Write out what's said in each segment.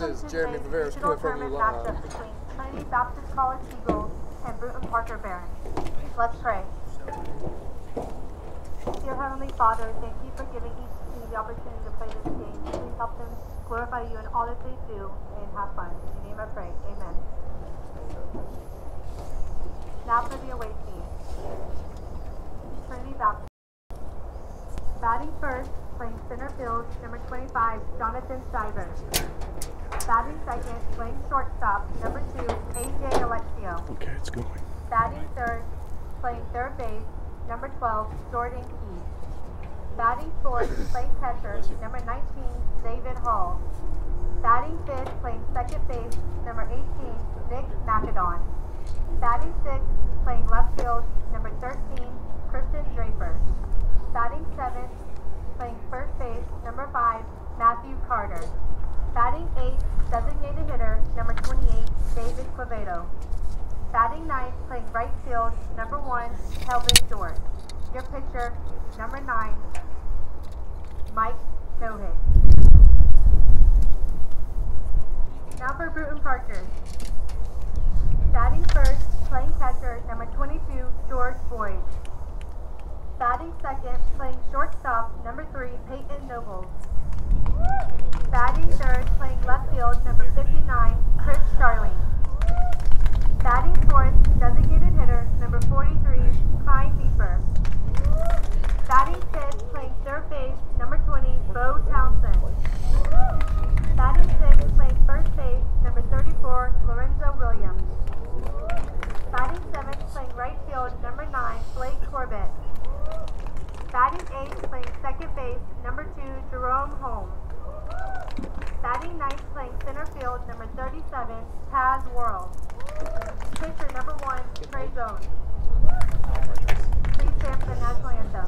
This is Jeremy Rivera's tournament matchup between Trinity Baptist College Eagles and Brewton-Parker Barons. Let's pray. Dear Heavenly Father, thank you for giving each team the opportunity to play this game. Please help them glorify you in all that they do and have fun. In your name I pray. Amen. Now for the away team. Trinity Baptist. Batting first, playing center field, number 25, Jonathan Shriver. Batting second, playing shortstop, number 2, AJ Alexio. Okay, it's going. Batting third, playing third base, number 12, Jordan Key. Batting fourth, playing catcher, number 19, David Hall. Batting fifth, playing second base, number 18, Nick McAdon. Batting sixth, playing left field, number 13, Christian Draper. Batting seventh, playing first base, number 5, Matthew Carter. Batting eighth, designated hitter, number 28, David Quevedo. Batting ninth, playing right field, number 1, Kelvin George. Your pitcher, number 9, Mike Nohit. Now for Brewton-Parker. Batting first, playing catcher, number 22, George Boyd. Batting second, playing shortstop, number 3, Peyton Nobles. Batting third, playing left field, number 59, Chris Starling. Batting fourth, designated hitter, number 43, Klein Deeper. Batting fifth, playing third base, number 20, Bo Townsend. Batting sixth, playing first base, number 34, Lorenzo Williams. Batting seventh, playing right field, number 9, Blake Corbett. Batting eighth, playing second base, number 2, Jerome Holmes. Batting ninth, playing center field, number 37, Taz Worrell. Pitcher, number 1, Trey Jones. Please stand for the national anthem.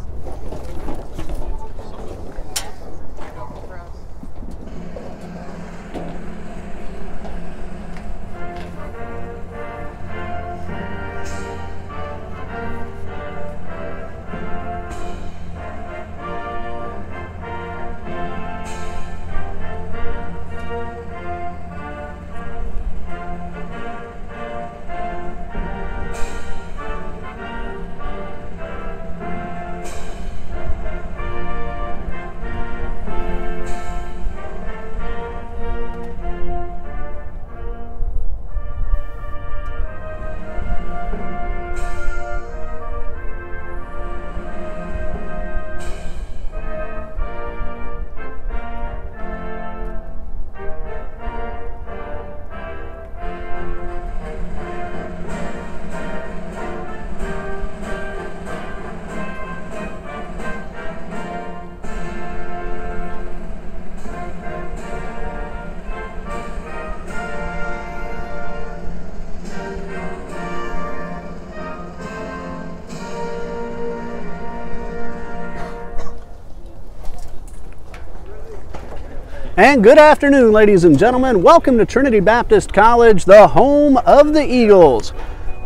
And good afternoon, ladies and gentlemen. Welcome to Trinity Baptist College, the home of the Eagles.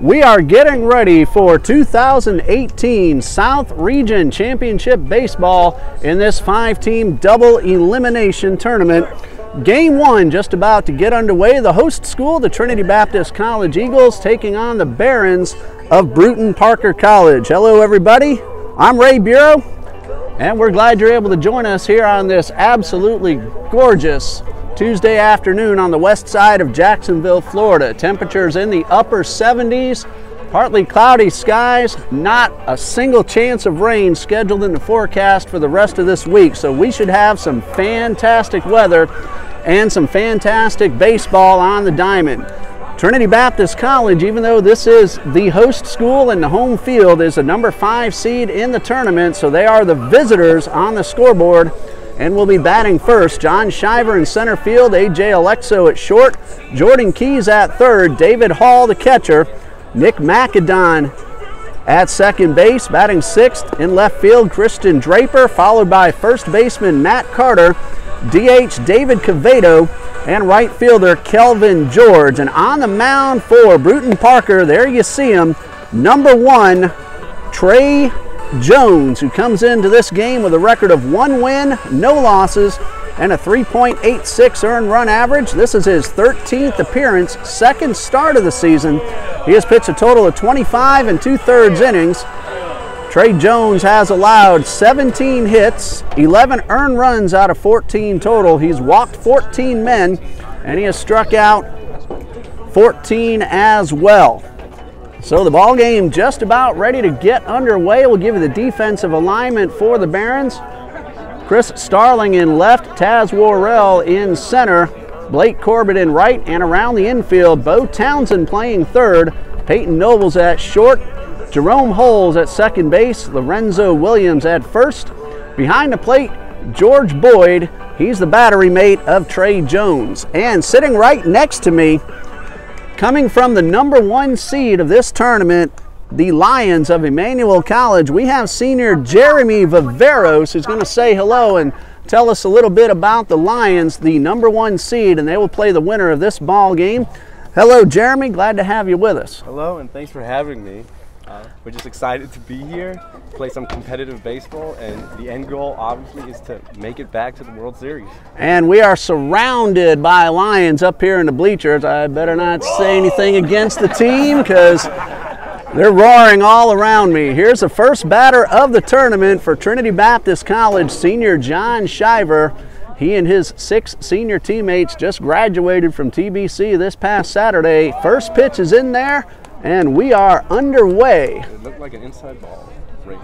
We are getting ready for 2018 South Region Championship Baseball in this 5-team double elimination tournament. Game 1 just about to get underway. The host school, the Trinity Baptist College Eagles, taking on the Barons of Brewton-Parker College. Hello, everybody. I'm Ray Bureau. And we're glad you're able to join us here on this absolutely gorgeous Tuesday afternoon on the west side of Jacksonville, Florida. Temperatures in the upper 70s, partly cloudy skies, not a single chance of rain scheduled in the forecast for the rest of this week. So we should have some fantastic weather and some fantastic baseball on the diamond. Trinity Baptist College, even though this is the host school and the home field, is a number 5 seed in the tournament, so they are the visitors on the scoreboard and will be batting first. John Shriver in center field, AJ Alexio at short, Jordan Keys at third, David Hall the catcher, Nick McAdon at second base, batting sixth in left field, Christian Draper, followed by first baseman Matt Carter, DH David Quevedo, and right fielder Kelvin George. And on the mound for Brewton-Parker, there you see him, number 1, Trey Jones, who comes into this game with a record of 1 win, no losses, and a 3.86 earned run average. This is his 13th appearance, second start of the season. He has pitched a total of 25 and 2/3 innings. Trey Jones has allowed 17 hits, 11 earned runs out of 14 total. He's walked 14 men, and he has struck out 14 as well. So the ball game just about ready to get underway. We'll give you the defensive alignment for the Barons. Chris Starling in left, Taz Worrell in center, Blake Corbett in right, and around the infield, Bo Townsend playing third, Peyton Nobles at short, Jerome Holmes at second base, Lorenzo Williams at first. Behind the plate, George Boyd. He's the battery mate of Trey Jones. And sitting right next to me, coming from the #1 seed of this tournament, the Lions of Emmanuel College, we have senior Jeremy Viveros, who's going to say hello and tell us a little bit about the Lions, the #1 seed, and they will play the winner of this ball game. Hello, Jeremy. Glad to have you with us. Hello, and thanks for having me. We're just excited to be here, play some competitive baseball, and the end goal obviously is to make it back to the World Series. And we are surrounded by Lions up here in the bleachers. I better not say anything against the team because they're roaring all around me. Here's the first batter of the tournament for Trinity Baptist College, senior John Shriver. He and his 6 senior teammates just graduated from TBC this past Saturday. First pitch is in there, and we are underway. It looked like an inside ball. Right.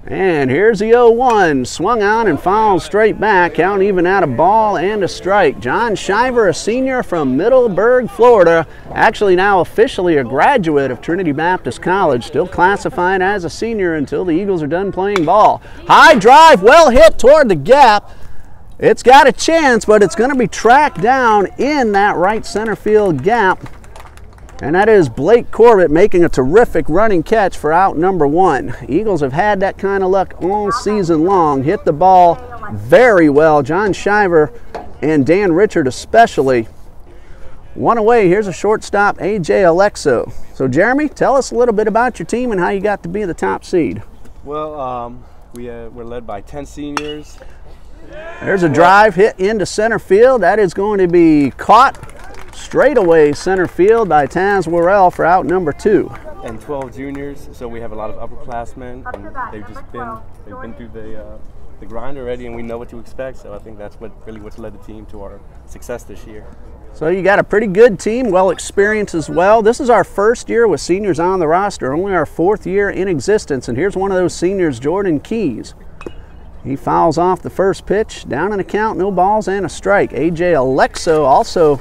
And here's the 0-1, swung on and fouled straight back, count even at a ball and a strike. John Shriver, a senior from Middleburg, Florida, actually now officially a graduate of Trinity Baptist College, still classified as a senior until the Eagles are done playing ball. High drive, well hit toward the gap. It's got a chance, but it's going to be tracked down in that right center field gap. And that is Blake Corbett making a terrific running catch for out #1. Eagles have had that kind of luck all season long. Hit the ball very well. John Shriver and Dan Richard especially. One away. Here's a shortstop, A.J. Alexo. So, Jeremy, tell us a little bit about your team and how you got to be the top seed. Well, we're led by 10 seniors. There's a drive hit into center field. That is going to be caught straightaway center field by Taz Worrell for out #2. And 12 juniors, so we have a lot of upperclassmen, and they've been through the grind already, and we know what to expect. So I think that's what's led the team to our success this year. So you got a pretty good team, well experienced as well. This is our first year with seniors on the roster, only our 4th year in existence. And here's one of those seniors, Jordan Keys. He fouls off the first pitch, down in the count, no balls and a strike. A.J. Alexo, also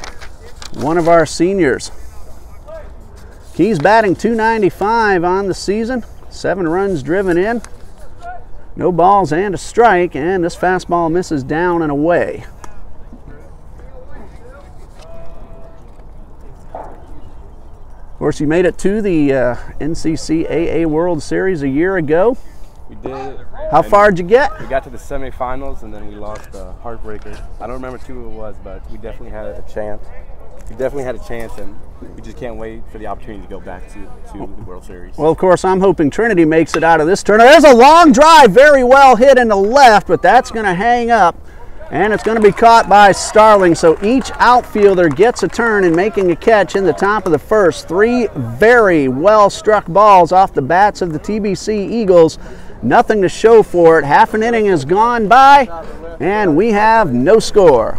one of our seniors. Keys batting .295 on the season, 7 runs driven in, no balls and a strike, and this fastball misses down and away. Of course, you made it to the NCCAA World Series a year ago. We did. How far did you get? We got to the semifinals, and then we lost a heartbreaker. I don't remember who it was, but we definitely had a chance. And we just can't wait for the opportunity to go back to the World Series. Well, of course, I'm hoping Trinity makes it out of this tournament. There's a long drive, very well hit in the left, but that's going to hang up, and it's going to be caught by Starling. So each outfielder gets a turn in making a catch in the top of the first. 3 very well-struck balls off the bats of the TBC Eagles. Nothing to show for it. Half an inning has gone by, and we have no score.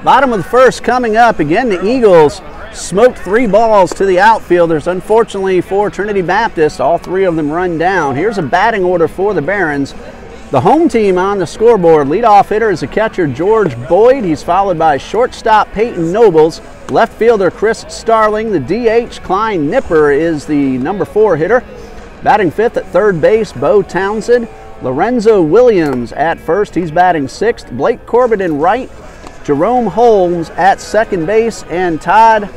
Bottom of the first coming up. Again, the Eagles smoked 3 balls to the outfielders. Unfortunately for Trinity Baptist, all 3 of them run down. Here's a batting order for the Barons. The home team on the scoreboard. Leadoff hitter is the catcher George Boyd. He's followed by shortstop Peyton Nobles. Left fielder Chris Starling. The DH Klein Nipper is the number 4 hitter. Batting 5th at third base, Bo Townsend. Lorenzo Williams at first. He's batting 6th. Blake Corbett in right. Jerome Holmes at second base. And Todd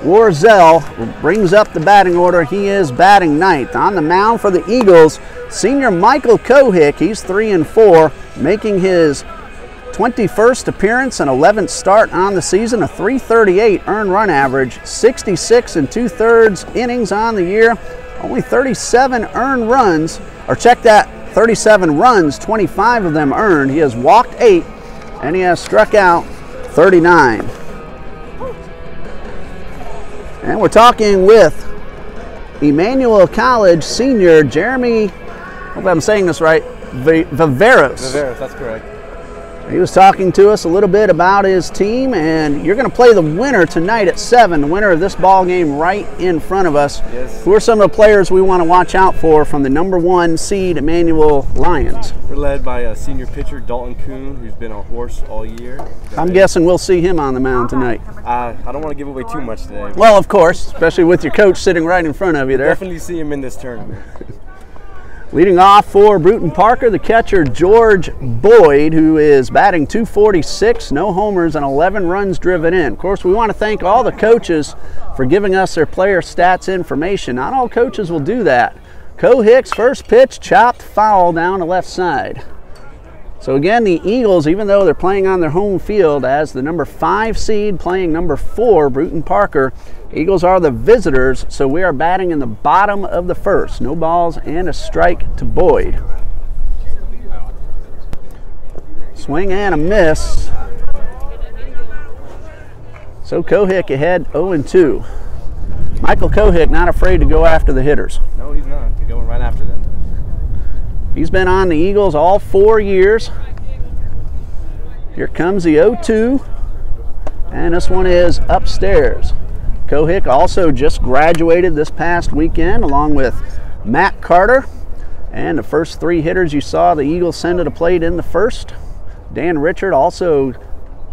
Warzel brings up the batting order. He is batting 9th. On the mound for the Eagles, senior Michael Kohick. He's 3-4, making his 21st appearance and 11th start on the season. A .338 earned run average, 66 2/3 innings on the year. Only 37 earned runs, or check that, 37 runs, 25 of them earned. He has walked 8, and he has struck out 39. And we're talking with Emmanuel College senior Jeremy, hope I'm saying this right, Viveros. Viveros, that's correct. He was talking to us a little bit about his team, and you're going to play the winner tonight at 7, the winner of this ball game right in front of us. Yes. Who are some of the players we want to watch out for from the number 1 seed Emmanuel Lions? We're led by a senior pitcher, Dalton Kuhn, who's been a horse all year. I'm guessing we'll see him on the mound tonight. I don't want to give away too much today. Well, of course, especially with your coach sitting right in front of you there. Definitely see him in this tournament. Leading off for Brewton-Parker, the catcher George Boyd, who is batting .246, no homers and 11 runs driven in. Of course, we want to thank all the coaches for giving us their player stats information. Not all coaches will do that. Kohick's first pitch, chopped foul down the left side. So again, the Eagles, even though they're playing on their home field as the number 5 seed playing number 4, Brewton-Parker, Eagles are the visitors, so we are batting in the bottom of the first. No balls and a strike to Boyd. Swing and a miss. So Kohick ahead 0-2. Michael Kohick not afraid to go after the hitters. No, he's not. He's going right after them. He's been on the Eagles all 4 years. Here comes the 0-2, and this one is upstairs. Kohick also just graduated this past weekend along with Matt Carter. And the first 3 hitters you saw the Eagles send to the plate in the first. Dan Richard, also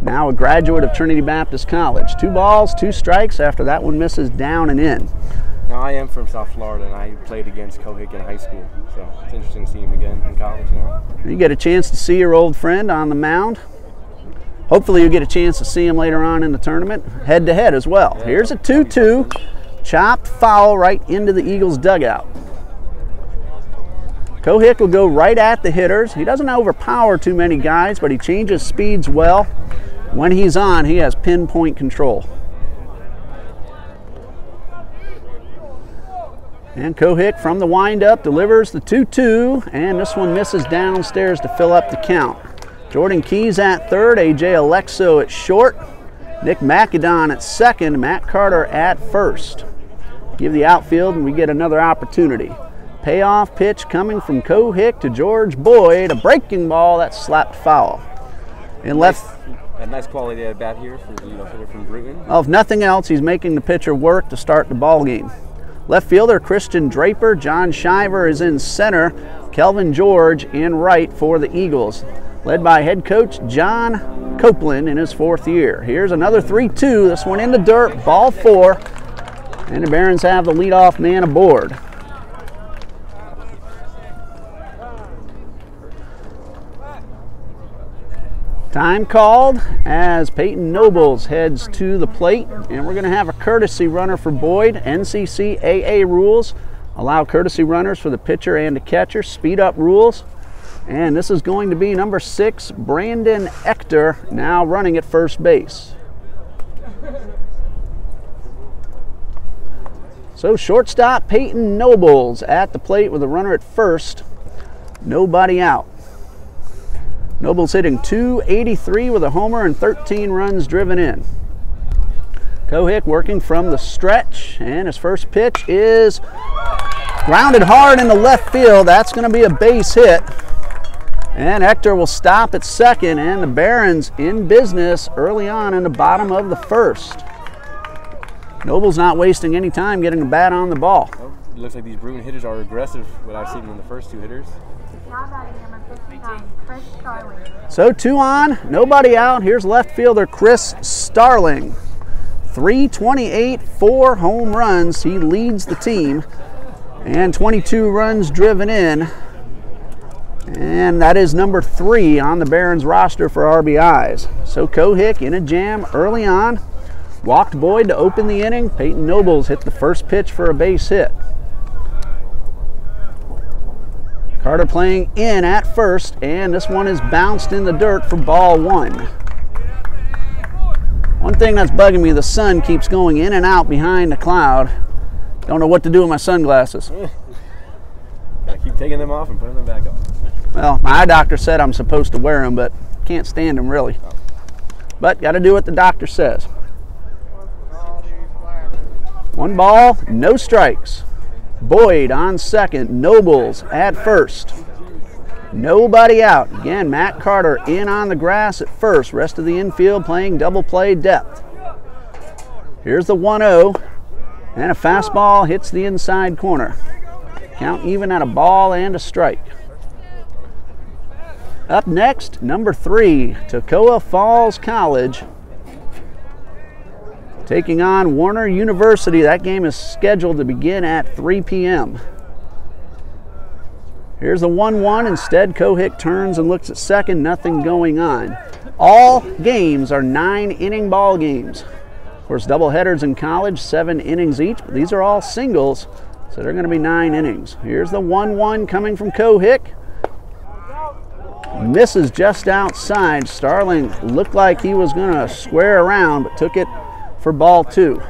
now a graduate of Trinity Baptist College. 2 balls, 2 strikes after that one misses down and in. Now, I am from South Florida, and I played against Kohick in high school, so it's interesting to see him again in college now. You get a chance to see your old friend on the mound. Hopefully you'll get a chance to see him later on in the tournament, head-to-head as well. Yeah, here's a 2-2, chopped foul right into the Eagles' dugout. Kohick will go right at the hitters. He doesn't overpower too many guys, but he changes speeds well. When he's on, he has pinpoint control. And Kohick from the windup delivers the 2-2, and this one misses downstairs to fill up the count. Jordan Keys at third, A.J. Alexo at short, Nick McAdon at second, Matt Carter at first. Give the outfield and we get another opportunity. Payoff pitch coming from Kohick to George Boyd, a breaking ball that's slapped foul. And left. A nice quality at bat here for the hitter from Brewton. Well, if nothing else, he's making the pitcher work to start the ball game. Left fielder Christian Draper, John Shriver is in center, Kelvin George in right for the Eagles. Led by head coach John Copeland in his 4th year. Here's another 3-2, this one in the dirt, ball 4, and the Barons have the leadoff man aboard. Time called as Peyton Nobles heads to the plate, and we're going to have a courtesy runner for Boyd. NCCAA rules allow courtesy runners for the pitcher and the catcher, speed up rules. And this is going to be number 6, Brandon Ector, now running at first base. So shortstop Peyton Nobles at the plate with a runner at first, nobody out. Nobles hitting .283 with a homer and 13 runs driven in. Kohick working from the stretch, and his first pitch is grounded hard into left field. That's going to be a base hit. And Hector will stop at second, and the Barons in business early on in the bottom of the first. Noble's not wasting any time getting the bat on the ball. Well, it looks like these Brewton hitters are aggressive, what I've seen in the first two hitters. Now batting number 59, Chris Starling. So 2 on, nobody out. Here's left fielder Chris Starling. 328, 4 home runs. He leads the team. And 22 runs driven in. And that is number 3 on the Barons roster for RBIs. So Cohick in a jam early on. Walked Boyd to open the inning. Peyton Nobles hit the first pitch for a base hit. Carter playing in at first, and this one is bounced in the dirt for ball 1. One thing that's bugging me, the sun keeps going in and out behind the cloud. Don't know what to do with my sunglasses. Gotta keep taking them off and putting them back on. Well, my eye doctor said I'm supposed to wear them, but can't stand them really. But got to do what the doctor says. 1 ball, no strikes. Boyd on second, Nobles at first. Nobody out. Again, Matt Carter in on the grass at first. Rest of the infield playing double play depth. Here's the 1-0, and a fastball hits the inside corner. Count even at a ball and a strike. Up next, number 3, Toccoa Falls College, taking on Warner University. That game is scheduled to begin at 3 p.m. Here's the 1-1. Instead, Cohick turns and looks at second. Nothing going on. All games are 9-inning ball games. Of course, doubleheaders in college, 7 innings each, but these are all singles, so they're going to be 9 innings. Here's the 1-1 coming from Cohick. Misses just outside. Starling looked like he was going to square around, but took it for ball 2.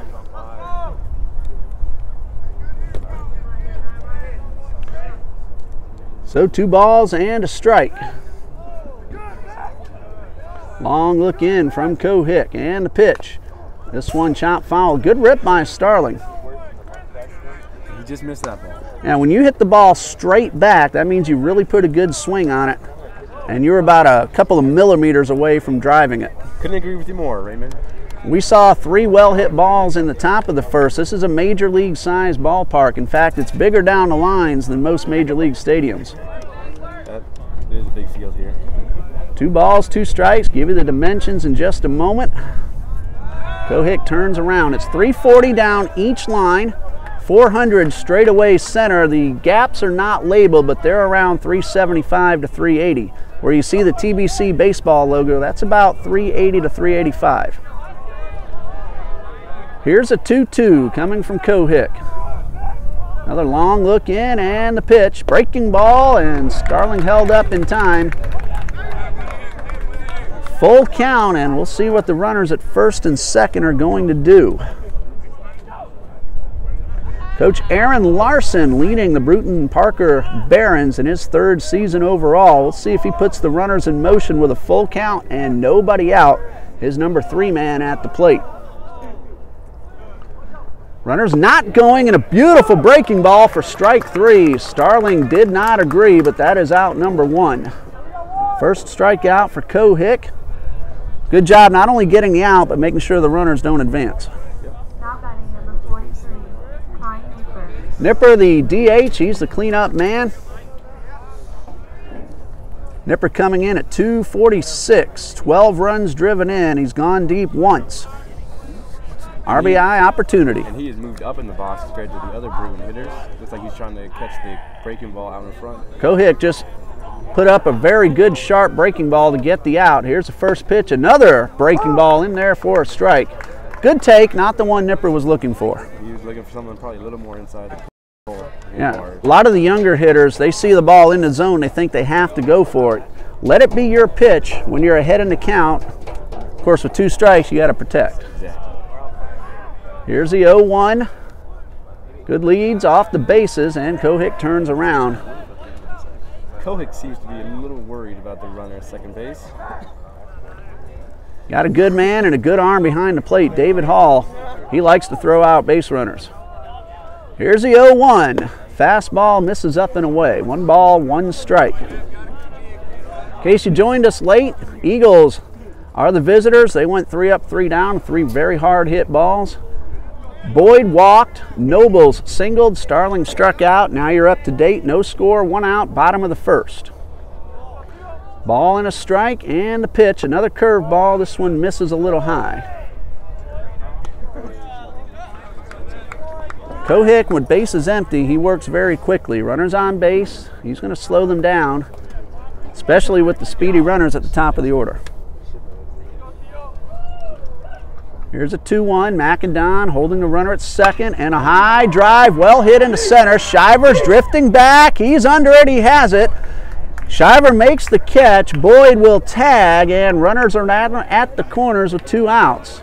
So 2 balls and a strike. Long look in from Cohick, and the pitch. This one chopped foul. Good rip by Starling. He just missed that ball. Now when you hit the ball straight back, that means you really put a good swing on it, and you're about a couple of millimeters away from driving it. Couldn't agree with you more, Raymond. We saw 3 well-hit balls in the top of the first. This is a major league size ballpark. In fact, it's bigger down the lines than most major league stadiums. That is a big field here. 2 balls, 2 strikes. Give you the dimensions in just a moment. Cohick turns around. It's 340 down each line, 400 straight away center. The gaps are not labeled, but they're around 375 to 380. Where you see the TBC baseball logo, that's about 380 to 385. Here's a 2-2 coming from Cohick. Another long look in, and the pitch. Breaking ball, and Starling held up in time. Full count, and we'll see what the runners at first and second are going to do. Coach Aaron Larson leading the Brewton-Parker Barons in his 3rd season overall. We'll see if he puts the runners in motion with a full count and nobody out. His number 3 man at the plate. Runners not going, and a beautiful breaking ball for strike 3. Starling did not agree, but that is out number 1. First strikeout for Cohick. Good job not only getting the out, but making sure the runners don't advance. Now batting number 43, Kai Nipper. Nipper, the DH, he's the cleanup man. Nipper coming in at 246, 12 runs driven in. He's gone deep once. RBI opportunity. And he has moved up in the box compared to the other Brewton hitters. Looks like he's trying to catch the breaking ball out in front. Cohick just put up a very good sharp breaking ball to get the out. Here's the first pitch. Another breaking ball in there for a strike. Good take, not the one Nipper was looking for. He was looking for something probably a little more inside the hole. Yeah, a lot of the younger hitters, they see the ball in the zone, they think they have to go for it. Let it be your pitch when you're ahead in the count. Of course, with 2 strikes, you got to protect. Exactly. Here's the 0-1. Good leads off the bases, and Cohick turns around. Cohick seems to be a little worried about the runner at second base. Got a good man and a good arm behind the plate, David Hall. He likes to throw out base runners. Here's the 0-1. Fastball misses up and away. 1 ball, 1 strike. In case you joined us late, Eagles are the visitors. They went 3 up, 3 down, 3 very hard hit balls. Boyd walked, Nobles singled, Starling struck out. Now you're up to date, no score, 1 out, bottom of the first. Ball and a strike, and the pitch, another curve ball. This one misses a little high. Kohik, when base is empty, he works very quickly. Runners on base, he's going to slow them down, especially with the speedy runners at the top of the order. Here's a 2-1, McIndon holding the runner at second, and a high drive, well hit into center. Shriver's drifting back, he's under it, he has it. Shriver makes the catch, Boyd will tag, and runners are at the corners with 2 outs.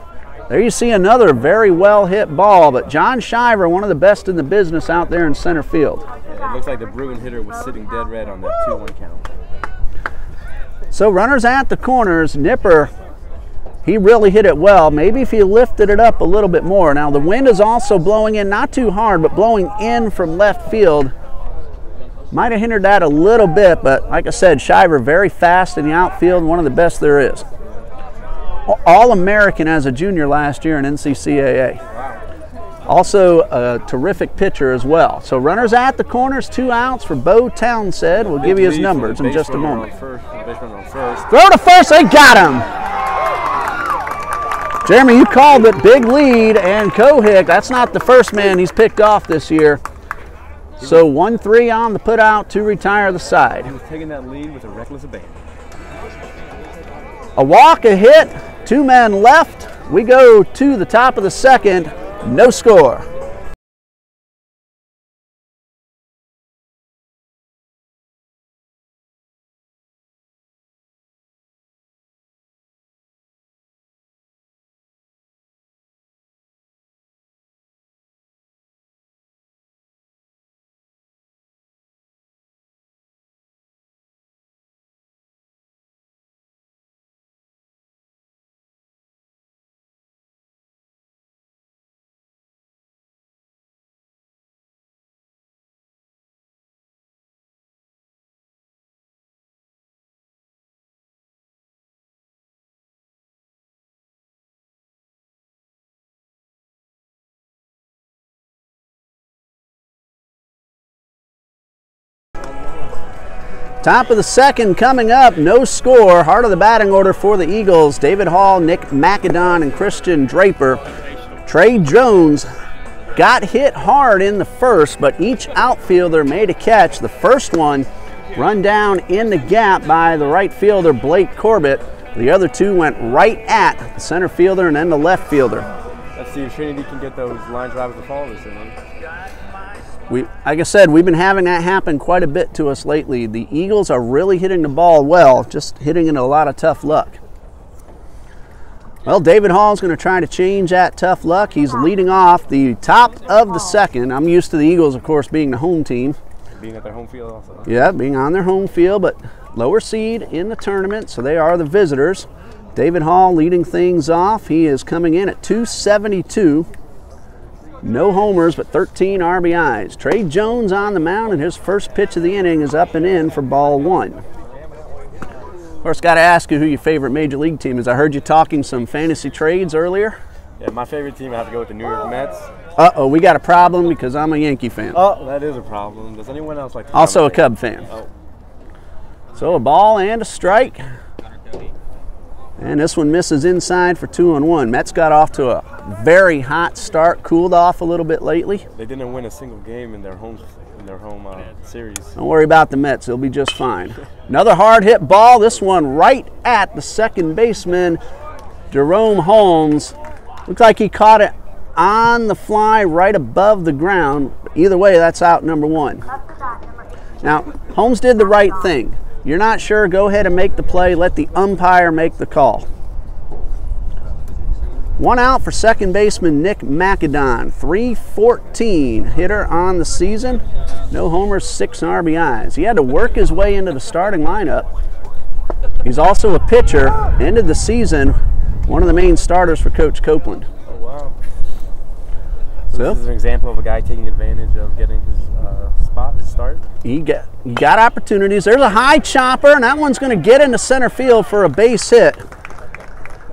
There you see another very well hit ball, but John Shriver, one of the best in the business out there in center field. It looks like the Brewton hitter was sitting dead red on that 2-1 count. So runners at the corners, Nipper, he really hit it well. Maybe if he lifted it up a little bit more. Now the wind is also blowing in, not too hard, but blowing in from left field. Might have hindered that a little bit, but like I said, Shriver very fast in the outfield, one of the best there is. All-American as a junior last year in NCCAA. Also a terrific pitcher as well. So runners at the corners, 2 outs for Bo Townsend. We'll give you his numbers in just a moment. Throw to first, they got him! Jeremy, you called it, big lead, and Kohik, that's not the first man he's picked off this year. So 1-3 on the put out to retire the side. He was taking that lead with a reckless abandon. A walk, a hit, 2 men left. We go to the top of the second, no score. Top of the second coming up, no score. Heart of the batting order for the Eagles. David Hall, Nick McIndon, and Christian Draper. Trey Jones got hit hard in the first, but each outfielder made a catch. The first one run down in the gap by the right fielder, Blake Corbett. The other 2 went right at the center fielder and then the left fielder. Let's see if Trinity can get those line drives to fall this inning. Like I said, we've been having that happen quite a bit to us lately. The Eagles are really hitting the ball well, just hitting it a lot of tough luck. Well, David Hall's going to try to change that tough luck. He's leading off the top of the second. I'm used to the Eagles, of course, being the home team. Being at their home field also. Yeah, being on their home field, but lower seed in the tournament, so they are the visitors. David Hall leading things off. He is coming in at 272. No homers, but 13 RBIs. Trey Jones on the mound, and his first pitch of the inning is up and in for ball 1. Of course, got to ask you who your favorite Major League team is. I heard you talking some fantasy trades earlier. Yeah, my favorite team, I have to go with the New York Mets. Uh-oh, we got a problem because I'm a Yankee fan. Oh, that is a problem. Does anyone else like to Also a Cub fan. Oh. So a ball and a strike. And this one misses inside for 2-1. Mets got off to a very hot start, cooled off a little bit lately. They didn't win a single game in their home series. Don't worry about the Mets, they'll be just fine. Another hard hit ball, this one right at the second baseman, Jerome Holmes. Looks like he caught it on the fly right above the ground. Either way, that's out number 1. Now, Holmes did the right thing. You're not sure, go ahead and make the play. Let the umpire make the call. 1 out for second baseman Nick McIndon. 314 hitter on the season. No homers, 6 RBIs. He had to work his way into the starting lineup. He's also a pitcher. Ended the season one of the main starters for Coach Copeland. Oh, wow. So this is an example of a guy taking advantage of getting his spot spot to start? You got opportunities. There's a high chopper, and that one's going to get into center field for a base hit.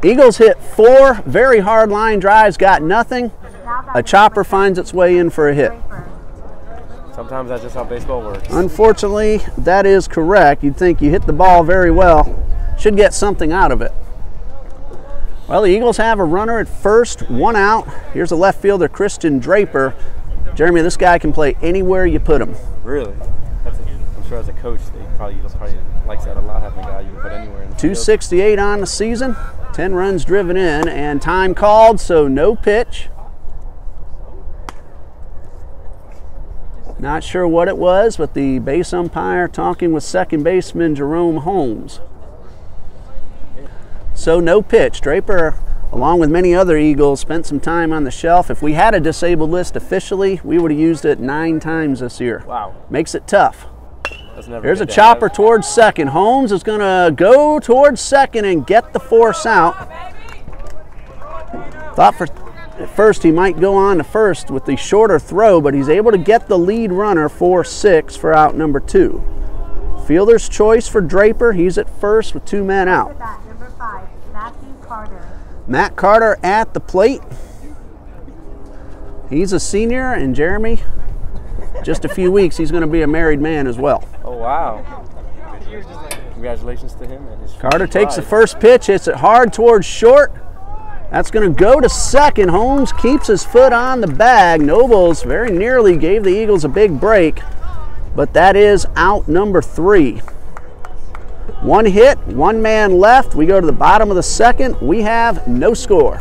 Eagles hit 4 very hard line drives, got nothing. A chopper finds its way in for a hit. Sometimes that's just how baseball works. Unfortunately, that is correct. You'd think you hit the ball very well. Should get something out of it. Well, the Eagles have a runner at first, 1 out. Here's a left fielder, Christian Draper. Jeremy, this guy can play anywhere you put him. Really? I'm sure as a coach, he probably likes that a lot, having a guy you can put anywhere in the 268 on the season, 10 runs driven in, and time called, so no pitch. Not sure what it was, but the base umpire talking with second baseman Jerome Holmes. So no pitch. Draper, along with many other Eagles, spent some time on the shelf. If we had a disabled list officially, we would have used it 9 times this year. Wow. Makes it tough. There's a good chopper towards second. Holmes is going to go towards second and get the force out. Thought at first he might go on to first with the shorter throw, but he's able to get the lead runner 4-6 for out number 2. Fielder's choice for Draper. He's at first with 2 men out. Number 5, Matthew Carter. Matt Carter at the plate. He's a senior, and Jeremy, just a few weeks, he's going to be a married man as well. Oh, wow. Congratulations to him. And his Carter takes the first pitch, hits it hard towards short. That's going to go to second. Holmes keeps his foot on the bag. Nobles very nearly gave the Eagles a big break, but that is out number 3. 1 hit, 1 man left. We go to the bottom of the second. We have no score.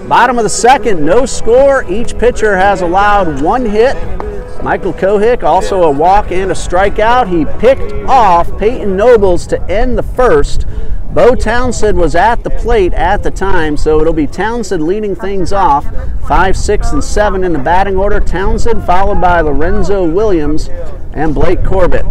Bottom of the second, no score. Each pitcher has allowed 1 hit. Michael Kohick also a walk and a strikeout. He picked off Peyton Nobles to end the first. Bo Townsend was at the plate at the time, so it'll be Townsend leading things off. 5, 6, and 7 in the batting order. Townsend followed by Lorenzo Williams and Blake Corbett.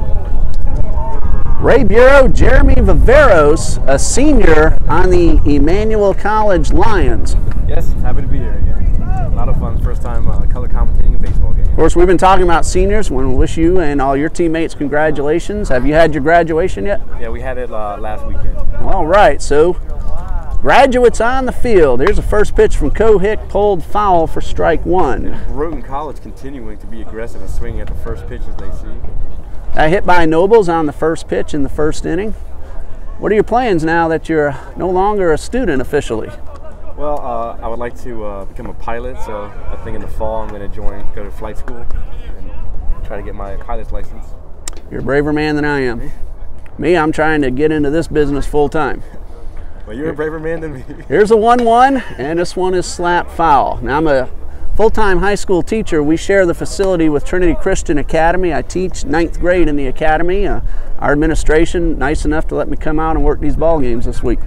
Ray Bureau, Jeremy Viveros, a senior on the Emmanuel College Lions. Yes, happy to be here again. A lot of fun. First time color commentating a baseball game. Of course, we've been talking about seniors. We want to wish you and all your teammates congratulations. Have you had your graduation yet? Yeah, we had it last weekend. All right, so graduates on the field. Here's the first pitch from Kohick, pulled foul for strike 1. Brewton College continuing to be aggressive and swinging at the first pitches they see. That hit by Nobles on the first pitch in the first inning. What are your plans now that you're no longer a student officially? Well, I would like to become a pilot, so I think in the fall I'm going to go to flight school and try to get my pilot's license. You're a braver man than I am. Me, I'm trying to get into this business full time. Well, you're a braver man than me. Here's a 1-1, and this one is slap foul. Now, I'm a full-time high school teacher. We share the facility with Trinity Christian Academy. I teach 9th grade in the academy. Our administration, nice enough to let me come out and work these ball games this week.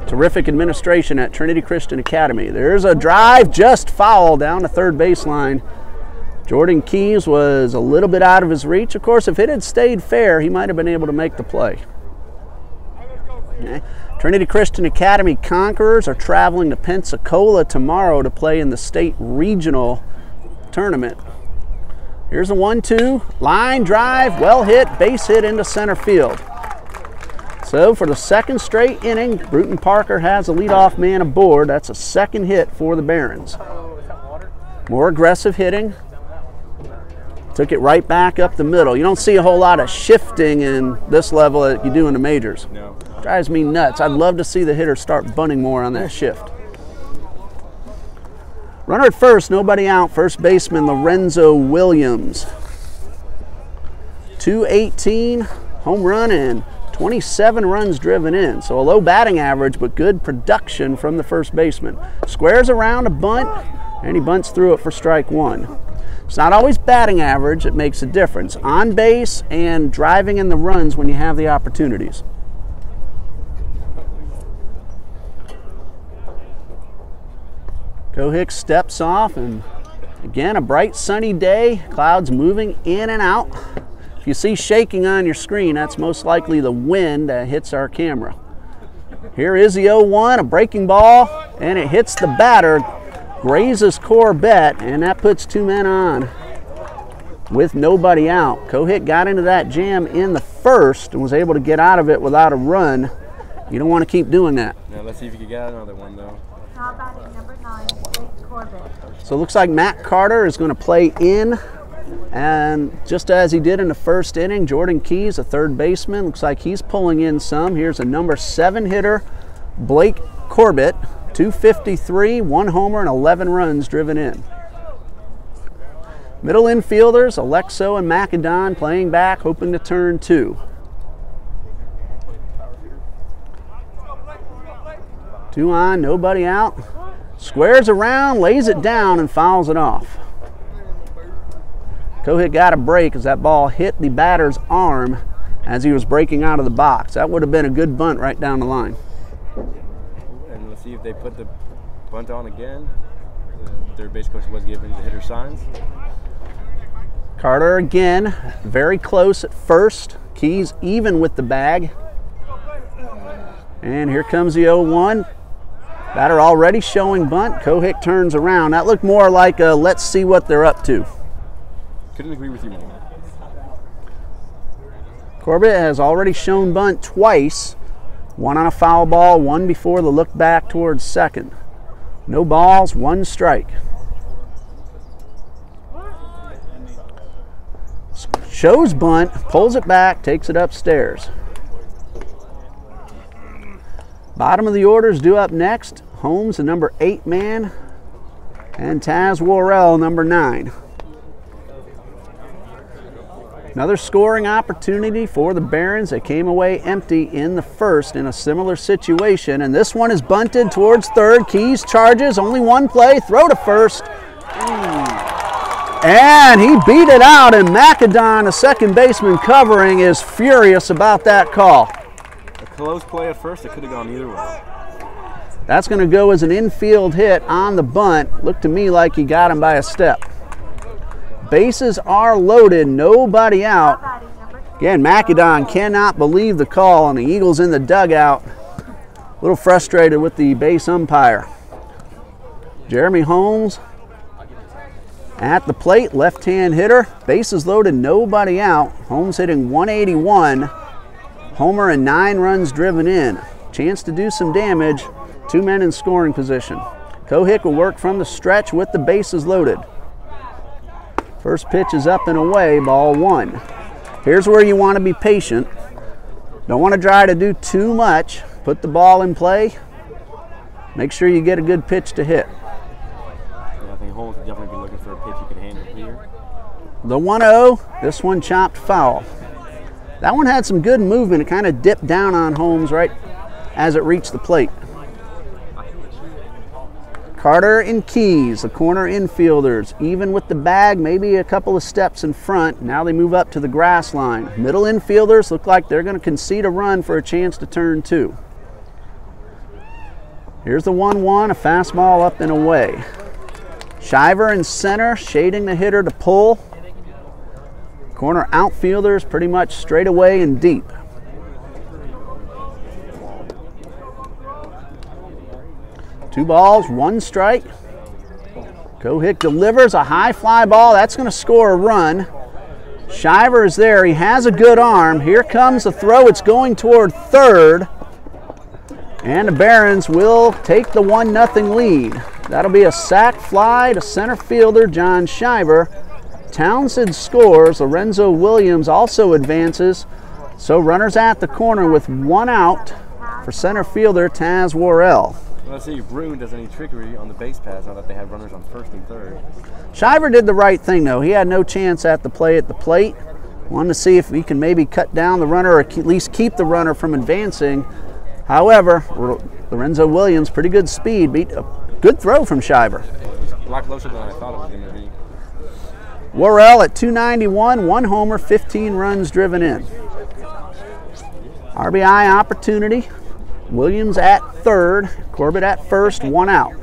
Terrific administration at Trinity Christian Academy. There's a drive just foul down the third baseline. Jordan Keys was a little bit out of his reach. Of course, if it had stayed fair, he might have been able to make the play. Okay. Trinity Christian Academy Conquerors are traveling to Pensacola tomorrow to play in the state regional tournament. Here's a 1-2, line drive, well hit, base hit into center field. So for the second straight inning, Brewton-Parker has a leadoff man aboard. That's a second hit for the Barons. More aggressive hitting. Took it right back up the middle. You don't see a whole lot of shifting in this level that you do in the majors. No. Drives me nuts. I'd love to see the hitter start bunting more on that shift. Runner at first, nobody out. First baseman Lorenzo Williams. 218, home run, and 27 runs driven in. So a low batting average, but good production from the first baseman. Squares around a bunt, and he bunts through it for strike one. It's not always batting average, it makes a difference. On base and driving in the runs when you have the opportunities. Kohik steps off, and again, a bright sunny day. Clouds moving in and out. If you see shaking on your screen, that's most likely the wind that hits our camera. Here is the 0-1, a breaking ball, and it hits the batter, grazes Corbett, and that puts two men on with nobody out. Kohik got into that jam in the first and was able to get out of it without a run. You don't want to keep doing that. Now let's see if you can get another one, though. Now batting number 9, Jake Corbett. So it looks like Matt Carter is going to play in, and just as he did in the first inning, Jordan Keys, a third baseman, looks like he's pulling in some. Here's a number 7 hitter, Blake Corbett, 253, 1 homer, and 11 runs driven in. Middle infielders, Alexo and Macedon playing back, hoping to turn 2. 2 on, nobody out. Squares around, lays it down, and fouls it off. Kohik got a break as that ball hit the batter's arm as he was breaking out of the box. That would have been a good bunt right down the line. And let's see if they put the bunt on again. The third base coach was giving the hitter signs. Carter again, very close at first. Keys even with the bag. And here comes the 0-1. Batter already showing bunt. Kohik turns around. That looked more like a let's see what they're up to. Couldn't agree with you more. Corbett has already shown bunt twice. One on a foul ball, one before the look back towards second. No balls, 1 strike. Shows bunt, pulls it back, takes it upstairs. Bottom of the orders due up next. Holmes, the number 8 man, and Taz Worrell, number 9. Another scoring opportunity for the Barons. They came away empty in the first in a similar situation, and this one is bunted towards third. Keys charges, only one play, throw to first. And he beat it out, and Macedon, a second baseman covering, is furious about that call. A close play at first, it could have gone either way. That's going to go as an infield hit on the bunt. Looked to me like he got him by a step. Bases are loaded, nobody out. Again, Macedon cannot believe the call, and the Eagles in the dugout, a little frustrated with the base umpire. Jeremy Holmes at the plate, left-hand hitter. Bases loaded, nobody out. Holmes hitting 181. Homer and 9 runs driven in. Chance to do some damage. 2 men in scoring position. Kohik will work from the stretch with the bases loaded. First pitch is up and away, ball 1. Here's where you want to be patient. Don't want to try to do too much. Put the ball in play. Make sure you get a good pitch to hit. Yeah, I think Holmes would definitely be looking for a pitch he could handle here. The 1-0, this one chopped foul. That one had some good movement. It kind of dipped down on Holmes right as it reached the plate. Carter and Keys, the corner infielders, even with the bag, maybe a couple of steps in front. Now they move up to the grass line. Middle infielders look like they're going to concede a run for a chance to turn 2. Here's the 1-1, a fastball up and away. Shriver in center, shading the hitter to pull. Corner outfielders pretty much straight away and deep. Two balls, 1 strike. Kohik delivers a high fly ball. That's going to score a run. Shriver is there. He has a good arm. Here comes the throw. It's going toward third. And the Barons will take the 1-0 lead. That'll be a sac fly to center fielder John Shriver. Townsend scores. Lorenzo Williams also advances. So runners at the corner with 1 out for center fielder Taz Worrell. Let's see if Brewton does any trickery on the base pass now that they have runners on first and third. Shriver did the right thing, though. He had no chance at the play at the plate. Wanted to see if he can maybe cut down the runner or at least keep the runner from advancing. However, Lorenzo Williams, pretty good speed, beat a good throw from Shriver. It was a lot closer than I thought it was going to be. Worrell at 291, 1 homer, 15 runs driven in. RBI opportunity. Williams at third, Corbett at first, 1 out.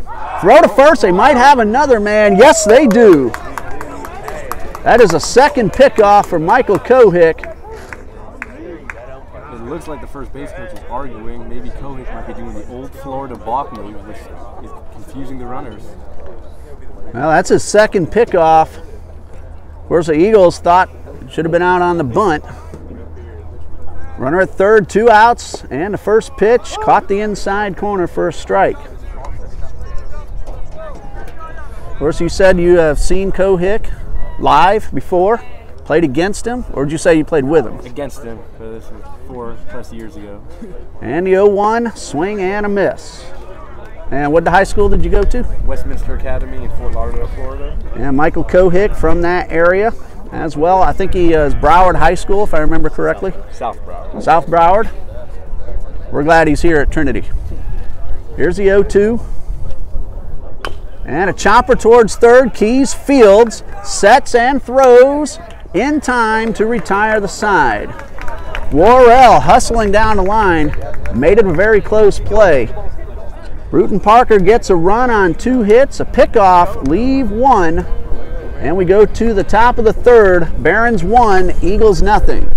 Throw to first, they might have another man. Yes, they do. That is a second pickoff for Michael Kohick. It looks like the first base coach is arguing. Maybe Kohick might be doing the old Florida balk move, which is confusing the runners. Well, that's his second pickoff. Of course, the Eagles thought it should have been out on the bunt. Runner at third, 2 outs, and the first pitch caught the inside corner for a strike. Of course, you said you have seen Kohick live before, played against him, or did you say you played with him? Against him, but this was 4+ years ago. And the 0-1, swing and a miss. And what high school did you go to? Westminster Academy in Fort Lauderdale, Florida. And Michael Kohick from that area as well. I think he is Broward High School, if I remember correctly. South Broward. South Broward. We're glad he's here at Trinity. Here's the 0-2. And a chopper towards third. Keys fields, sets and throws in time to retire the side. Worrell hustling down the line, made it a very close play. Brewton-Parker gets a run on 2 hits, a pickoff, leave 1. And we go to the top of the third. Barons 1, Eagles nothing.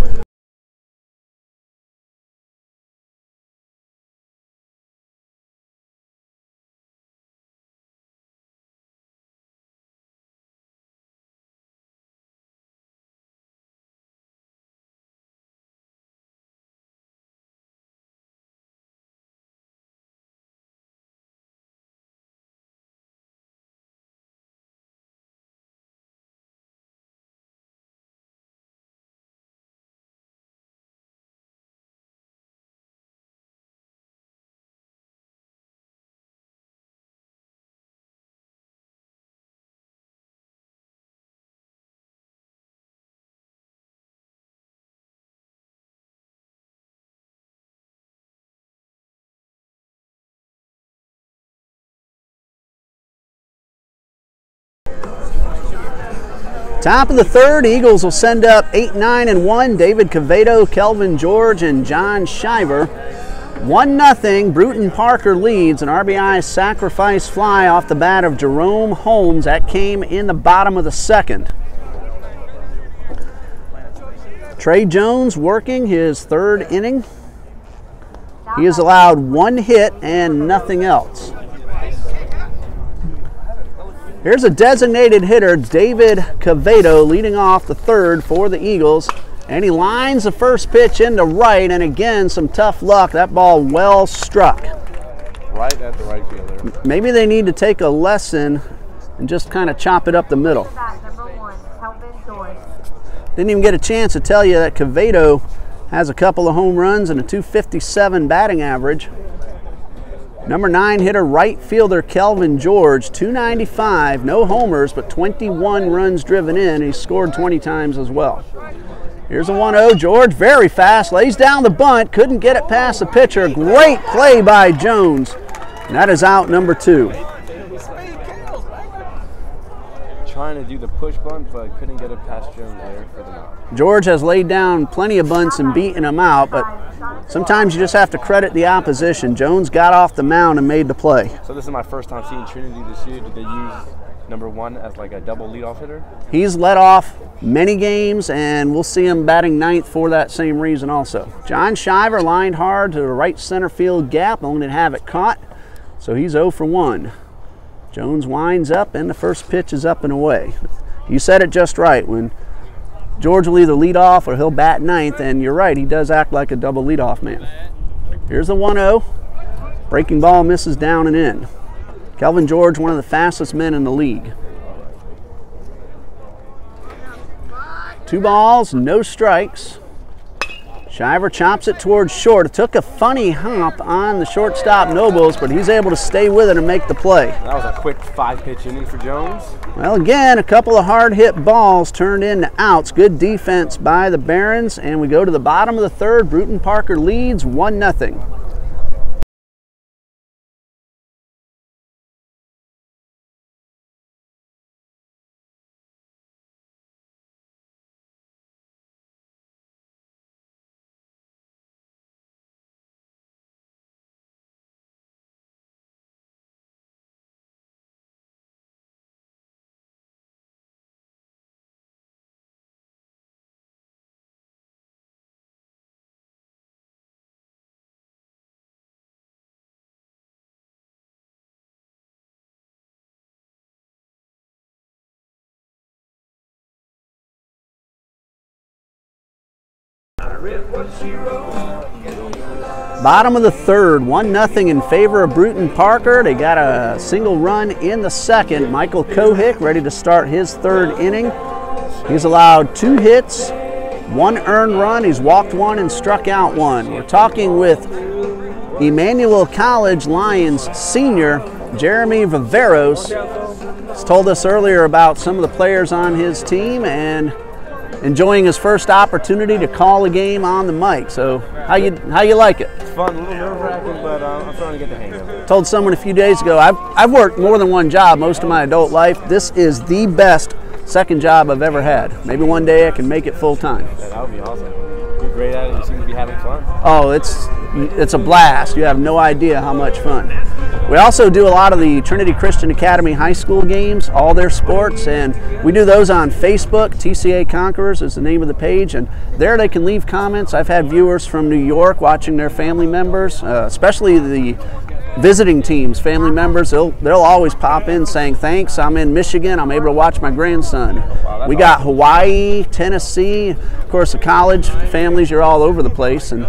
Top of the third, Eagles will send up 8, 9, and 1. David Cavedo, Kelvin George, and John Shriver. 1-0, Brewton-Parker leads. An RBI sacrifice fly off the bat of Jerome Holmes. That came in the bottom of the second. Trey Jones working his third inning. He has allowed 1 hit and nothing else. Here's a designated hitter, David Cavedo, leading off the third for the Eagles. And he lines the first pitch into right, and again, some tough luck. That ball well struck. Right at the right fielder. Maybe they need to take a lesson and just kind of chop it up the middle. Number 1, Kelvin George. Didn't even get a chance to tell you that Cavedo has a couple of home runs and a .257 batting average. Number 9 hitter, right fielder Kelvin George, .295, no homers, but 21 runs driven in. He scored 20 times as well. Here's a 1-0. George, very fast, lays down the bunt, couldn't get it past the pitcher. Great play by Jones. And that is out number 2. Trying to do the push bunt, but couldn't get it past Jones there for the knock. George has laid down plenty of bunts and beaten them out, but sometimes you just have to credit the opposition. Jones got off the mound and made the play. So this is my first time seeing Trinity this year. Did they use number 1 as like a double leadoff hitter? He's led off many games, and we'll see him batting 9th for that same reason also. John Shriver lined hard to the right center field gap, only to have it caught, so he's 0 for 1. Jones winds up, and the first pitch is up and away. You said it just right. When George will either lead off or he'll bat ninth, and you're right, he does act like a double leadoff man. Here's the 1-0. Breaking ball misses down and in. Kelvin George, one of the fastest men in the league. 2 balls, no strikes. Shriver chops it towards short. It took a funny hop on the shortstop Nobles, but he's able to stay with it and make the play. That was a quick 5-pitch inning for Jones. Well, again, a couple of hard-hit balls turned into outs. Good defense by the Barons, and we go to the bottom of the third. Brewton-Parker leads 1-0. Bottom of the third, 1-0 in favor of Brewton-Parker. They got a single run in the second. Michael Kohick ready to start his third inning. He's allowed 2 hits, 1 earned run. He's walked 1 and struck out 1. We're talking with Emmanuel College Lions senior Jeremy Viveros. He's told us earlier about some of the players on his team and enjoying his first opportunity to call a game on the mic. So how you like it? It's fun, a little nerve-wracking, but I'm starting to get the hang of it. Told someone a few days ago, I've worked more than one job most of my adult life. This is the best second job I've ever had. Maybe one day I can make it full-time. Yeah, that would be awesome. You're great at it. You seem to be having fun. Oh, it's a blast. You have no idea how much fun. We also do a lot of the Trinity Christian Academy high school games, all their sports, and we do those on Facebook. TCA Conquerors is the name of the page, and there they can leave comments. I've had viewers from New York watching their family members, especially the visiting teams, family members. They'll always pop in saying, thanks, I'm in Michigan, I'm able to watch my grandson. We got Hawaii, Tennessee, of course the college families, you're all over the place, and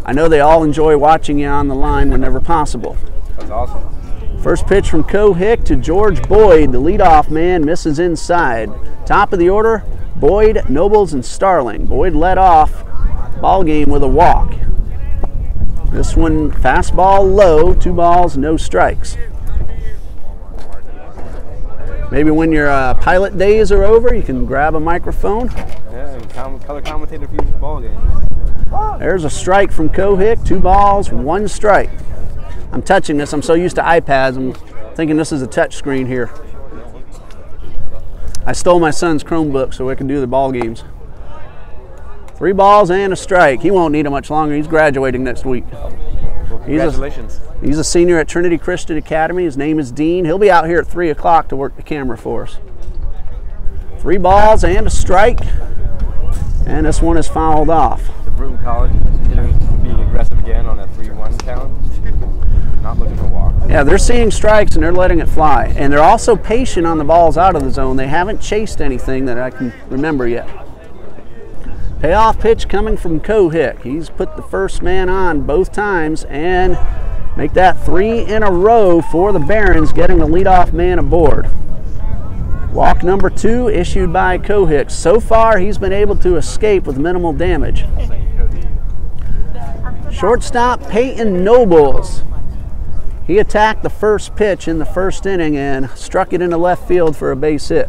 I know they all enjoy watching you on the line whenever possible. That's awesome. First pitch from Kohick to George Boyd, the leadoff man, misses inside. Top of the order, Boyd, Nobles, and Starling. Boyd led off ball game with a walk. This one, fastball low, 2 balls, no strikes. Maybe when your pilot days are over, you can grab a microphone. Yeah, and color commentator for future ball games. There's a strike from Kohick, 2 balls, 1 strike. I'm touching this. I'm so used to iPads. I'm thinking this is a touch screen here. I stole my son's Chromebook so we can do the ball games. 3 balls and a strike. He won't need it much longer. He's graduating next week. Well, congratulations. He's a senior at Trinity Christian Academy. His name is Dean. He'll be out here at 3 o'clock to work the camera for us. 3 balls and a strike. And this one is fouled off. The Brewton College continuing to be aggressive again on that 3-1 count. Not looking for walks. Yeah, they're seeing strikes and they're letting it fly. And they're also patient on the balls out of the zone. They haven't chased anything that I can remember yet. Payoff pitch coming from Kohick. He's put the first man on both times and make that 3 in a row for the Barons, getting the leadoff man aboard. Walk number 2 issued by Kohick. So far, he's been able to escape with minimal damage. Shortstop Peyton Nobles. He attacked the first pitch in the first inning and struck it into left field for a base hit.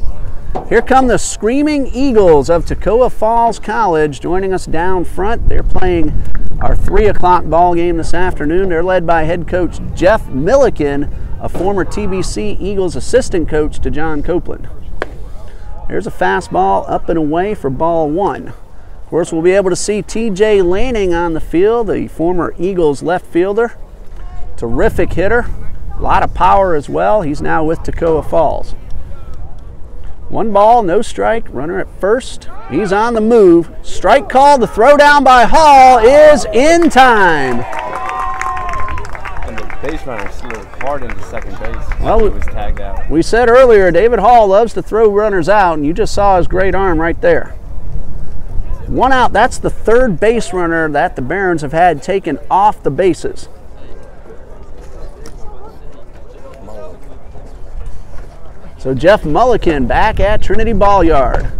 Here come the Screaming Eagles of Toccoa Falls College joining us down front. They're playing our 3 o'clock ball game this afternoon. They're led by head coach Jeff Milliken, a former TBC Eagles assistant coach to John Copeland. There's a fastball up and away for ball 1. Of course, we'll be able to see TJ Lanning on the field, the former Eagles left fielder. Terrific hitter, a lot of power as well. He's now with Toccoa Falls. 1 ball, no strike, runner at first. He's on the move. Strike call, the throw down by Hall is in time. And the base runner slid hard into second base. Well, he was tagged out. We said earlier, David Hall loves to throw runners out, and you just saw his great arm right there. 1 out. That's the third base runner that the Barons have had taken off the bases. So Jeff Mulliken back at Trinity Ball Yard.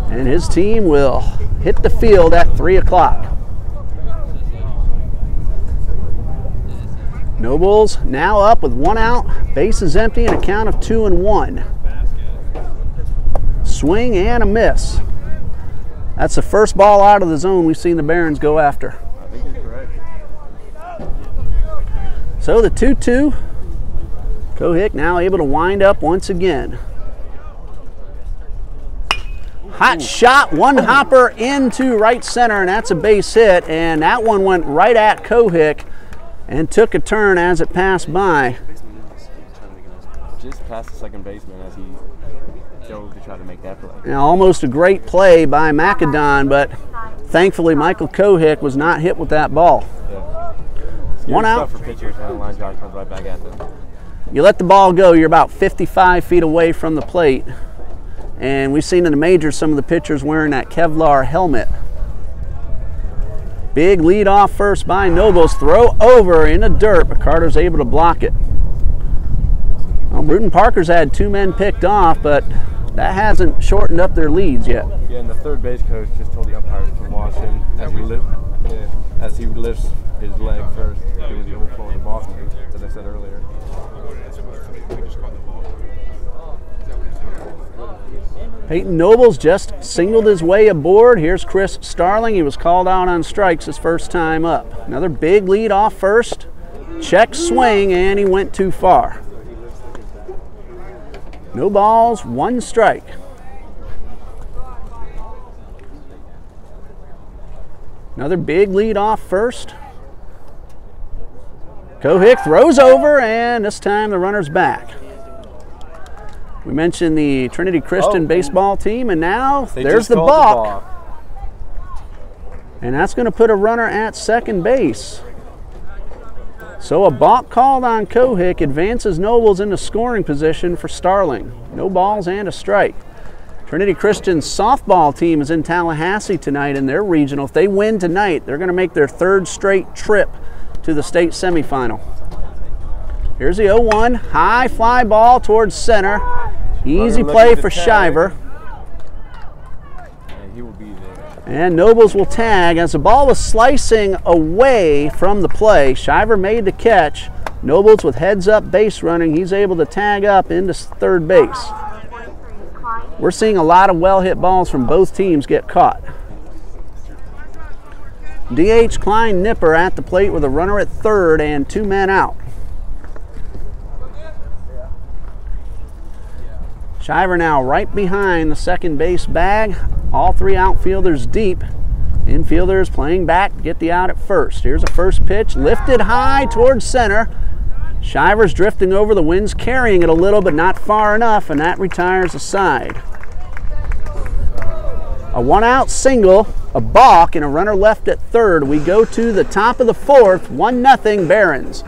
And his team will hit the field at 3 o'clock. Nobles now up with 1 out, bases empty, and a count of 2-1. Swing and a miss. That's the first ball out of the zone we've seen the Barons go after. I think you're correct. So the 2-2. Cohick now able to wind up once again. Hot shot, one hopper into right center, and that's a base hit, and that one went right at Cohick and took a turn as it passed by. Just past the second baseman as he dove to try to make that play. Now, almost a great play by Macadon, but thankfully Michael Cohick was not hit with that ball. Yeah. 1 out. For pitchers, and the line drive comes right back at them. You let the ball go, you're about 55 feet away from the plate. And we've seen in the majors some of the pitchers wearing that Kevlar helmet. Big lead off first by Nobles. Throw over in the dirt, but Carter's able to block it. Well, Brewton-Parker's had 2 men picked off, but that hasn't shortened up their leads yet. Yeah, and the third base coach just told the umpires to watch him as he lifts his leg first, doing the old Florida boss move, as I said earlier. Peyton Nobles just singled his way aboard. Here's Chris Starling. He was called out on strikes his first time up. Another big lead off first. Check swing, and he went too far. No balls, 1 strike. Another big lead off first. Cohick throws over, and this time the runner's back. We mentioned the Trinity Christian baseball team, and now there's the balk. And that's going to put a runner at second base. So a balk called on Cohick advances Nobles into scoring position for Starling. No balls and a strike. Trinity Christian's softball team is in Tallahassee tonight in their regional. If they win tonight, they're going to make their 3rd straight trip to the state semifinal. Here's the 0-1, high fly ball towards center. Easy play for Shriver. And he will be there. And Nobles will tag as the ball was slicing away from the play. Shriver made the catch. Nobles with heads up base running. He's able to tag up into third base. We're seeing a lot of well hit balls from both teams get caught. DH Klein Nipper at the plate with a runner at third and 2 men out. Shriver now right behind the second base bag. All 3 outfielders deep. Infielders playing back to get the out at first. Here's a first pitch, lifted high towards center. Shriver's drifting over, the wind's carrying it a little, but not far enough, and that retires the side. A 1-out single, a balk, and a runner left at third. We go to the top of the 4th, 1-0 Barons.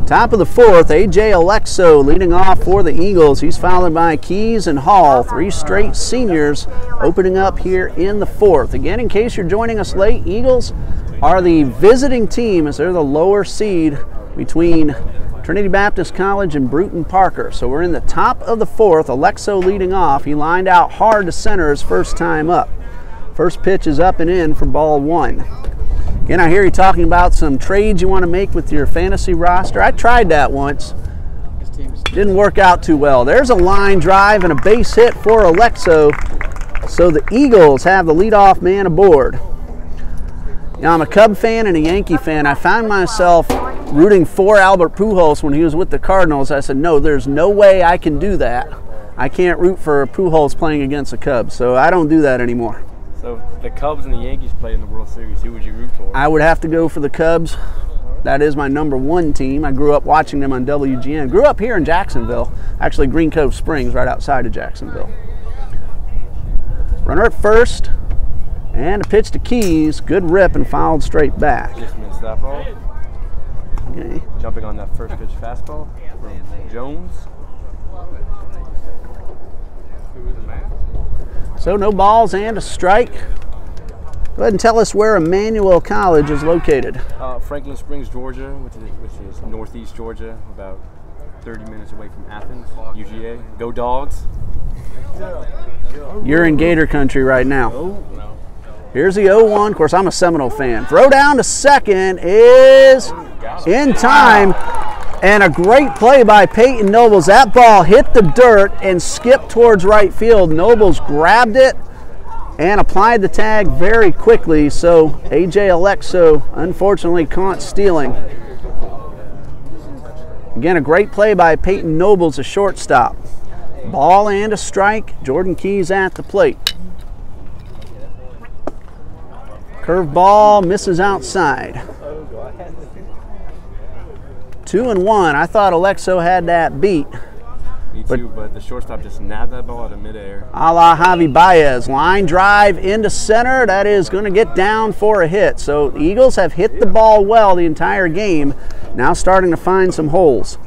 Top of the fourth, A.J. Alexo leading off for the Eagles. He's followed by Keys and Hall, 3 straight seniors opening up here in the fourth. Again, in case you're joining us late, Eagles are the visiting team as they're the lower seed between Trinity Baptist College and Brewton-Parker. So we're in the top of the fourth. Alexo leading off. He lined out hard to center his first time up. First pitch is up and in for ball 1. Again, I hear you talking about some trades you want to make with your fantasy roster. I tried that once. Didn't work out too well. There's a line drive and a base hit for Alexo. So the Eagles have the leadoff man aboard. Now, I'm a Cub fan and a Yankee fan. I found myself rooting for Albert Pujols when he was with the Cardinals. I said, no, there's no way I can do that. I can't root for Pujols playing against the Cubs, so I don't do that anymore. So if the Cubs and the Yankees played in the World Series, who would you root for? I would have to go for the Cubs. That is my #1 team. I grew up watching them on WGN. Grew up here in Jacksonville, actually Green Cove Springs, right outside of Jacksonville. Runner at first, and a pitch to Keys. Good rip and fouled straight back. Just missed that ball. Okay. Jumping on that first pitch fastball from Jones. So no balls and a strike. Go ahead and tell us where Emmanuel College is located. Franklin Springs, Georgia, which is northeast Georgia, about 30 minutes away from Athens, UGA. Go Dogs. You're in Gator country right now. Here's the 0-1. Of course, I'm a Seminole fan. Throw down to second is in time. And a great play by Peyton Nobles. That ball hit the dirt and skipped towards right field. Nobles grabbed it and applied the tag very quickly. So A.J. Alexo unfortunately caught stealing. Again, a great play by Peyton Nobles, a shortstop. Ball and a strike. Jordan Keys at the plate. Curve ball misses outside. 2-1. I thought Alexo had that beat. Me too, but the shortstop just nabbed that ball out of midair. A la Javi Baez. Line drive into center. That is going to get down for a hit. So the Eagles have hit the ball well the entire game. Now starting to find some holes.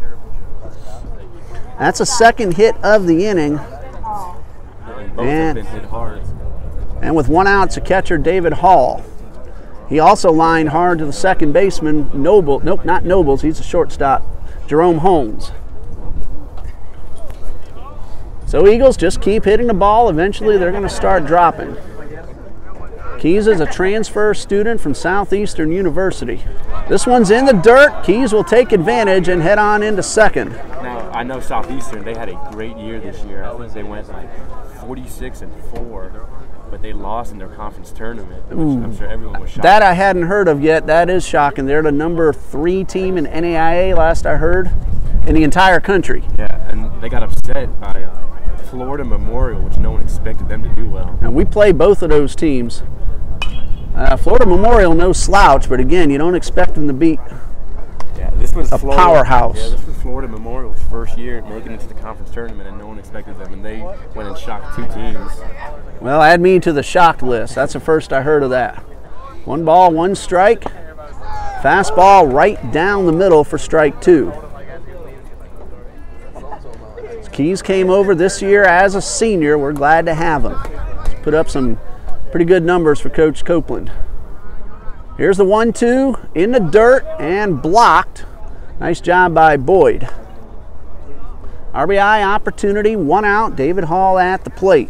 That's a second hit of the inning. And both have been hit hard. And with 1 out, it's a catcher, David Hall. He also lined hard to the second baseman, not Nobles, he's a shortstop, Jerome Holmes. So Eagles just keep hitting the ball. Eventually they're going to start dropping. Keys is a transfer student from Southeastern University. This one's in the dirt. Keys will take advantage and head on into second. Now, I know Southeastern, they had a great year this year. I think they went like 46-4. But they lost in their conference tournament, which I'm sure everyone was shocked. That I hadn't heard of yet. That is shocking. They're the #3 team in NAIA, last I heard, in the entire country. Yeah, and they got upset by Florida Memorial, which no one expected them to do well. And we play both of those teams. Florida Memorial, no slouch, but again, you don't expect them to beat This was a powerhouse. Yeah, this was Florida Memorial's first year making it to the conference tournament, and no one expected them, and they went and shocked 2 teams. Well, add me to the shocked list. That's the first I heard of that. 1 ball, 1 strike. Fastball right down the middle for strike 2. Keys came over this year as a senior. We're glad to have him. He's put up some pretty good numbers for Coach Copeland. Here's the 1-2 in the dirt and blocked. Nice job by Boyd. RBI opportunity, 1 out. David Hall at the plate.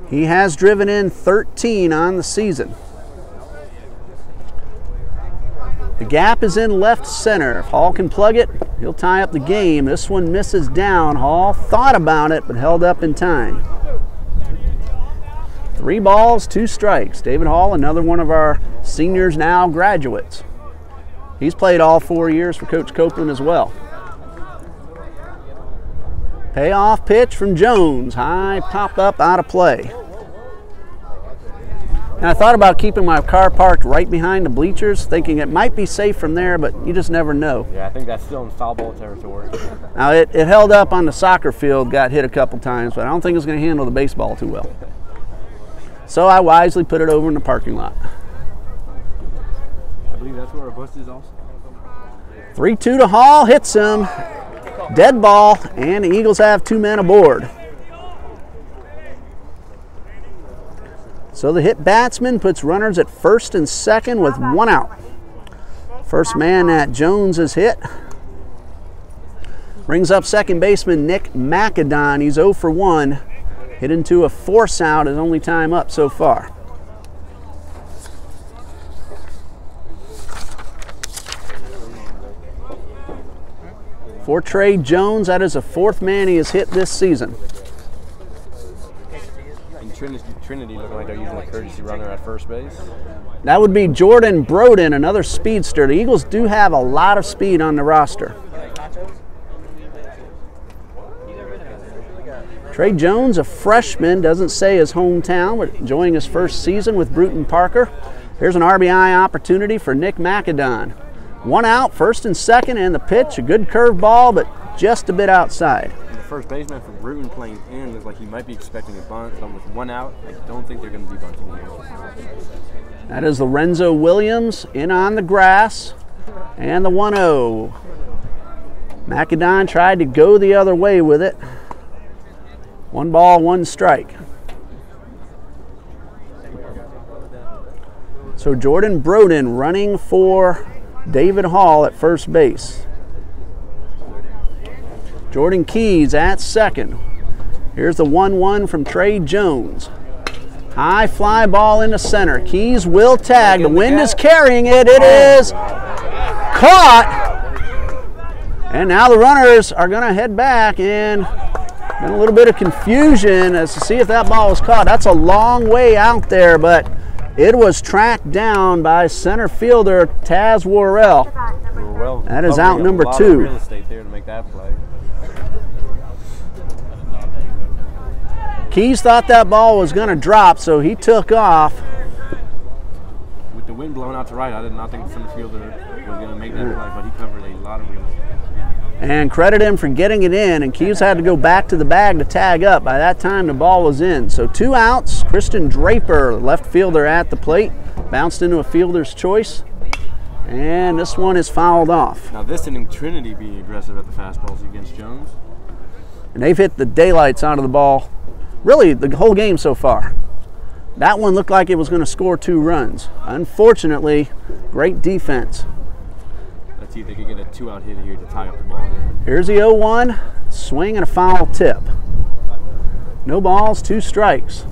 He has driven in 13 on the season. The gap is in left center. If Hall can plug it, he'll tie up the game. This one misses down. Hall thought about it, but held up in time. 3 balls, 2 strikes. David Hall, another one of our seniors now graduates. He's played all 4 years for Coach Copeland as well. Payoff pitch from Jones. High pop up, out of play. And I thought about keeping my car parked right behind the bleachers, thinking it might be safe from there, but you just never know. Yeah, I think that's still in foul ball territory. Now, it held up on the soccer field, got hit a couple times, but I don't think it's going to handle the baseball too well. So I wisely put it over in the parking lot. I believe that's where our bus is also. 3-2 to Hall, hits him. Dead ball, and the Eagles have 2 men aboard. So the hit batsman puts runners at first and second with 1 out. First man that Jones has hit. Brings up second baseman Nick McAdon. He's 0 for 1. Hit into a force out, his only time up so far. For Trey Jones, that is the 4th man he has hit this season. And Trinity looking like they're using a courtesy runner at first base. That would be Jordan Brewton, another speedster. The Eagles do have a lot of speed on the roster. Trey Jones, a freshman, doesn't say his hometown, but enjoying his first season with Brewton-Parker. Here's an RBI opportunity for Nick McAdon. 1 out, first and second, and the pitch, a good curve ball, but just a bit outside. And the first baseman for Brewton playing in looks like he might be expecting a bunt, but with 1 out, I don't think they're going to be bunting here. That is Lorenzo Williams in on the grass, and the 1-0. McAdon tried to go the other way with it. 1 ball, 1 strike. So Jordan Brewton running for David Hall at first base. Jordan Keys at second. Here's the 1-1 from Trey Jones. High fly ball into center. Keys will tag. The wind is carrying it. It is caught. And now the runners are going to head back, and been a little bit of confusion as to see if that ball was caught. That's a long way out there, but it was tracked down by center fielder Taz Worrell. That is out number 2. Real estate there to make that play. Keys thought that ball was going to drop, so he took off. With the wind blowing out to right, I did not think the center fielder was going to make that play, but he covered a lot of real estate. And credit him for getting it in, and Keys had to go back to the bag to tag up. By that time, the ball was in. So 2 outs. Christian Draper, left fielder at the plate, bounced into a fielder's choice, and this one is fouled off. Now this inning, Trinity being aggressive at the fastballs against Jones. And they've hit the daylights out of the ball, really the whole game so far. That one looked like it was going to score 2 runs. Unfortunately, great defense. Let's see if they can get a 2-out hit here to tie up the ball game. Here's the 0-1, swing and a foul tip. No balls, 2 strikes.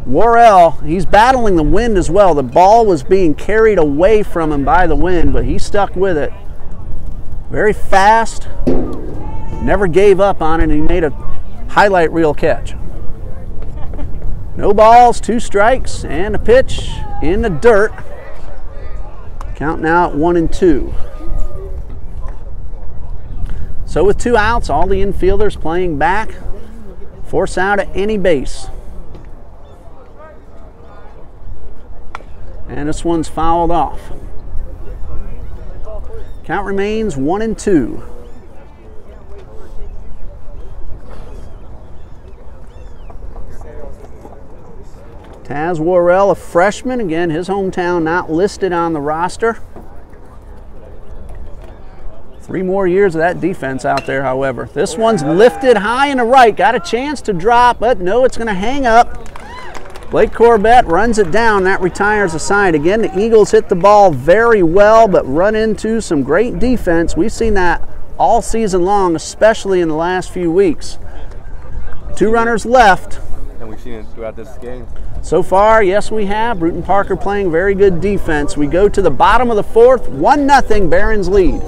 Worrell, he's battling the wind as well. The ball was being carried away from him by the wind, but he stuck with it. Very fast, never gave up on it, and he made a highlight reel catch. No balls, 2 strikes, and a pitch in the dirt. Count now at 1-2. So with 2 outs, all the infielders playing back. Force out at any base. And this one's fouled off. Count remains 1-2. Taz Worrell, a freshman, again his hometown not listed on the roster. 3 more years of that defense out there, however. This one's lifted high and to right, got a chance to drop, but no, it's going to hang up. Blake Corbett runs it down, that retires the side. Again, the Eagles hit the ball very well, but run into some great defense. We've seen that all season long, especially in the last few weeks. 2 runners left. And we've seen it throughout this game. So far, yes, we have. Brewton-Parker playing very good defense. We go to the bottom of the 4th, 1-0, Barons lead.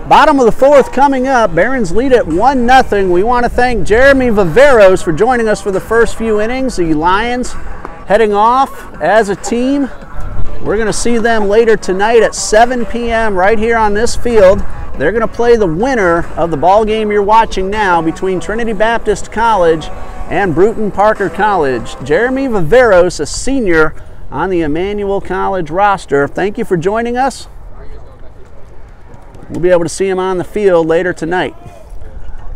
Bottom of the fourth coming up. Barons lead at 1-0. We want to thank Jeremy Viveros for joining us for the first few innings. The Lions heading off as a team. We're going to see them later tonight at 7 p.m. right here on this field. They're going to play the winner of the ball game you're watching now between Trinity Baptist College and Brewton-Parker College. Jeremy Viveros, a senior on the Emmanuel College roster. Thank you for joining us. We'll be able to see him on the field later tonight.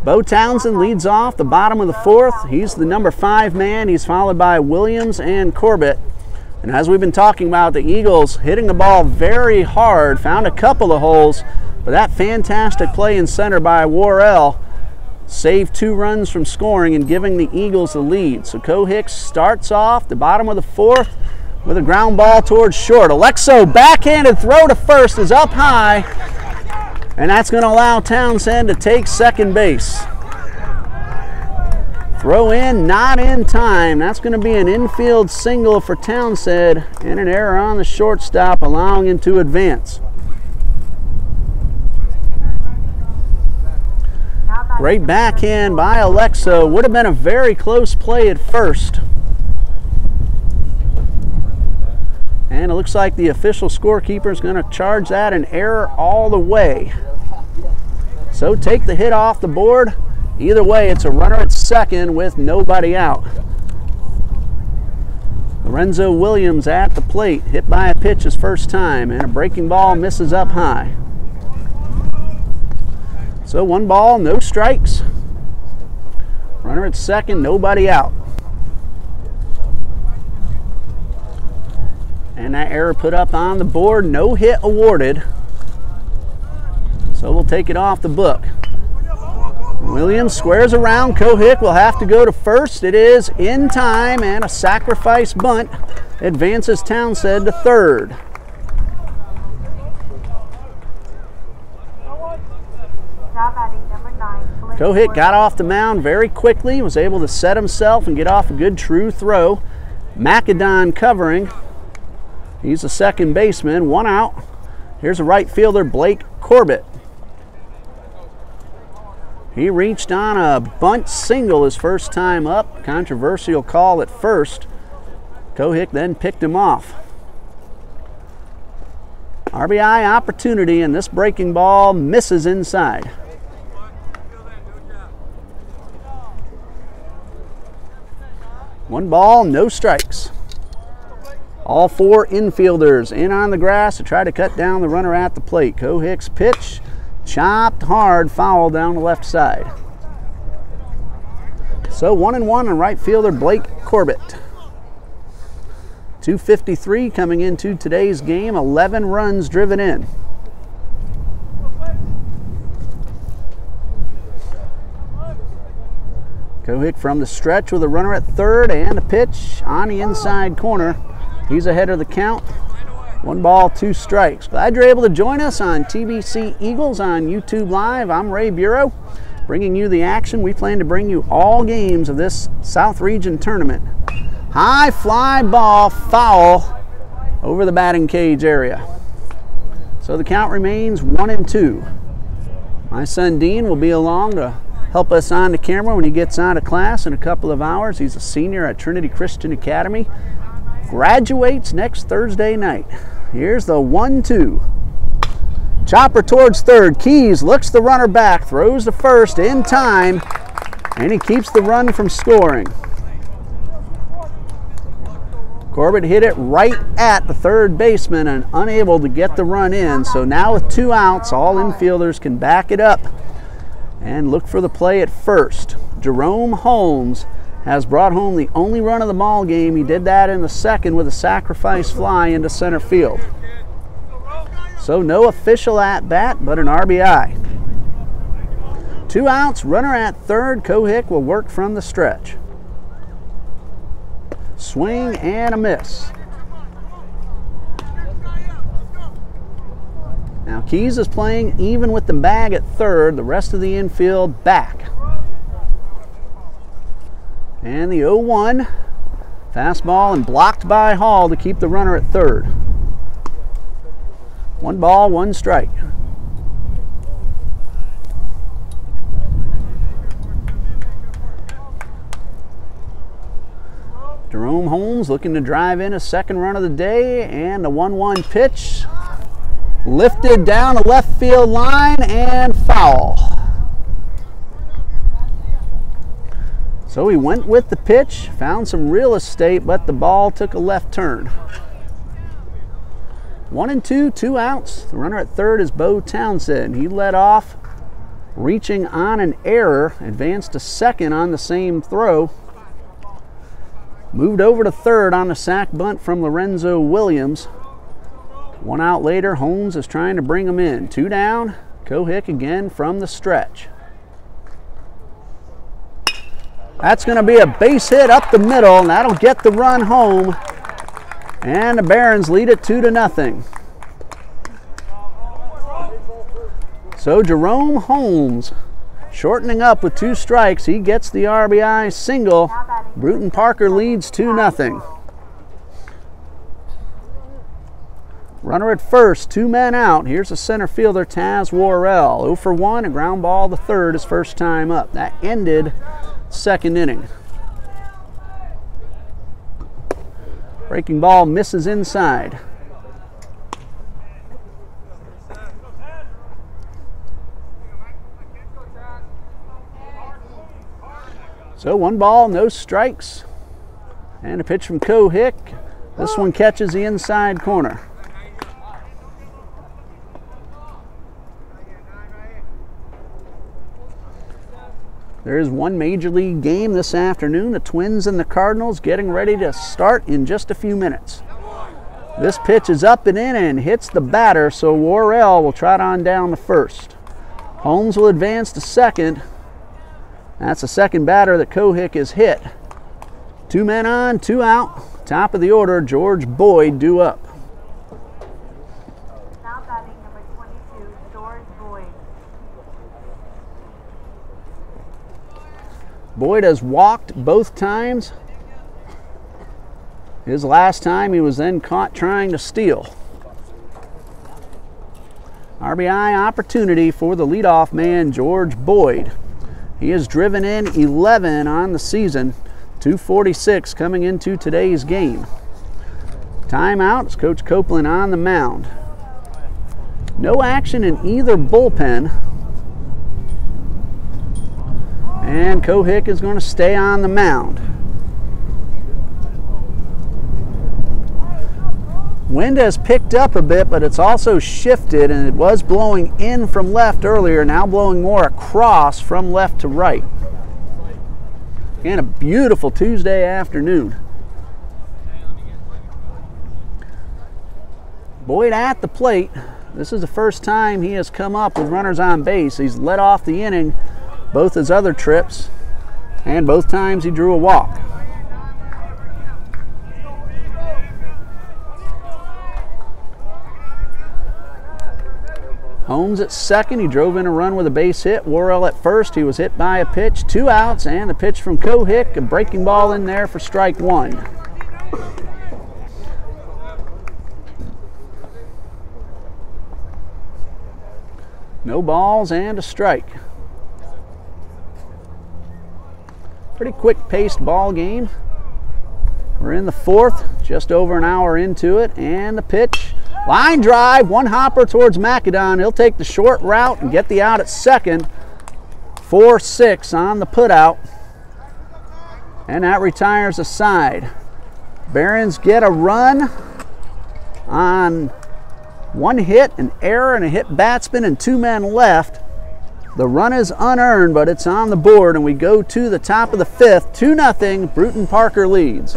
Bo Townsend leads off the bottom of the fourth. He's the number 5 man. He's followed by Williams and Corbett. And as we've been talking about, the Eagles hitting the ball very hard, found a couple of holes, but that fantastic play in center by Worrell saved 2 runs from scoring and giving the Eagles the lead. So Co Hicks starts off the bottom of the fourth with a ground ball towards short. Alexo backhanded throw to first is up high, and that's going to allow Townsend to take second base. Throw in, not in time. That's going to be an infield single for Townsend and an error on the shortstop, allowing him to advance. Great backhand by Alexo. Would have been a very close play at first. And it looks like the official scorekeeper is going to charge that an error all the way. So take the hit off the board. Either way, it's a runner at second with nobody out. Lorenzo Williams at the plate, hit by a pitch his first time, and a breaking ball misses up high. So 1 ball, no strikes. Runner at second, nobody out. And that error put up on the board, no hit awarded. So we'll take it off the book. Williams squares around. Cohick will have to go to first. It is in time, and a sacrifice bunt advances Townsend to third. Cohick got off the mound very quickly, was able to set himself and get off a good true throw. Macadon covering. He's a second baseman, 1 out. Here's a right fielder, Blake Corbett. He reached on a bunt single his first time up. Controversial call at first. Cohick then picked him off. RBI opportunity, and this breaking ball misses inside. One ball, no strikes. All 4 infielders in on the grass to try to cut down the runner at the plate. Cohick's pitch, chopped hard, foul down the left side. So 1-1 on right fielder Blake Corbett. 2:53 coming into today's game, 11 runs driven in. Cohick from the stretch with a runner at third and a pitch on the inside corner. He's ahead of the count. 1 ball, 2 strikes. Glad you're able to join us on TBC Eagles on YouTube Live. I'm Ray Bureau, bringing you the action. We plan to bring you all games of this South Region tournament. High fly ball, foul over the batting cage area. So the count remains 1-2. My son Dean will be along to help us on the camera when he gets out of class in a couple of hours. He's a senior at Trinity Christian Academy. Graduates next Thursday night. Here's the 1-2. Chopper towards third. Keys looks the runner back, throws to first in time, and he keeps the run from scoring. Corbett hit it right at the third baseman and unable to get the run in. So now with 2 outs, all infielders can back it up and look for the play at first. Jerome Holmes has brought home the only run of the ball game. He did that in the second with a sacrifice fly into center field. So no official at bat, but an RBI. 2 outs, runner at third. Cohick will work from the stretch. Swing and a miss. Now Keys is playing even with the bag at third, the rest of the infield back. And the 0-1, fastball and blocked by Hall to keep the runner at third. 1 ball, 1 strike. Jerome Holmes looking to drive in a second run of the day, and the 1-1 pitch lifted down the left field line and foul. So he went with the pitch, found some real estate, but the ball took a left turn. 1-2, 2 outs. The runner at third is Bo Townsend. He led off, reaching on an error, advanced to second on the same throw. Moved over to third on the sac bunt from Lorenzo Williams. 1 out later, Holmes is trying to bring him in. 2 down, Kohik again from the stretch. That's going to be a base hit up the middle, and that'll get the run home. And the Barons lead it 2-0. So Jerome Holmes shortening up with 2 strikes. He gets the RBI single. Brewton-Parker leads 2-0. Runner at first, 2 men out. Here's the center fielder, Taz Worrell. 0 for 1, a ground ball to third his first time up. That ended second inning. Breaking ball misses inside. So 1 ball, no strikes. And a pitch from Kohik. This one catches the inside corner. There is 1 major league game this afternoon. The Twins and the Cardinals getting ready to start in just a few minutes. This pitch is up and in and hits the batter, so Worrell will trot on down to first. Holmes will advance to second. That's the second batter that Kohik has hit. 2 men on, 2 out. Top of the order, George Boyd due up. Now batting number 22, George Boyd. Boyd has walked both times. His last time he was then caught trying to steal. RBI opportunity for the leadoff man, George Boyd. He has driven in 11 on the season, 246 coming into today's game. Timeout is Coach Copeland on the mound. No action in either bullpen. And Kohik is going to stay on the mound. Wind has picked up a bit, but it's also shifted, and it was blowing in from left earlier, now blowing more across from left to right. And a beautiful Tuesday afternoon. Boyd at the plate. This is the first time he has come up with runners on base. He's led off the inning both his other trips, and both times he drew a walk. Holmes at second. He drove in a run with a base hit. Worrell at first. He was hit by a pitch. 2 outs, and the pitch from Kohik. A breaking ball in there for strike 1. No balls and a strike. Pretty quick-paced ball game. We're in the 4th, just over an hour into it, and the pitch. Line drive, 1 hopper towards Macadon. He'll take the short route and get the out at second. 4-6 on the putout. And that retires a side. Barons get a run on 1 hit, an error, and a hit batsman, and 2 men left. The run is unearned, but it's on the board, and we go to the top of the 5th. 2-0, Brewton-Parker leads.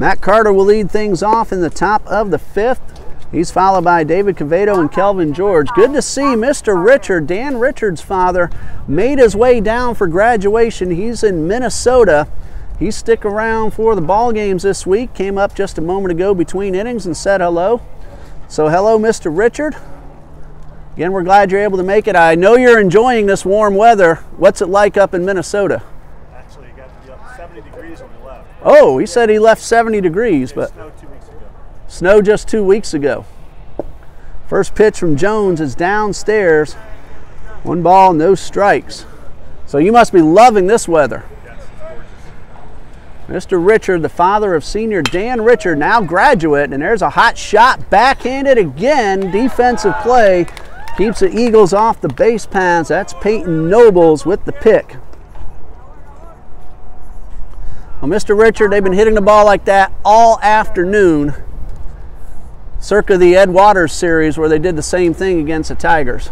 Matt Carter will lead things off in the top of the 5th. He's followed by David Cavedo and Kelvin George. Good to see Mr. Richard, Dan Richard's father, made his way down for graduation. He's in Minnesota. He stick around for the ball games this week. Came up just a moment ago between innings and said hello. So hello, Mr. Richard. Again, we're glad you're able to make it. I know you're enjoying this warm weather. What's it like up in Minnesota? Actually, it got to be up 70 degrees when we left. Oh, he said he left 70 degrees, but It snowed 2 weeks ago. Snow just 2 weeks ago. First pitch from Jones is downstairs. 1 ball, no strikes. So you must be loving this weather. Yes, gorgeous. Mr. Richard, the father of senior Dan Richard, now graduate, and there's a hot shot, backhanded again. Defensive play keeps the Eagles off the base paths. That's Peyton Nobles with the pick. Well, Mr. Richard, they've been hitting the ball like that all afternoon, circa the Ed Waters series where they did the same thing against the Tigers.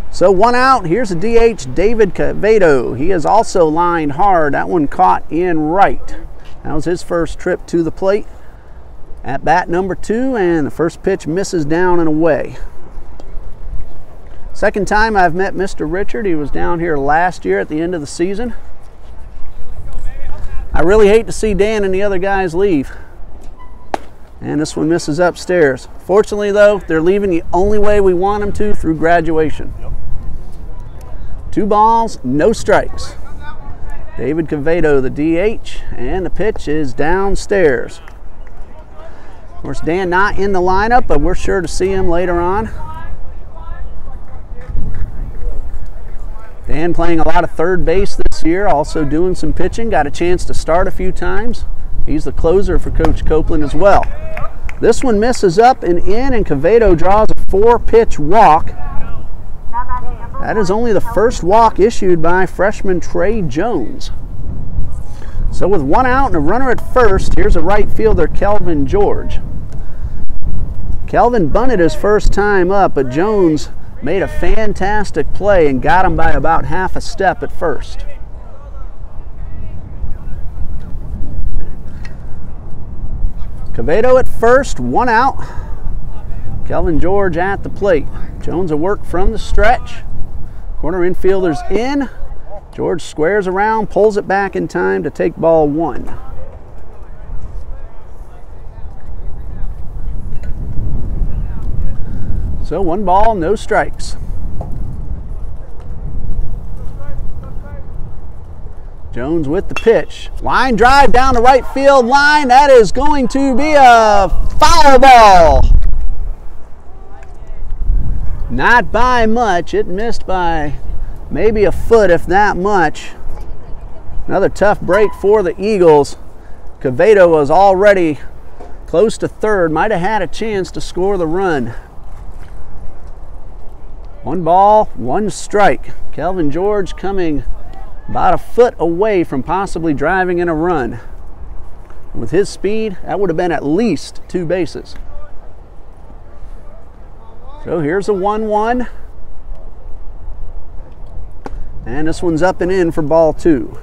So 1 out, here's a DH, David Cavedo. He is also lined hard. That one caught in right. That was his first trip to the plate. At bat number 2, and the first pitch misses down and away. Second time I've met Mr. Richard. He was down here last year at the end of the season. I really hate to see Dan and the other guys leave. And this one misses upstairs. Fortunately, though, they're leaving the only way we want them to, through graduation. Yep. 2 balls, no strikes. David Cavedo, the DH, and the pitch is downstairs. Of course, Dan not in the lineup, but we're sure to see him later on. Dan playing a lot of third base this year, also doing some pitching. Got a chance to start a few times. He's the closer for Coach Copeland as well. This one misses up and in, and Cavedo draws a 4-pitch walk. That is only the first walk issued by freshman Trey Jones. So with 1 out and a runner at first, here's a right fielder, Kelvin George. Kelvin bunted his first time up, but Jones made a fantastic play and got him by about half a step at first. Cavedo at first, 1 out. Kelvin George at the plate. Jones will work from the stretch. Corner infielders in. George squares around, pulls it back in time to take ball 1. So 1 ball, no strikes. Jones with the pitch. Line drive down the right field line. That is going to be a foul ball. Not by much. It missed by maybe a foot, if that much. Another tough break for the Eagles. Cavedo was already close to third. Might have had a chance to score the run. 1 ball, 1 strike. Kelvin George coming about a foot away from possibly driving in a run. With his speed, that would have been at least 2 bases. So here's a 1-1. And this one's up and in for ball 2.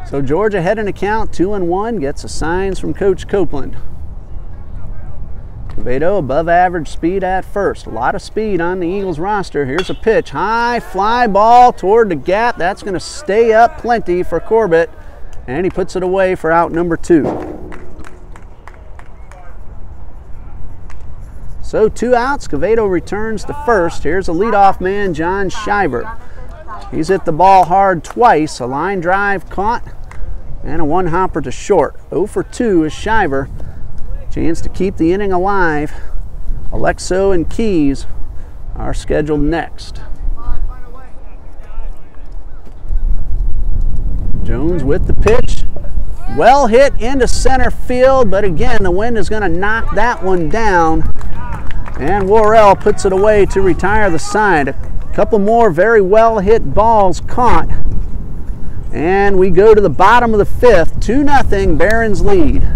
So George ahead in the count, 2-1, gets the signs from Coach Copeland. Cavedo above average speed at first. A lot of speed on the Eagles roster. Here's a pitch. High fly ball toward the gap. That's going to stay up plenty for Corbett. And he puts it away for out number 2. So 2 outs. Cavedo returns to first. Here's a leadoff man, John Shriver. He's hit the ball hard twice. A line drive caught and a 1-hopper to short. 0 for 2 is Shriver. Chance to keep the inning alive. Alexo and Keys are scheduled next. Jones with the pitch. Well hit into center field, but again, the wind is going to knock that one down. And Worrell puts it away to retire the side. A couple more very well hit balls caught. And we go to the bottom of the 5th. 2-0, Barons lead.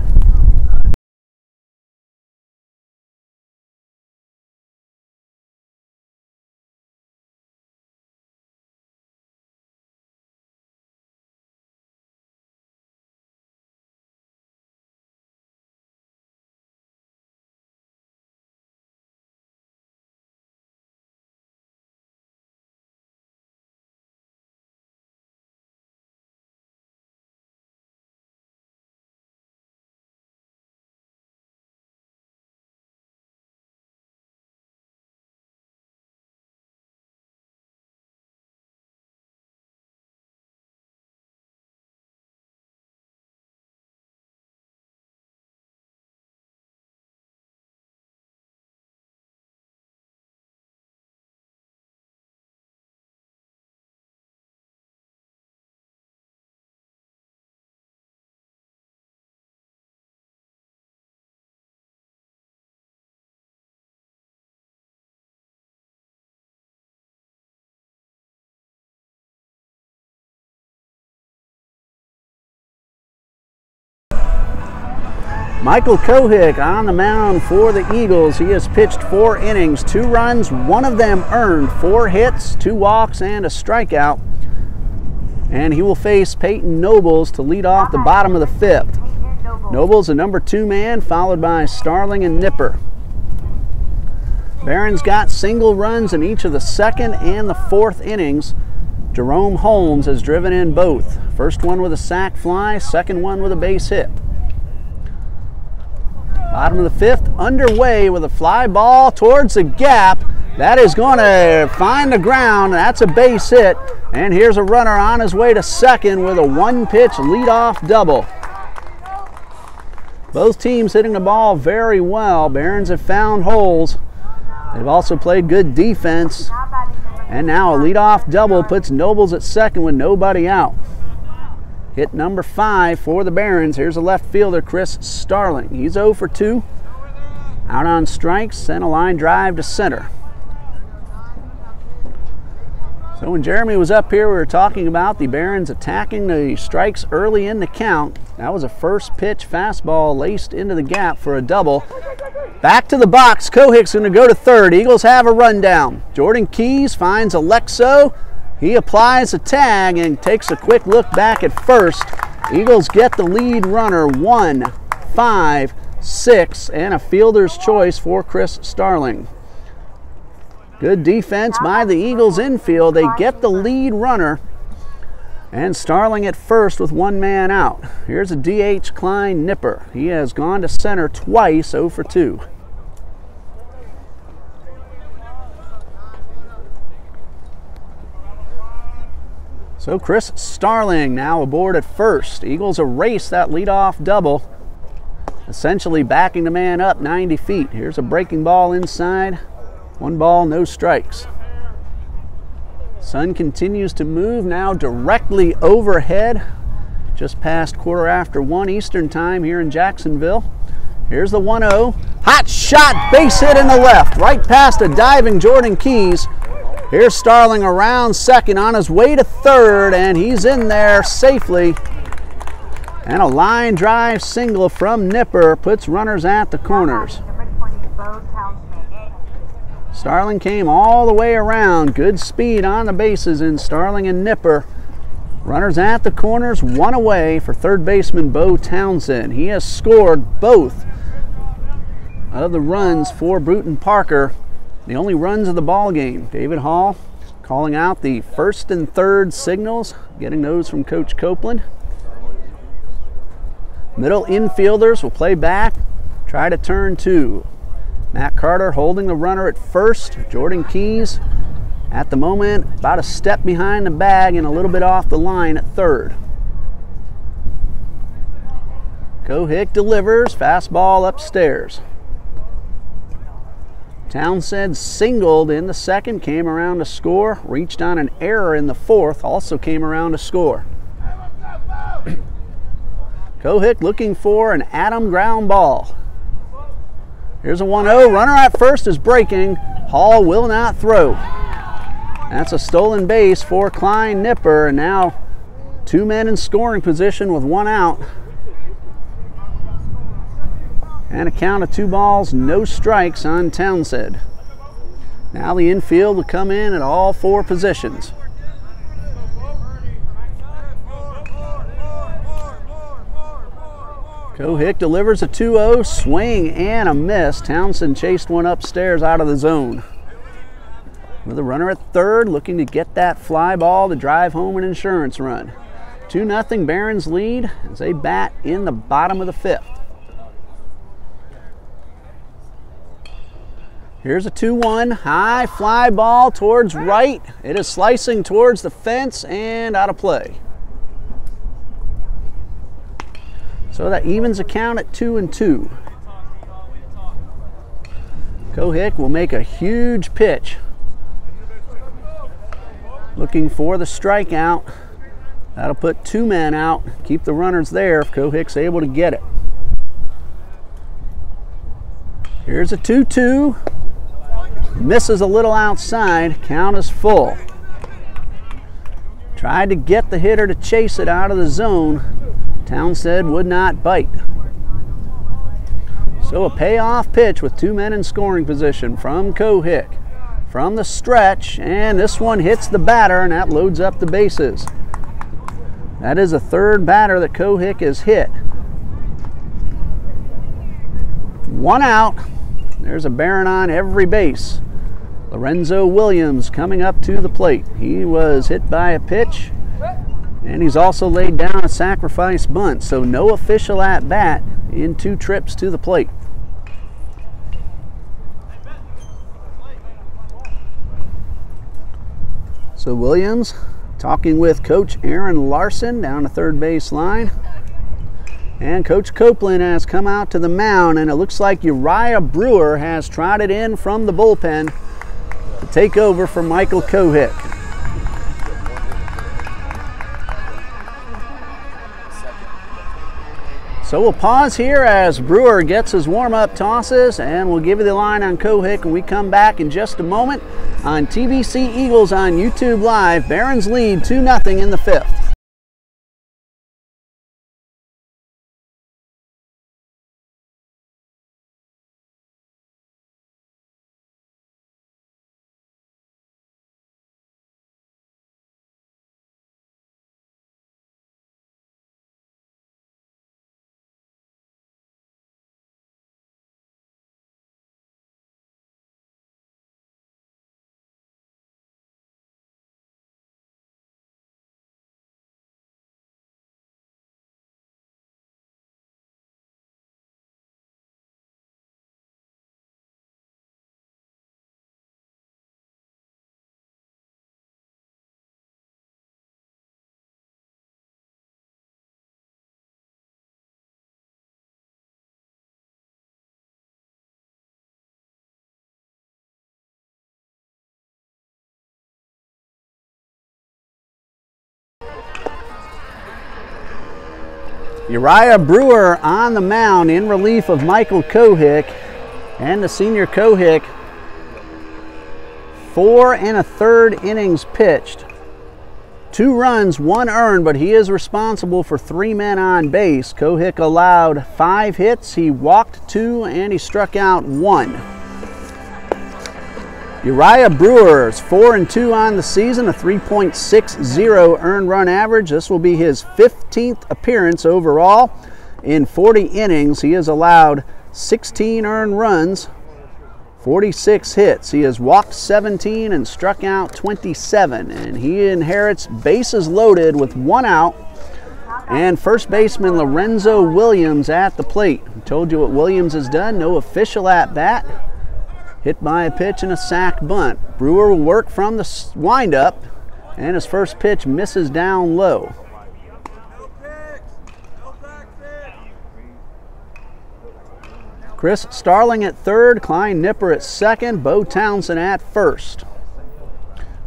Michael Kohick on the mound for the Eagles. He has pitched 4 innings, 2 runs, 1 of them earned, 4 hits, 2 walks, and a strikeout. And he will face Peyton Nobles to lead off the bottom of the 5th. Nobles, a number 2 man, followed by Starling and Nipper. Barons got single runs in each of the 2nd and the 4th innings. Jerome Holmes has driven in both. First one with a sac fly, 2nd one with a base hit. Bottom of the 5th, underway with a fly ball towards the gap. That is going to find the ground. That's a base hit. And here's a runner on his way to 2nd with a 1-pitch leadoff double. Both teams hitting the ball very well. Barons have found holes. They've also played good defense. And now a leadoff double puts Nobles at 2nd with nobody out. Hit number 5 for the Barons. Here's a left fielder, Chris Starling. He's 0 for 2. Out on strikes and a line drive to center. So when Jeremy was up here, we were talking about the Barons attacking the strikes early in the count. That was a first pitch fastball laced into the gap for a double. Back to the box. Kohick's going to go to 3rd. Eagles have a rundown. Jordan Keys finds Alexo. He applies a tag and takes a quick look back at 1st. Eagles get the lead runner 1, 5, 6, and a fielder's choice for Chris Starling. Good defense by the Eagles infield. They get the lead runner. And Starling at 1st with 1 man out. Here's a DH Klein Nipper. He has gone to center twice, 0 for 2. So Chris Starling now aboard at 1st. Eagles erase that leadoff double, essentially backing the man up 90 feet. Here's a breaking ball inside. 1 ball, no strikes. Sun continues to move now directly overhead, just past 1:15 Eastern time here in Jacksonville. Here's the 1-0. Hot shot, base hit in the left, right past a diving Jordan Keys. Here's Starling around 2nd on his way to 3rd, and he's in there safely. And a line drive single from Nipper puts runners at the corners. Starling came all the way around. Good speed on the bases in Starling and Nipper. Runners at the corners, 1 away for 3rd baseman Bo Townsend. He has scored both of the runs for Brewton-Parker, the only runs of the ball game. David Hall calling out the 1st and 3rd signals, getting those from Coach Copeland. Middle infielders will play back, try to turn 2. Matt Carter holding the runner at 1st. Jordan Keys at the moment about a step behind the bag and a little bit off the line at 3rd. Kohick delivers, fastball upstairs. Townsend singled in the 2nd, came around to score, reached on an error in the 4th, also came around to score. Kohick looking for an Adam ground ball. Here's a 1-0. Runner at 1st is breaking. Hall will not throw. That's a stolen base for Klein Nipper, and now 2 men in scoring position with 1 out. And a count of 2 balls, no strikes on Townsend. Now the infield will come in at all 4 positions. Kohick delivers a 2-0, swing and a miss. Townsend chased one upstairs out of the zone. With a runner at 3rd, looking to get that fly ball to drive home an insurance run. 2-0 Barons lead as they bat in the bottom of the 5th. Here's a 2-1, high fly ball towards right. It is slicing towards the fence and out of play. So that evens the count at 2-2. Kohick will make a huge pitch. Looking for the strikeout. That'll put 2 men out, keep the runners there if Kohick's able to get it. Here's a 2-2. Misses a little outside, count is full. Tried to get the hitter to chase it out of the zone. Townsend would not bite. So a payoff pitch with 2 men in scoring position from Cohick. From the stretch, and this one hits the batter, and that loads up the bases. That is the 3rd batter that Cohick has hit. 1 out. There's a Baron on every base. Lorenzo Williams coming up to the plate. He was hit by a pitch, and he's also laid down a sacrifice bunt, so no official at bat in 2 trips to the plate. So Williams talking with Coach Aaron Larson down the 3rd base line. And Coach Copeland has come out to the mound, and it looks like Uriah Brewer has trotted in from the bullpen to take over for Michael Cohick. So we'll pause here as Brewer gets his warm-up tosses, and we'll give you the line on Cohick when we come back in just a moment on TBC Eagles on YouTube Live. Barons lead 2-0 in the 5th. Uriah Brewer on the mound in relief of Michael Cohick, and the senior Cohick, 4 1/3 innings pitched. 2 runs, 1 earned, but he is responsible for 3 men on base. Cohick allowed 5 hits, he walked 2, and he struck out 1. Uriah Brewer is 4-2 on the season, a 3.60 earned run average. This will be his 15th appearance overall. In 40 innings, he has allowed 16 earned runs, 46 hits. He has walked 17 and struck out 27, and he inherits bases loaded with 1 out, and first baseman Lorenzo Williams at the plate. I told you what Williams has done, no official at bat. Hit by a pitch and a sac bunt. Brewer will work from the windup, and his first pitch misses down low. Chris Starling at 3rd, Klein Nipper at 2nd, Bo Townsend at 1st.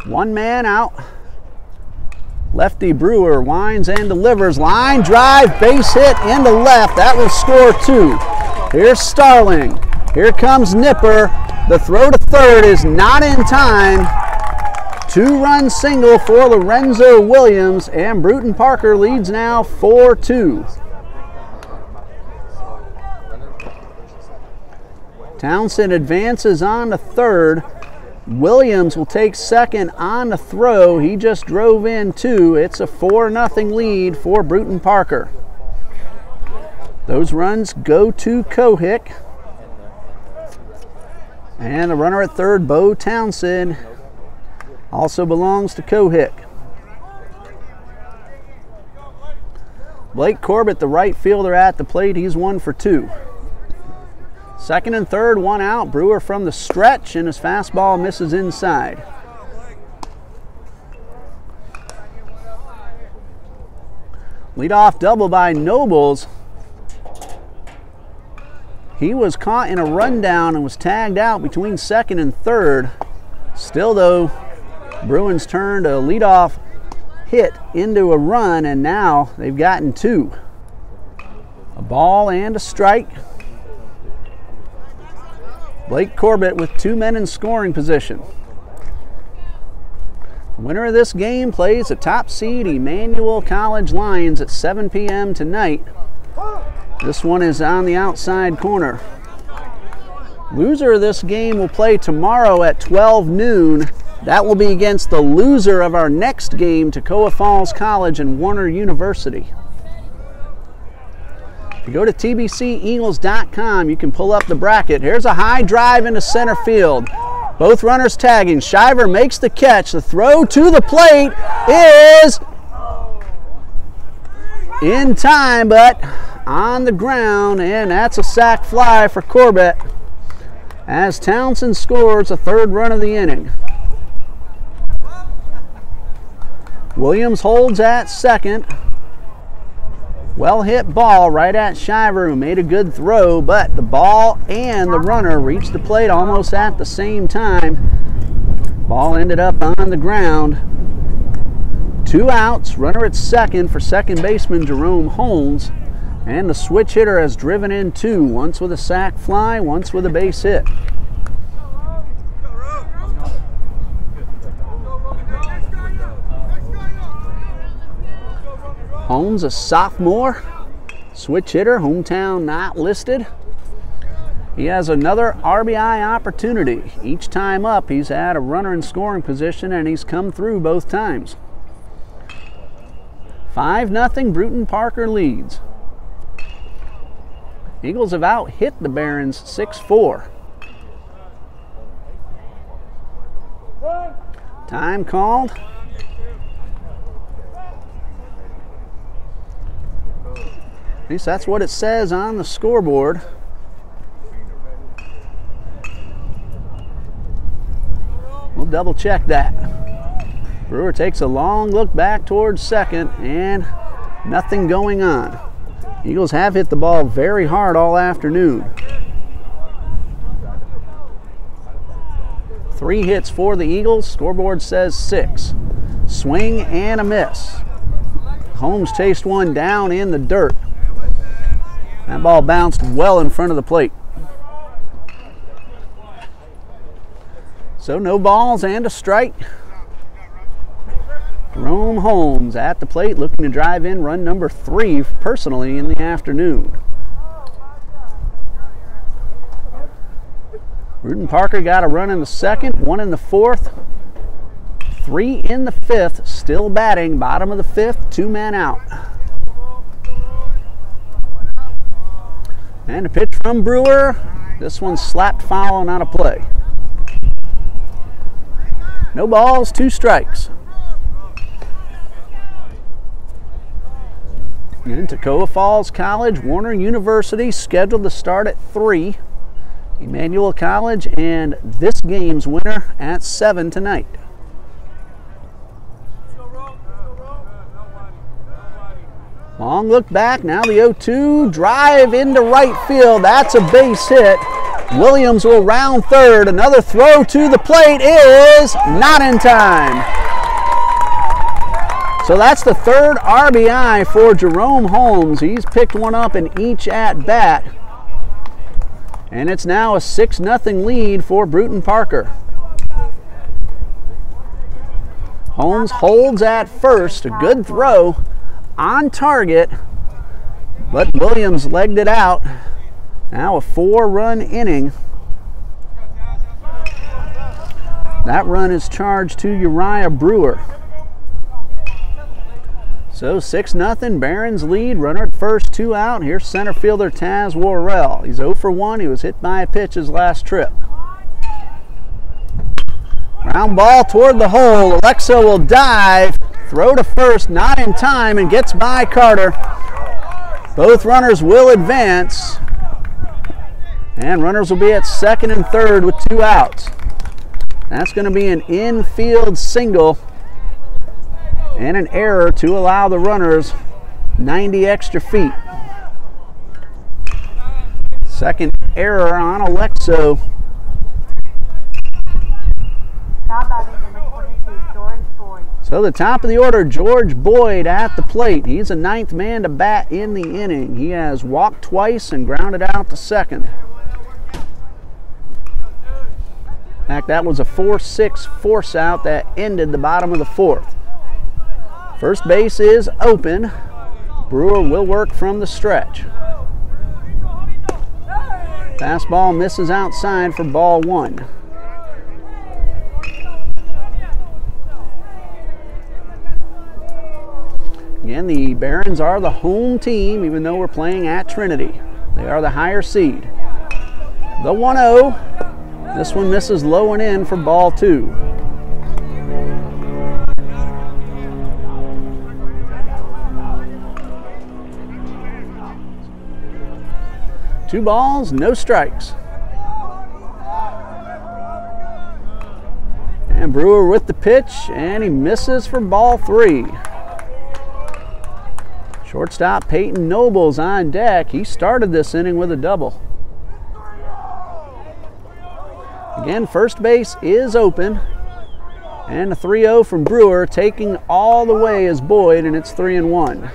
1 man out. Lefty Brewer winds and delivers. Line drive, base hit into left. That will score 2. Here's Starling. Here comes Nipper. The throw to 3rd is not in time. 2-run single for Lorenzo Williams, and Brewton-Parker leads now 4-2. Townsend advances on to 3rd. Williams will take 2nd on the throw. He just drove in 2. It's a 4-0 lead for Brewton-Parker. Those runs go to Cohick. And the runner at 3rd, Bo Townsend, also belongs to Cohick. Blake Corbett, the right fielder at the plate, he's 1 for 2. 2nd and 3rd, 1 out. Brewer from the stretch, and his fastball misses inside. Leadoff double by Nobles. He was caught in a rundown and was tagged out between 2nd and 3rd. Still though, Bruins turned a leadoff hit into a run, and now they've gotten 2. A ball and a strike. Blake Corbett with 2 men in scoring position. The winner of this game plays the top seed Emmanuel College Lions at 7 p.m. tonight. This one is on the outside corner. Loser of this game will play tomorrow at 12 noon. That will be against the loser of our next game, Toccoa Falls College and Warner University. If you go to tbceagles.com, you can pull up the bracket. Here's a high drive into center field. Both runners tagging. Shriver makes the catch. The throw to the plate is in time, but on the ground, and that's a sac fly for Corbett as Townsend scores a third run of the inning. Williams holds at second. Well hit ball right at Shriver, who made a good throw, but the ball and the runner reached the plate almost at the same time. Ball ended up on the ground. 2 outs, runner at second for second baseman Jerome Holmes, and the switch hitter has driven in 2, once with a sac fly, once with a base hit. Holmes, a sophomore, switch hitter, hometown not listed. He has another RBI opportunity. Each time up, he's had a runner in scoring position, and he's come through both times. 5-0, Brewton-Parker leads. Eagles have out-hit the Barons 6-4. Time called. At least that's what it says on the scoreboard. We'll double check that. Brewer takes a long look back towards second, and nothing going on. Eagles have hit the ball very hard all afternoon. 3 hits for the Eagles. Scoreboard says 6. Swing and a miss. Holmes chased one down in the dirt. That ball bounced well in front of the plate. So no balls and a strike. Jerome Holmes at the plate looking to drive in run number 3 personally in the afternoon. Brewton-Parker got a run in the second, 1 in the fourth, 3 in the fifth, still batting, bottom of the fifth, 2 men out. And a pitch from Brewer. This one slapped foul and out of play. No balls, 2 strikes. And Toccoa Falls College, Warner University scheduled to start at 3. Emmanuel College and this game's winner at 7 tonight. Long look back, now the 0-2, drive into right field. That's a base hit. Williams will round third. Another throw to the plate is not in time. So that's the 3rd RBI for Jerome Holmes. He's picked one up in each at bat. And it's now a 6-0 lead for Brewton-Parker. Holmes holds at first, a good throw on target, but Williams legged it out. Now a 4-run inning. That run is charged to Uriah Brewer. So 6-0, Barons lead, runner at first, 2 out. Here's center fielder Taz Worrell. He's 0 for 1, he was hit by a pitch his last trip. Ground ball toward the hole, Alexo will dive, throw to first, not in time, and gets by Carter. Both runners will advance, and runners will be at second and third with 2 outs. That's going to be an infield single and an error to allow the runners 90 extra feet. Second error on Alexo. Now batting number 22, George Boyd. So the top of the order, George Boyd at the plate. He's a 9th man to bat in the inning. He has walked twice and grounded out to second. In fact, that was a 4-6 force out that ended the bottom of the 4th. First base is open. Brewer will work from the stretch. Fastball misses outside for ball 1. Again, the Barons are the home team, even though we're playing at Trinity. They are the higher seed. The 1-0. This one misses low and in for ball 2. Two balls, no strikes. And Brewer with the pitch, and he misses for ball 3. Shortstop Peyton Noble's on deck. He started this inning with a double. Again, first base is open. And a 3-0 from Brewer, taking all the way is Boyd, and it's 3-1.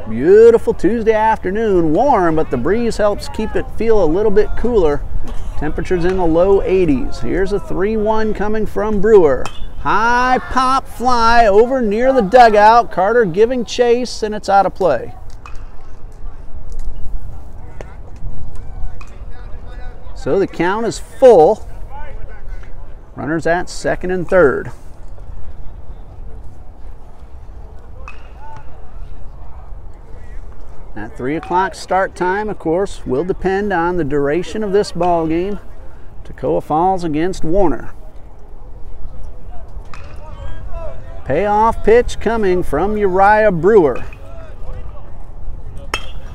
Beautiful Tuesday afternoon, warm, but the breeze helps keep it feel a little bit cooler. Temperatures in the low 80s. Here's a 3-1 coming from Brewer. High pop fly over near the dugout. Carter giving chase, and it's out of play. So the count is full. Runners at second and third. At 3 o'clock start time, of course, will depend on the duration of this ball game. Toccoa Falls against Warner. Payoff pitch coming from Uriah Brewer.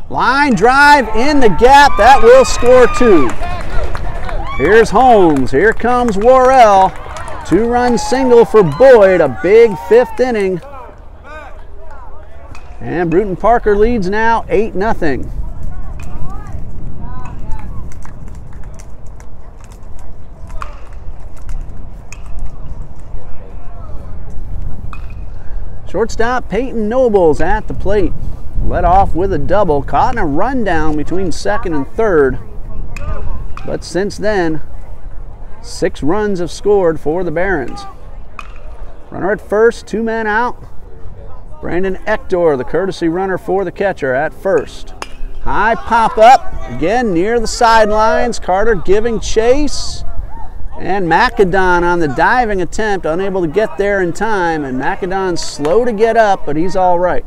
Line drive in the gap. That will score 2. Here's Holmes. Here comes Worrell. 2-run single for Boyd. A big 5th inning. And Brewton-Parker leads now 8-0. Shortstop Peyton Nobles at the plate. Led off with a double, caught in a rundown between second and third. But since then, 6 runs have scored for the Barons. Runner at first, 2 men out. Brandon Ector, the courtesy runner for the catcher, at first. High pop up, again near the sidelines. Carter giving chase. And Macadon on the diving attempt, unable to get there in time. And Macadon's slow to get up, but he's all right.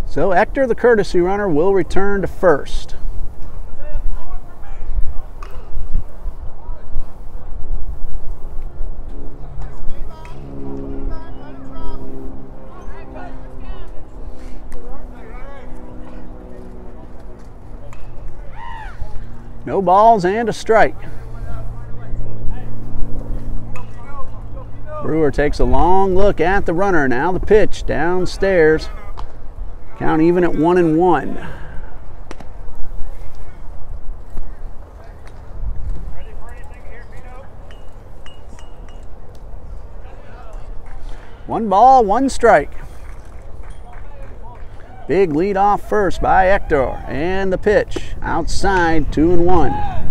So Ector, the courtesy runner, will return to first. No balls and a strike. Brewer takes a long look at the runner. Now the pitch downstairs. Count even at 1-1. One ball, 1 strike. Big lead off first by Ector, and the pitch outside, 2-1.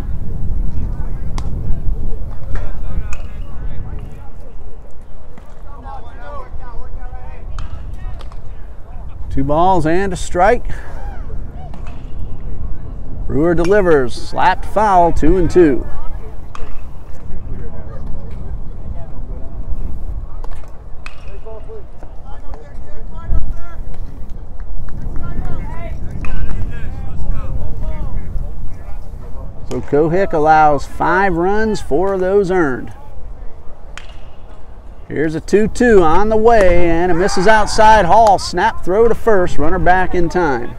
Two balls and a strike. Brewer delivers, slapped foul, 2-2. So Cohick allows 5 runs, 4 of those earned. Here's a 2-2 on the way, and it misses outside. Hall, snap throw to first, runner back in time.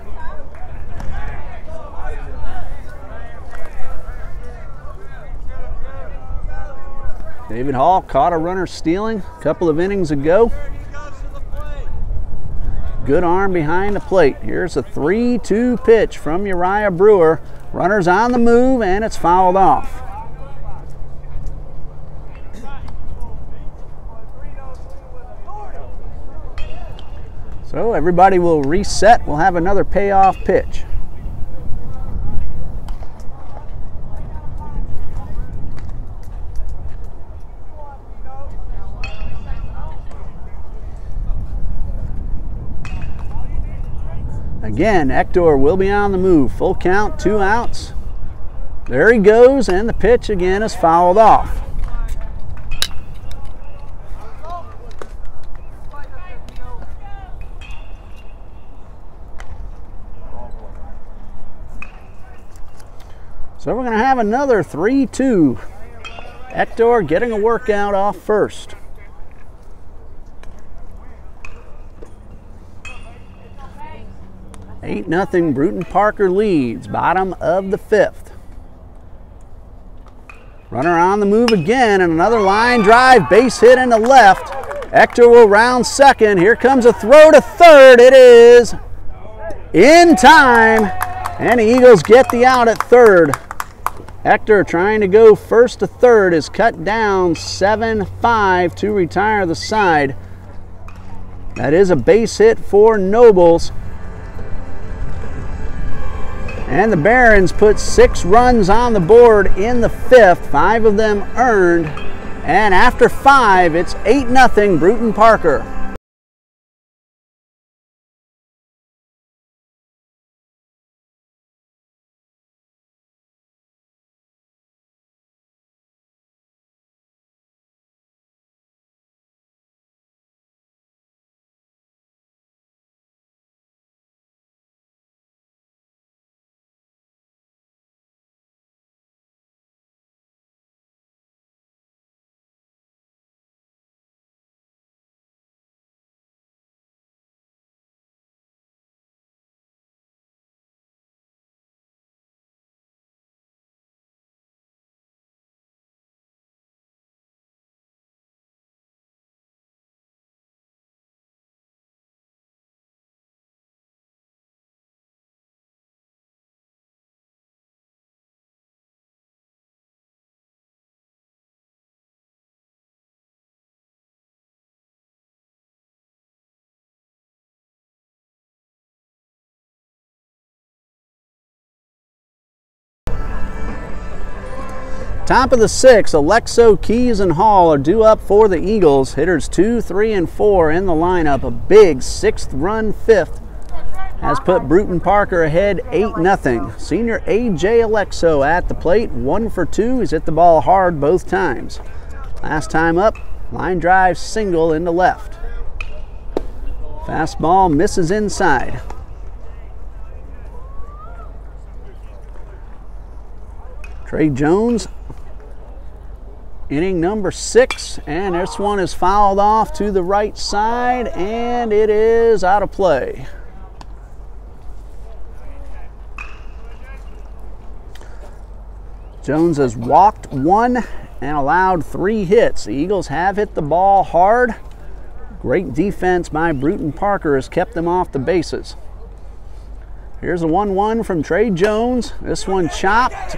David Hall caught a runner stealing a couple of innings ago. Good arm behind the plate. Here's a 3-2 pitch from Uriah Brewer. Runner's on the move, and it's fouled off. So everybody will reset. We'll have another payoff pitch. Again, Hector will be on the move. Full count, 2 outs. There he goes, and the pitch again is fouled off. So we're going to have another 3-2. Hector getting a workout off first. 8-0 Brewton-Parker leads, bottom of the 5th. Runner on the move again, and another line drive, base hit in the left. Hector will round second. Here comes a throw to third. It is in time, and the Eagles get the out at third. Hector trying to go first to third is cut down 7-5 to retire the side. That is a base hit for Nobles. And the Barons put 6 runs on the board in the 5th, 5 of them earned. And after 5, it's 8-0 Brewton-Parker. Top of the 6th, Alexo, Keys, and Hall are due up for the Eagles. Hitters 2, 3, and 4 in the lineup. A big 6th run 5th has put Brewton-Parker ahead 8-0. Senior A.J. Alexo at the plate, 1 for 2. He's hit the ball hard both times. Last time up, line drive single into left. Fastball misses inside. Trey Jones, inning number 6, and this one is fouled off to the right side, and it is out of play. Jones has walked 1 and allowed 3 hits. The Eagles have hit the ball hard. Great defense by Brewton-Parker has kept them off the bases. Here's a 1-1 from Trey Jones. This one chopped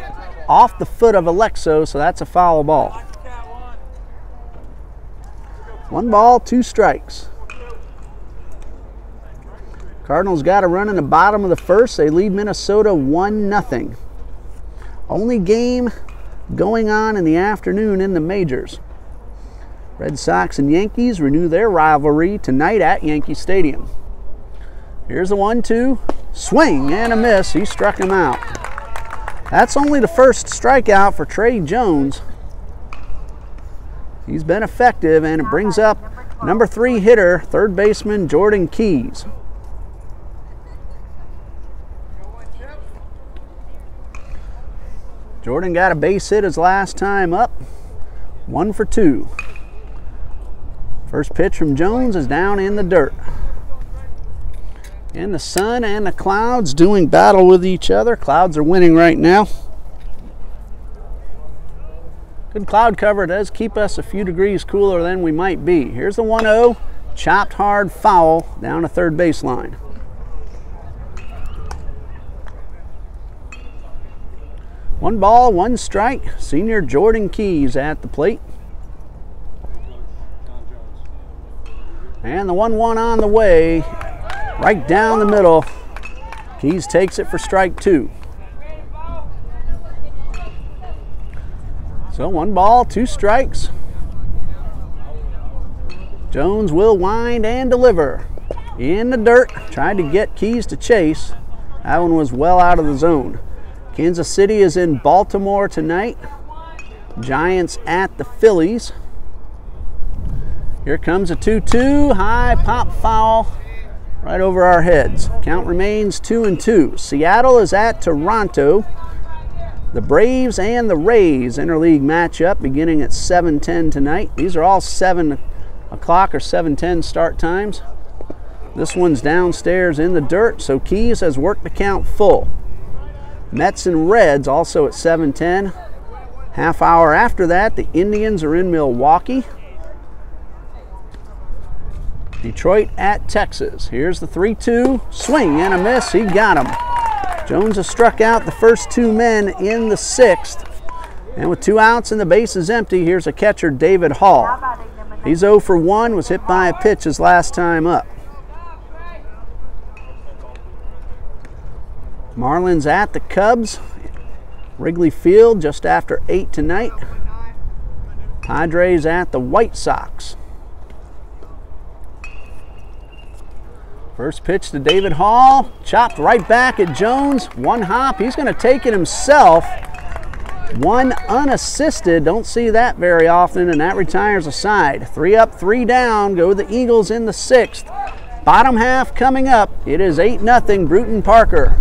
off the foot of Alexo, so that's a foul ball. 1 ball, 2 strikes. Cardinals got a run in the bottom of the 1st. They lead Minnesota 1-0. Only game going on in the afternoon in the majors. Red Sox and Yankees renew their rivalry tonight at Yankee Stadium. Here's a 1-2. Swing and a miss. He struck him out. That's only the first strikeout for Trey Jones. He's been effective, and it brings up number 3 hitter, third baseman Jordan Keys. Jordan got a base hit his last time up, 1 for 2. First pitch from Jones is down in the dirt. And the sun and the clouds doing battle with each other. Clouds are winning right now. Good cloud cover does keep us a few degrees cooler than we might be. Here's the 1-0, chopped hard foul down to third baseline. One ball, 1 strike. Senior Jordan Keys at the plate. And the 1-1 on the way, right down the middle. Keys takes it for strike 2. So 1 ball, 2 strikes. Jones will wind and deliver in the dirt. Tried to get Keys to chase. That one was well out of the zone. Kansas City is in Baltimore tonight. Giants at the Phillies. Here comes a 2-2. High pop foul right over our heads. Count remains 2-2. Seattle is at Toronto. The Braves and the Rays interleague matchup beginning at 7:10 tonight. These are all 7 o'clock or 7:10 start times. This one's downstairs in the dirt, so Keys has worked the count full. Mets and Reds also at 7:10. Half hour after that, the Indians are in Milwaukee. Detroit at Texas. Here's the 3-2. Swing and a miss. He got him. Jones has struck out the first 2 men in the 6th. And with 2 outs and the bases empty, here's a catcher, David Hall. He's 0 for 1, was hit by a pitch his last time up. Marlins at the Cubs. Wrigley Field just after 8 tonight. Padres at the White Sox. First pitch to David Hall, chopped right back at Jones. 1 hop, he's going to take it himself. 1 unassisted, don't see that very often, and that retires a side. 3 up, 3 down, go the Eagles in the 6th. Bottom half coming up, it is 8-0 Brewton-Parker.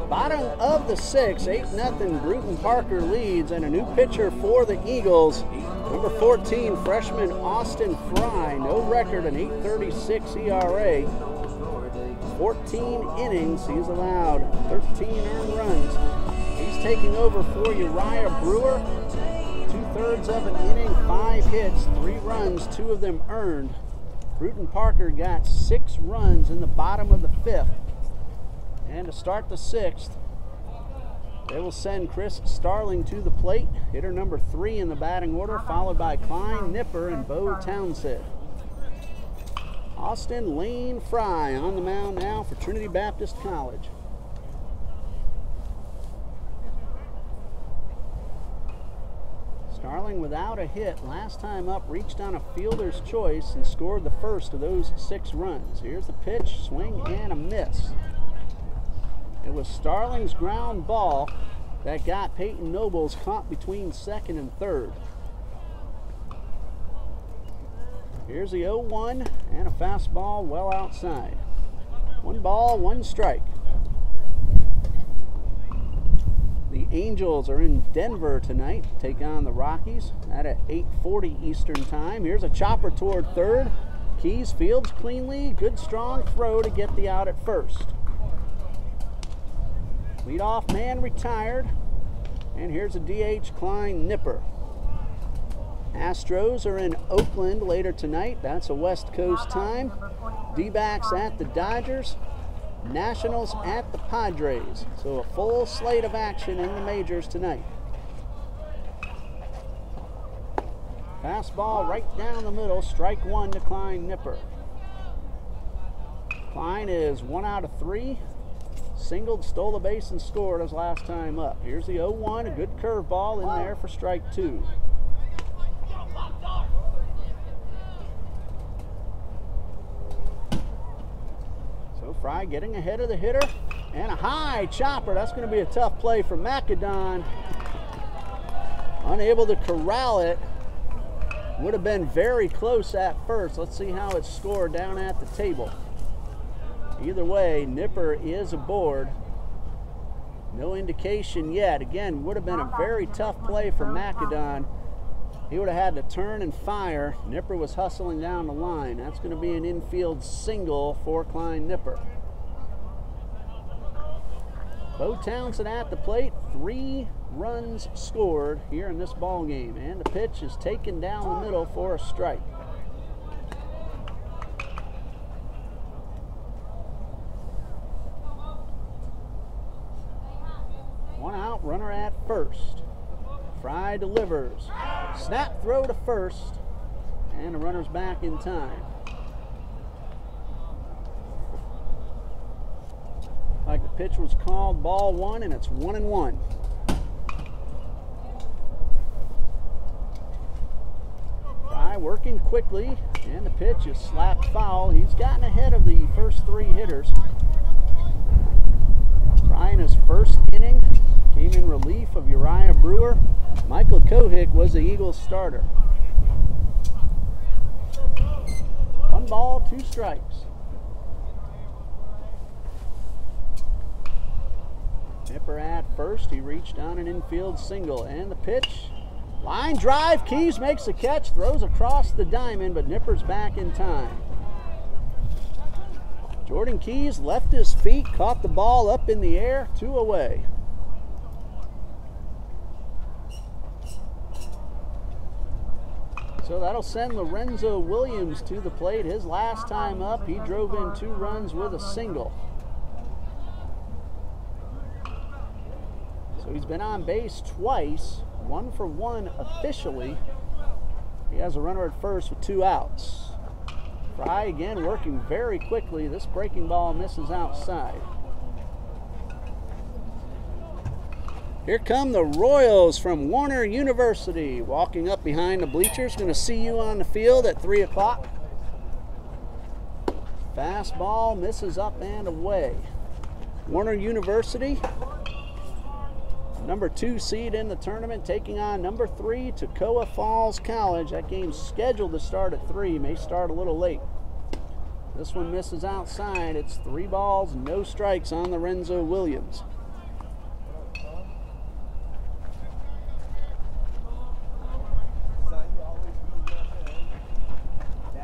Bottom of the 6th, 8-0 Brewton-Parker leads, and a new pitcher for the Eagles. Number 14, freshman Austin Fry. No record, an 8.36 ERA. 14 innings, he's allowed 13 earned runs. He's taking over for Uriah Brewer. 2/3 of an inning, 5 hits, 3 runs, 2 of them earned. Brewton-Parker got 6 runs in the bottom of the 5th. And to start the 6th, they will send Chris Starling to the plate, hitter number 3 in the batting order, followed by Klein Nipper and Bo Townsend. Austin Lane Fry on the mound now for Trinity Baptist College. Starling without a hit, last time up reached on a fielder's choice and scored the first of those 6 runs. Here's the pitch, swing and a miss. It was Starling's ground ball that got Peyton Nobles caught between 2nd and 3rd. Here's the 0-1 and a fastball well outside. 1 ball, 1 strike. The Angels are in Denver tonight, take on the Rockies. That at 8:40 Eastern time. Here's a chopper toward 3rd. Keys fields cleanly, good strong throw to get the out at 1st. Leadoff man retired, and here's a DH Klein Nipper. Astros are in Oakland later tonight. That's a West Coast time. D-backs at the Dodgers. Nationals at the Padres. So a full slate of action in the majors tonight. Fastball right down the middle, strike one to Klein Nipper. Klein is 1 out of 3. Singled, stole the base, and scored his last time up. Here's the 0-1, a good curveball in there for strike 2. So Fry getting ahead of the hitter, and a high chopper. That's going to be a tough play for McAdon. Unable to corral it. Would have been very close at first. Let's see how it's scored down at the table. Either way, Nipper is aboard. No indication yet. Again, would have been a very tough play for McAdon. He would have had to turn and fire. Nipper was hustling down the line. That's going to be an infield single for Klein Nipper. Bo Townsend at the plate. 3 runs scored here in this ball game, and the pitch is taken down the middle for a strike. One out, runner at first. Fry delivers. Snap throw to first, and the runner's back in time. Like the pitch was called ball 1, and it's 1-1. Fry working quickly, and the pitch is slapped foul. He's gotten ahead of the first 3 hitters. Fry in his first inning came in relief of Uriah Brewer. Michael Kohick was the Eagles starter. 1 ball, 2 strikes. Nipper at first. He reached on an infield single, and the pitch. Line drive. Keys makes the catch, throws across the diamond, but Nipper's back in time. Jordan Keys left his feet, caught the ball up in the air, 2 away. So that'll send Lorenzo Williams to the plate. His last time up, he drove in 2 runs with a single. So he's been on base twice, 1 for 1 officially. He has a runner at first with 2 outs. Fry again working very quickly. This breaking ball misses outside. Here come the Royals from Warner University, walking up behind the bleachers. Going to see you on the field at 3 o'clock. Fastball misses up and away. Warner University, number 2 seed in the tournament, taking on number 3 Toccoa Falls College. That game's scheduled to start at 3, may start a little late. This one misses outside. It's 3 balls, no strikes on Lorenzo Williams.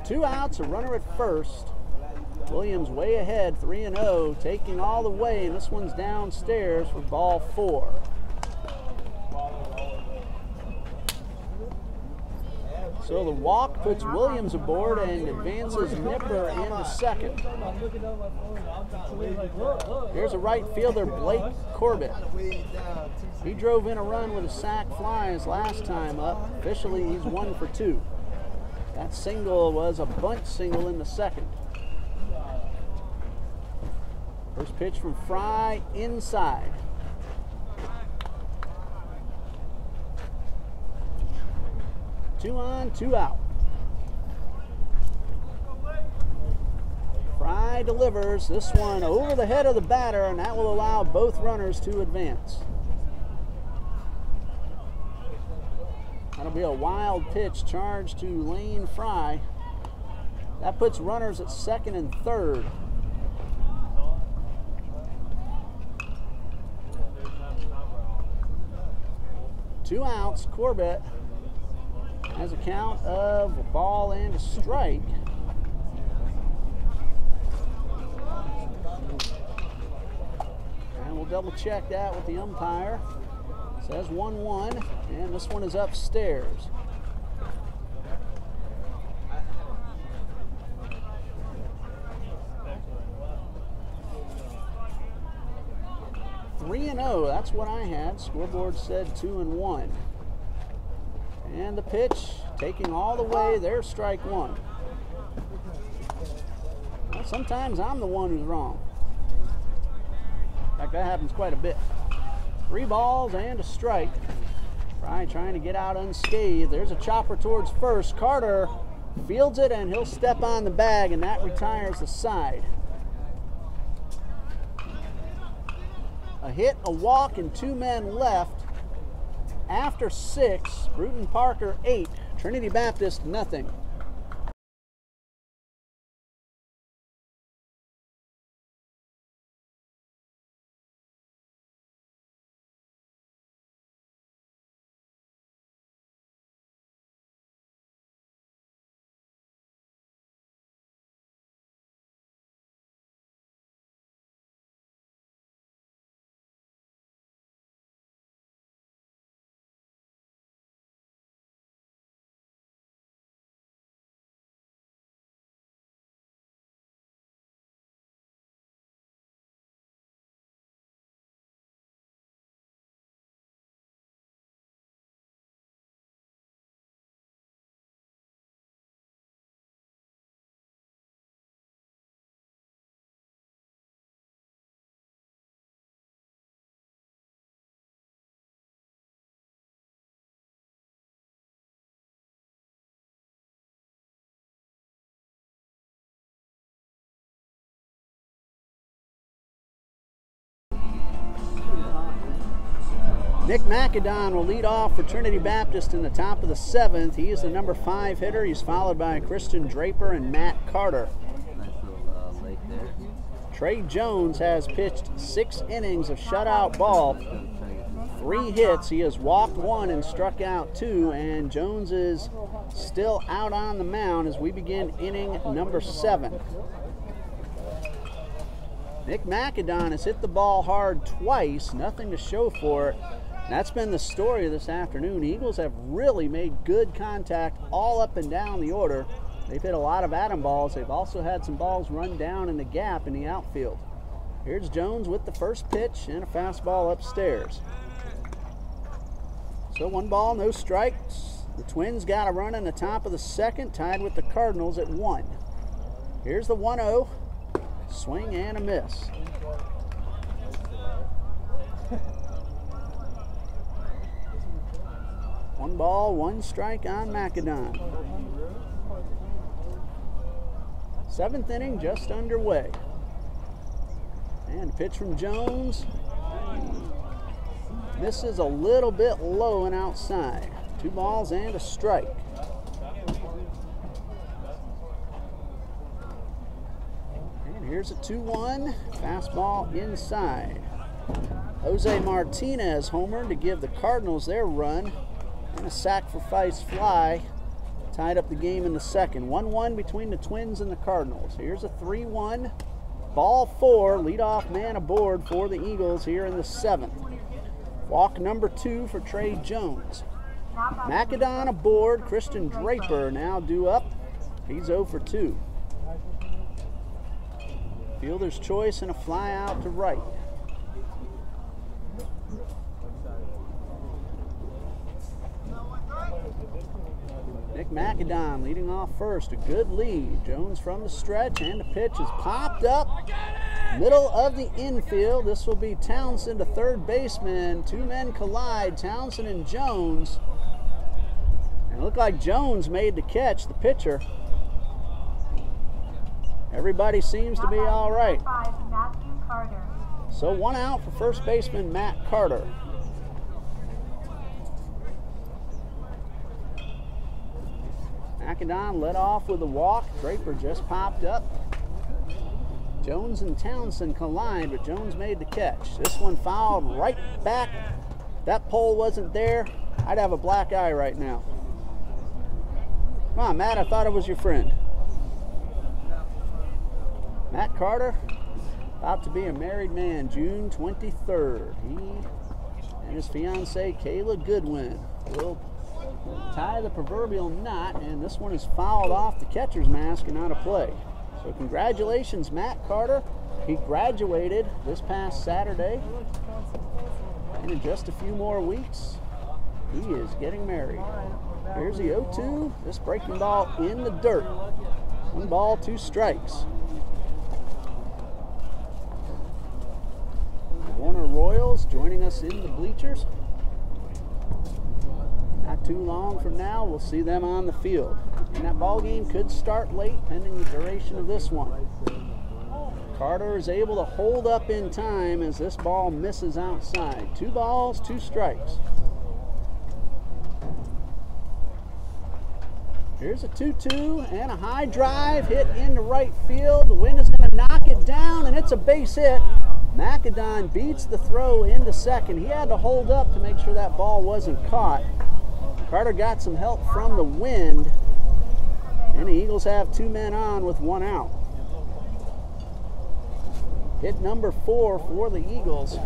Two outs, a runner at first. Williams way ahead, 3-0, taking all the way, and this one's downstairs for ball 4. So the walk puts Williams aboard and advances Nipper into second. Here's a right fielder, Blake Corbett. He drove in a run with a sac fly his last time up. Officially, he's 1 for 2. That single was a bunt single in the second. First pitch from Fry, inside. Two on, 2 out. Fry delivers this one over the head of the batter, and that will allow both runners to advance. That'll be a wild pitch charged to Lane Fry. That puts runners at 2nd and 3rd. Two outs. Corbett has a count of a ball and a strike. And we'll double check that with the umpire. Says 1-1, and this one is upstairs. (3-0), that's what I had. Scoreboard said 2-1. And the pitch, taking all the way, there's strike one. Well, sometimes I'm the one who's wrong. In fact, that happens quite a bit. 3 balls and a strike. Fry trying to get out unscathed. There's a chopper towards first. Carter fields it, and he'll step on the bag, and that retires the side. A hit, a walk, and 2 men left. After 6, Brewton-Parker 8, Trinity Baptist nothing. Nick McAdon will lead off for Trinity Baptist in the top of the 7th. He is the number 5 hitter. He's followed by Christian Draper and Matt Carter. Nice little lake there. Trey Jones has pitched 6 innings of shutout ball, 3 hits. He has walked 1 and struck out 2, and Jones is still out on the mound as we begin inning number 7. Nick McAdon has hit the ball hard twice, nothing to show for it. That's been the story of this afternoon. Eagles have really made good contact all up and down the order. They've hit a lot of atom balls. They've also had some balls run down in the gap in the outfield. Here's Jones with the first pitch and a fastball upstairs. So 1 ball, no strikes. The Twins got a run in the top of the 2nd, tied with the Cardinals at 1. Here's the 1-0. Swing and a miss. One ball, 1 strike on McAdon. 7th inning just underway. And pitch from Jones. Misses a little bit low and outside. 2 balls and a strike. And here's a 2-1. Fastball inside. Jose Martinez homered to give the Cardinals their run. And a sacrifice fly tied up the game in the 2nd. 1-1 between the Twins and the Cardinals. Here's a 3-1. Ball 4, leadoff man aboard for the Eagles here in the 7th. Walk number 2 for Trey Jones. McAdon aboard. Christian Draper now due up. He's 0 for 2. Fielder's choice and a fly out to right. Nick McAdon leading off first, a good lead. Jones from the stretch, and the pitch is popped up. Middle of the infield. This will be Townsend, a third baseman. 2 men collide, Townsend and Jones. And it looked like Jones made the catch, the pitcher. Everybody seems to be all right. So 1 out for first baseman Matt Carter. McAdon led off with a walk. Draper just popped up. Jones and Townsend collide, but Jones made the catch. This one fouled right back. That pole wasn't there. I'd have a black eye right now. Come on, Matt, I thought it was your friend. Matt Carter, about to be a married man, June 23rd. He and his fiancée, Kayla Goodwin, will tie the proverbial knot, and this one is fouled off the catcher's mask and out of play. So congratulations, Matt Carter. He graduated this past Saturday, and in just a few more weeks, he is getting married. Here's the 0-2. This breaking ball in the dirt. 1 ball, 2 strikes. Warner Royals joining us in the bleachers. Not too long from now, we'll see them on the field. And that ball game could start late, pending the duration of this one. Carter is able to hold up in time as this ball misses outside. 2 balls, 2 strikes. Here's a 2-2 and a high drive hit into right field. The wind is going to knock it down, and it's a base hit. McAdon beats the throw into second. He had to hold up to make sure that ball wasn't caught. Carter got some help from the wind, and the Eagles have 2 men on with 1 out. Hit number 4 for the Eagles.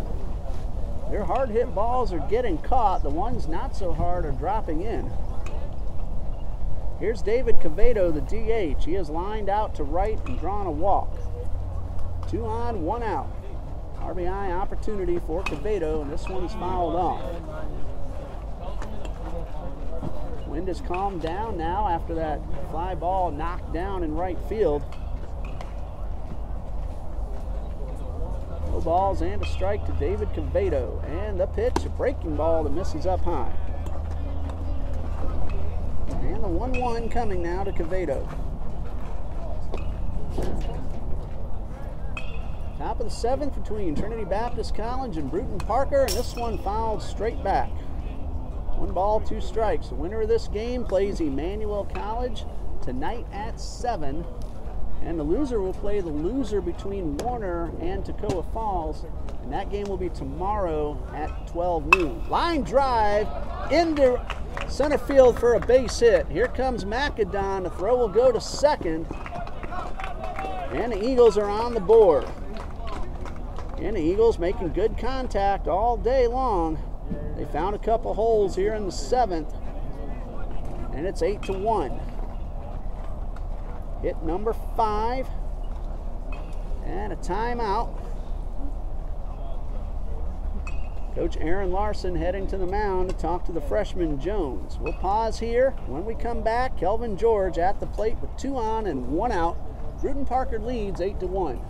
Their hard hit balls are getting caught. The ones not so hard are dropping in. Here's David Quevedo, the DH. He is lined out to right and drawn a walk. 2 on, 1 out. RBI opportunity for Quevedo, and this one is fouled off. Wind has calmed down now after that fly ball knocked down in right field. 2 balls and a strike to David Quevedo. And the pitch, a breaking ball that misses up high. And the 1-1 coming now to Quevedo. Top of the 7th between Trinity Baptist College and Brewton-Parker, and this one fouled straight back. 1 ball, 2 strikes. The winner of this game plays Emmanuel College tonight at 7. And the loser will play the loser between Warner and Toccoa Falls. And that game will be tomorrow at 12 noon. Line drive into center field for a base hit. Here comes McAdon. The throw will go to second. And the Eagles are on the board. And the Eagles making good contact all day long. They found a couple holes here in the 7th. And it's 8-1. Hit number 5. And a timeout. Coach Aaron Larson heading to the mound to talk to the freshman Jones. We'll pause here. When we come back, Kelvin George at the plate with 2 on and 1 out. Brewton-Parker leads 8-1.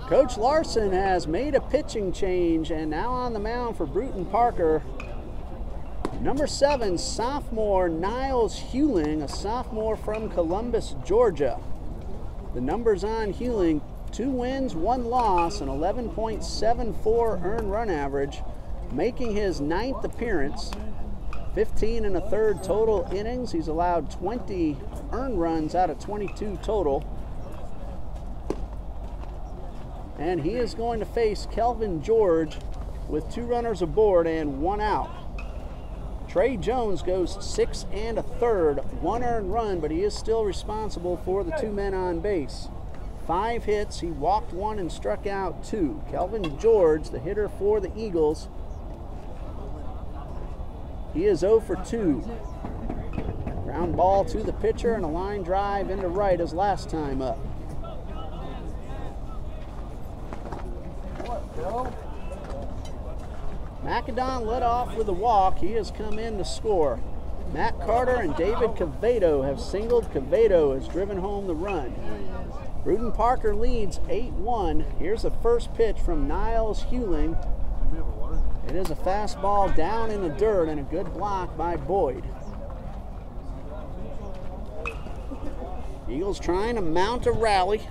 Coach Larson has made a pitching change, and now on the mound for Brewton-Parker, number 7, sophomore Niles Hewling, a sophomore from Columbus, Georgia. The numbers on Hewling: 2 wins, 1 loss, an 11.74 earned run average, making his 9th appearance. 15 1/3 total innings. He's allowed 20 earned runs out of 22 total. And he is going to face Kelvin George with 2 runners aboard and 1 out. Trey Jones goes 6 1/3, 1 earned run, but he is still responsible for the 2 men on base. 5 hits, he walked 1 and struck out 2. Kelvin George, the hitter for the Eagles, he is 0 for 2. Ground ball to the pitcher and a line drive into right his last time up. McAdon led off with a walk. He has come in to score. Matt Carter and David Cavedo have singled. Cavedo has driven home the run. Brewton-Parker leads 8-1. Here's the first pitch from Niles Hewling. It is a fastball down in the dirt and a good block by Boyd. Eagles trying to mount a rally.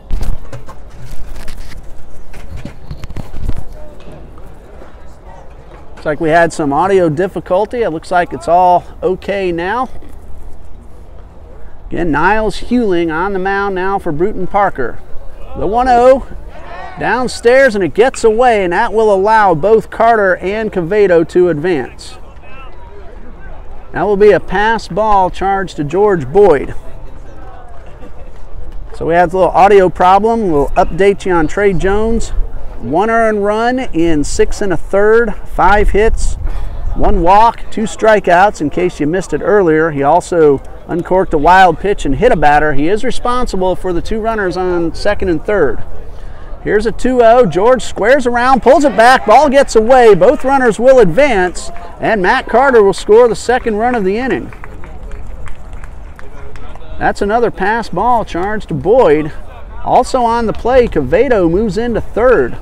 Looks like we had some audio difficulty. It looks like it's all okay now. Again, Niles Hewling on the mound now for Brewton-Parker. The 1-0 downstairs, and it gets away, and that will allow both Carter and Cavedo to advance. That will be a pass ball charged to George Boyd. So we have a little audio problem. We'll update you on Trey Jones. 1 earned run in 6 1/3, 5 hits, 1 walk, 2 strikeouts. In case you missed it earlier, he also uncorked a wild pitch and hit a batter. He is responsible for the 2 runners on 2nd and 3rd. Here's a 2-0. George squares around, pulls it back, ball gets away. Both runners will advance, and Matt Carter will score the 2nd run of the inning. That's another pass ball charged to Boyd. Also on the play, Cavedo moves into 3rd.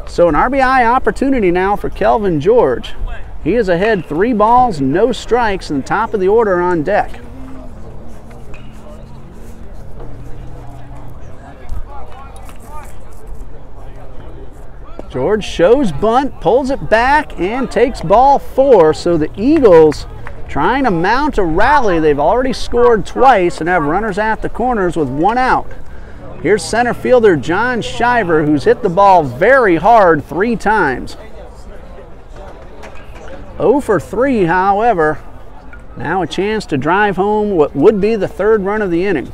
So an RBI opportunity now for Kelvin George. He is ahead 3 balls, no strikes, and the top of the order on deck. George shows bunt, pulls it back, and takes ball 4. So the Eagles trying to mount a rally. They've already scored twice and have runners at the corners with 1 out. Here's center fielder John Shriver, who's hit the ball very hard 3 times. 0 for 3, however. Now a chance to drive home what would be the 3rd run of the inning.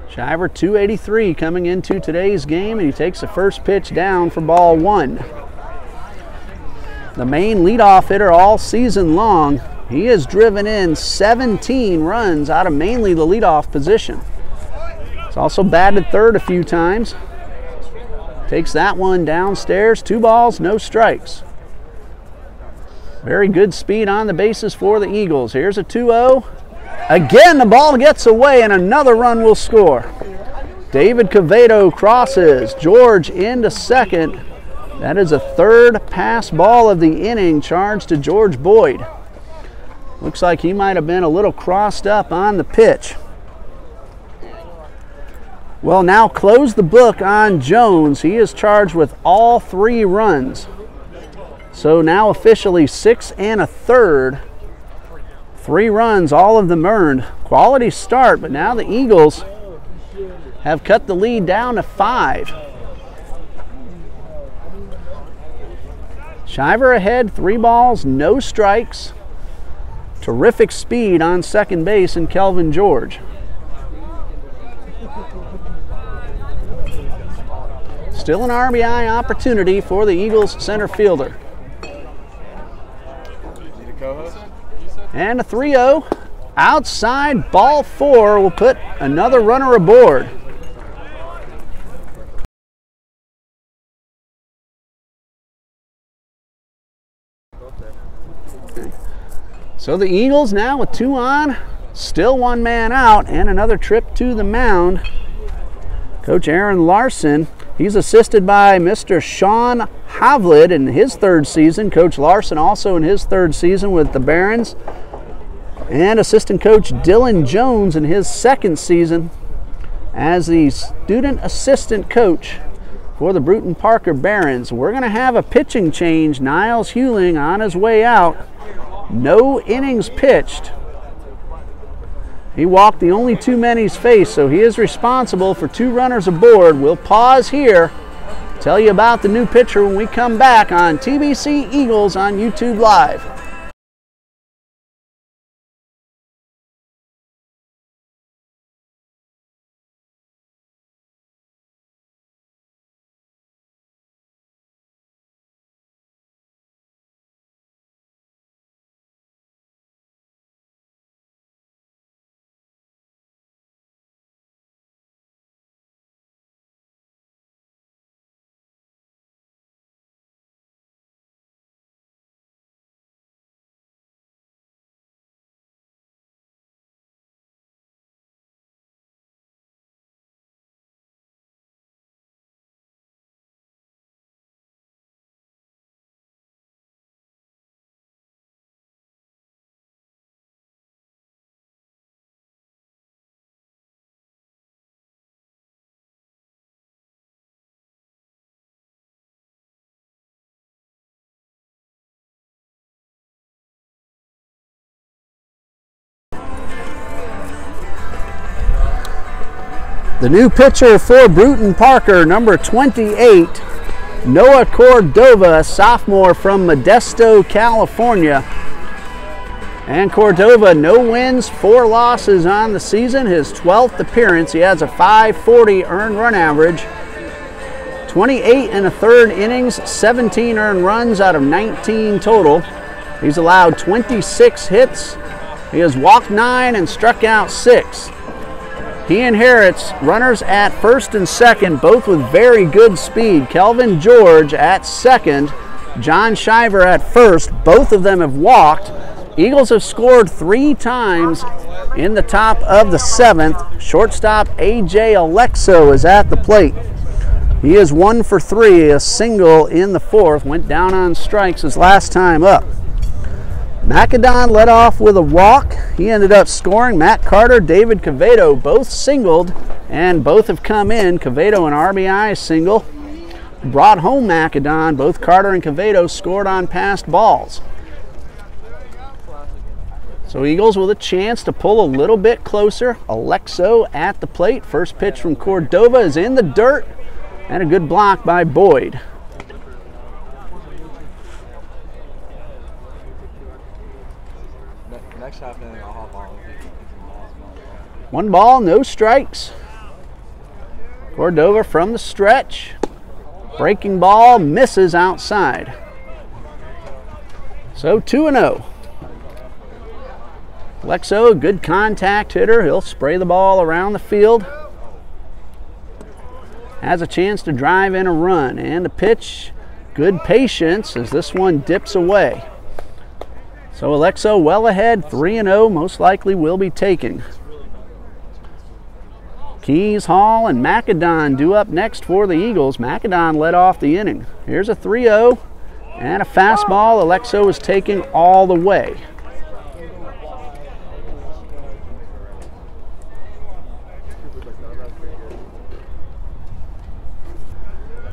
Shriver 283 coming into today's game, and he takes the first pitch down for ball 1. The main leadoff hitter all season long. He has driven in 17 runs out of mainly the leadoff position. He's also batted 3rd a few times. Takes that one downstairs. 2 balls, no strikes. Very good speed on the bases for the Eagles. Here's a 2-0. Again, the ball gets away, and another run will score. David Cavedo crosses. George into 2nd. That is a 3rd pass ball of the inning charged to George Boyd. Looks like he might have been a little crossed up on the pitch. Well, now close the book on Jones. He is charged with all 3 runs. So now officially 6 1/3. 3 runs, all of them earned. Quality start, but now the Eagles have cut the lead down to 5. Shriver ahead, 3 balls, no strikes. Terrific speed on second base in Kelvin George. Still an RBI opportunity for the Eagles center fielder. And a 3-0. Outside, ball 4 will put another runner aboard. So the Eagles now with 2 on, still 1 man out, and another trip to the mound. Coach Aaron Larson, he's assisted by Mr. Sean Havlid in his 3rd season. Coach Larson also in his 3rd season with the Barons. And assistant coach Dylan Jones in his 2nd season as the student assistant coach for the Brewton-Parker Barons. We're going to have a pitching change. Niles Hewling on his way out. No innings pitched. He walked the only 2 men he's faced, so he is responsible for 2 runners aboard. We'll pause here, tell you about the new pitcher when we come back on TBC Eagles on YouTube Live. The new pitcher for Brewton-Parker, number 28, Noah Cordova, sophomore from Modesto, California. And Cordova, no wins, 4 losses on the season, his 12th appearance. He has a .540 earned run average, 28 and a third innings, 17 earned runs out of 19 total. He's allowed 26 hits. He has walked 9 and struck out 6. He inherits runners at first and second, both with very good speed. Kelvin George at second, John Shriver at first. Both of them have walked. Eagles have scored 3 times in the top of the 7th. Shortstop A.J. Alexo is at the plate. He is 1 for 3, a single in the 4th. Went down on strikes his last time up. Macadon led off with a walk. He ended up scoring. Matt Carter, David Cavedo both singled, and both have come in. Cavedo an RBI single. Brought home Macadon. Both Carter and Cavedo scored on passed balls. So Eagles with a chance to pull a little bit closer. Alexo at the plate. First pitch from Cordova is in the dirt, and a good block by Boyd. Next half inning, I'll hop on. 1 ball, no strikes. Cordova from the stretch. Breaking ball misses outside. So 2-0. Alexo, good contact hitter. He'll spray the ball around the field. Has a chance to drive in a run. And a pitch, good patience as this one dips away. So Alexo well ahead, 3-0, most likely will be taking. Keys, Hall, and Macadon due up next for the Eagles. Macadon led off the inning. Here's a 3-0 and a fastball. Alexo is taking all the way.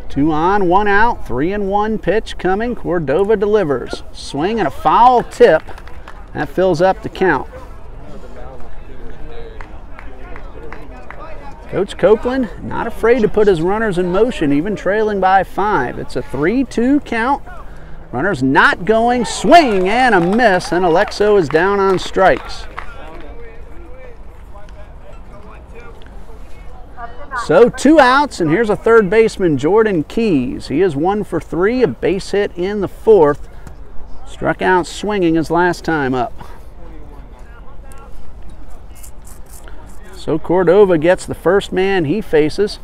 Two on, 1 out, 3-1 pitch coming. Cordova delivers. Swing and a foul tip. That fills up the count. Coach Copeland not afraid to put his runners in motion, even trailing by 5. It's a 3-2 count. Runners not going. Swing and a miss, and Alexo is down on strikes. So 2 outs, and here's a third baseman, Jordan Keys. He is 1 for 3, a base hit in the 4th. Struck out swinging his last time up. So Cordova gets the first man he faces.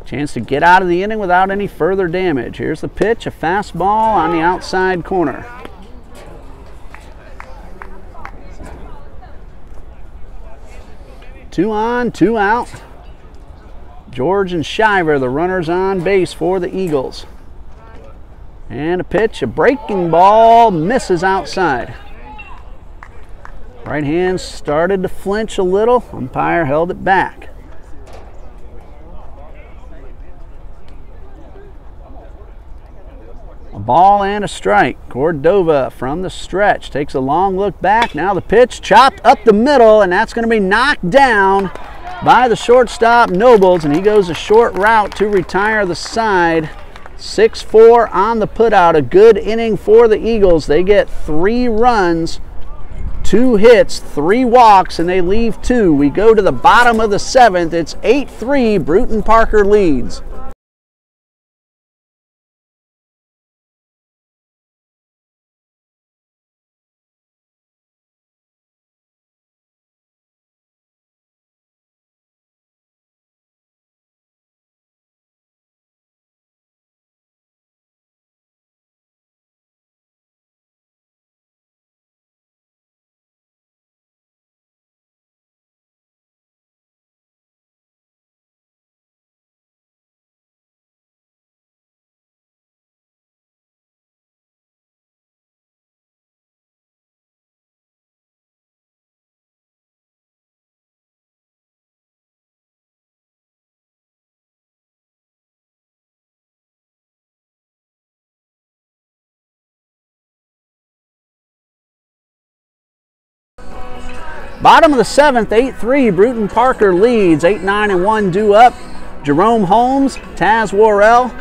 Chance to get out of the inning without any further damage. Here's the pitch, a fastball on the outside corner. Two on, 2 out. George and Shriver, the runners on base for the Eagles. And a pitch, a breaking ball, misses outside. Right hand started to flinch a little. Umpire held it back. A ball and a strike. Cordova from the stretch takes a long look back. Now the pitch chopped up the middle, and that's going to be knocked down by the shortstop Nobles, and he goes a short route to retire the side. 6-4 on the putout. A good inning for the Eagles. They get 3 runs, 2 hits, 3 walks, and they leave 2. We go to the bottom of the 7th. It's 8-3. Brewton-Parker leads. Bottom of the 7th, 8-3, Brewton-Parker leads. 8-9 and 1 due up. Jerome Holmes, Taz Worrell,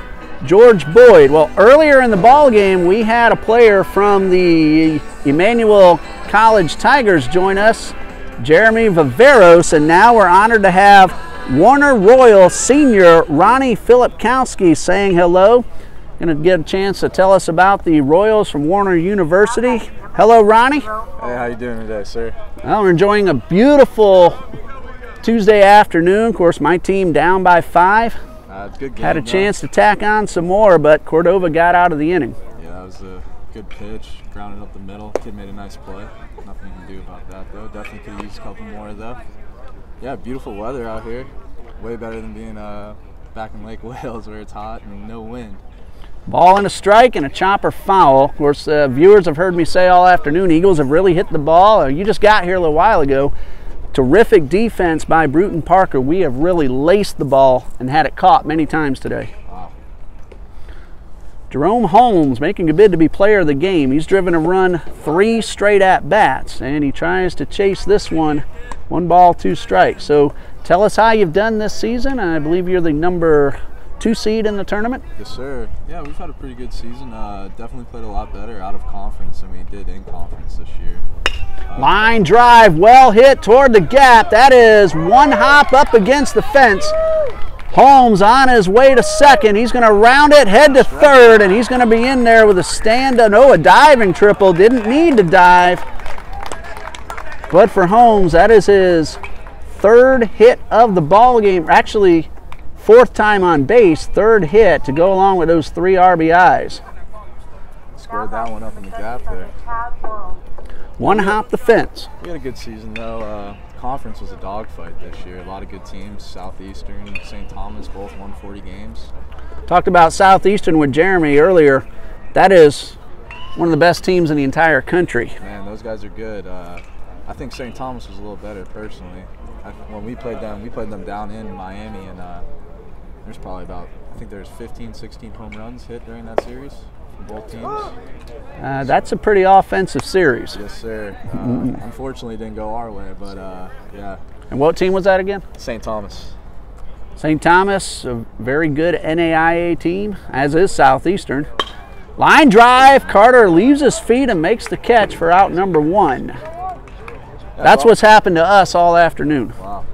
George Boyd. Well, earlier in the ball game, we had a player from the Emmanuel College Tigers join us, Jeremy Viveros, and now we're honored to have Warner Royal senior Ronnie Filipkowski saying hello. Going to get a chance to tell us about the Royals from Warner University. Hello, Ronnie. Hey, how you doing today, sir? Well, we're enjoying a beautiful Tuesday afternoon. Of course, my team down by 5. It's a good game. Had a chance to tack on some more, but Cordova got out of the inning. Yeah, that was a good pitch. Grounded up the middle. Kid made a nice play. Nothing you can do about that, though. Definitely could have used a couple more, though. Yeah, beautiful weather out here. Way better than being back in Lake Wales where it's hot and no wind. Ball and a strike and a chopper foul. Of course, viewers have heard me say all afternoon, Eagles have really hit the ball. You just got here a little while ago. Terrific defense by Brewton-Parker. We have really laced the ball and had it caught many times today. Wow. Jerome Holmes making a bid to be player of the game. He's driven a run 3 straight at-bats, and he tries to chase this one. 1 ball, 2 strikes. So tell us how you've done this season. I believe you're the number 2 seed in the tournament. Yes, sir. Yeah, we've had a pretty good season. Definitely played a lot better out of conference than we did in conference this year. Line drive, well hit toward the gap. That is 1 hop up against the fence. Holmes on his way to second. He's going to round it, head to third, and he's going to be in there with a stand-up. No, a diving triple. Didn't need to dive. But for Holmes, that is his 3rd hit of the ball game. Actually, 4th time on base, 3rd hit to go along with those 3 RBIs. Scored that one up in the gap there. 1 hop the fence. We had a good season, though. Conference was a dogfight this year. A lot of good teams. Southeastern, St. Thomas, both won 40 games. Talked about Southeastern with Jeremy earlier. That is one of the best teams in the entire country. Man, those guys are good. I think St. Thomas was a little better personally. When we played them down in Miami, and there's probably about, I think there's 15, 16 home runs hit during that series from both teams. That's a pretty offensive series. Yes, sir. Unfortunately, it didn't go our way, but yeah. And what team was that again? St. Thomas. St. Thomas, a very good NAIA team, as is Southeastern. Line drive, Carter leaves his feet and makes the catch for out number 1. That's what's happened to us all afternoon. Wow.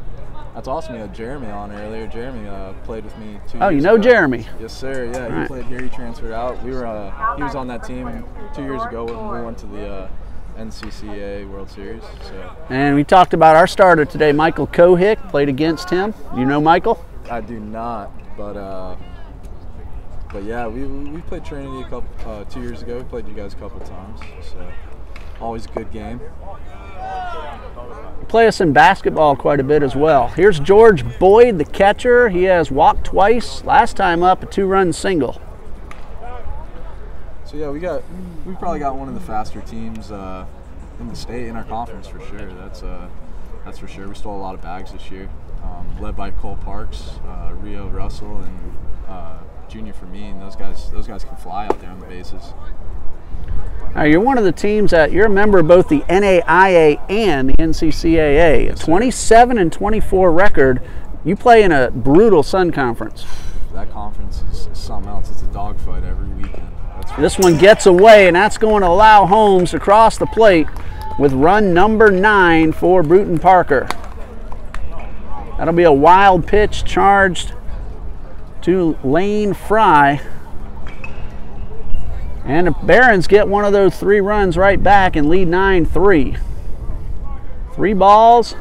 That's awesome. We had Jeremy on earlier. Jeremy played with me 2 years ago. Oh, you know Jeremy? Yes, sir. Yeah, he played here. He transferred out. He was on that team 2 years ago when we went to the NCCAA World Series. So. And we talked about our starter today, Michael Kohick, played against him. You know Michael? I do not, but yeah, we played Trinity 2 years ago. We played you guys a couple times, so always a good game. Play us in basketball quite a bit as well. Here's George Boyd, the catcher. He has walked twice. Last time up, a 2-run single. So yeah, we probably got one of the faster teams in the state, in our conference for sure. That's for sure. We stole a lot of bags this year, led by Cole Parks, Rio Russell, and Junior for me. And those guys can fly out there on the bases. Now, you're one of the teams that you're a member of both the NAIA and the NCCAA. Yes, a 27-24 record. You play in a brutal Sun Conference. That conference is something else. It's a dogfight every weekend. This one gets away, and that's going to allow Holmes to cross the plate with run number 9 for Brewton-Parker. That'll be a wild pitch charged to Lane Fry. And the Barons get one of those 3 runs right back and lead 9-3. 3 balls,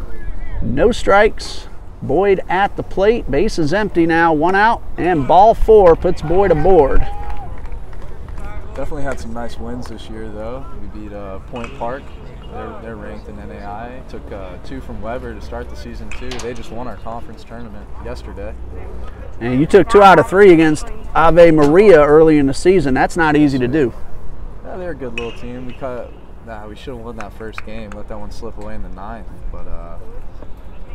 no strikes. Boyd at the plate. Base is empty now. 1 out, and ball 4 puts Boyd aboard. Definitely had some nice wins this year, though. We beat Point Park. They're ranked in NAI. Took 2 from Weber to start the season, too. They just won our conference tournament yesterday. And you took 2 out of 3 against Ave Maria early in the season. That's not easy to do. Yeah, they're a good little team. We should have won that first game. Let that one slip away in the 9th. But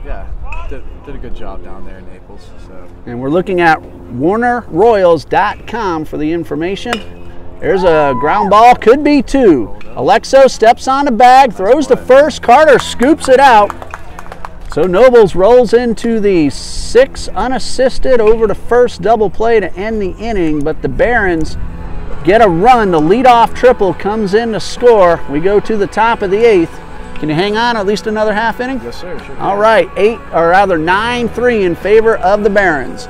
yeah, did a good job down there in Naples. So. And we're looking at WarnerRoyals.com for the information. There's a ground ball, could be 2. Alexo steps on the bag, throws to first. Carter scoops it out. So Nobles rolls into the 6 unassisted over to first, double play to end the inning, but the Barons get a run. The leadoff triple comes in to score. We go to the top of the 8th. Can you hang on at least another half inning? Yes, sir. Sure. All right, 9-3 in favor of the Barons.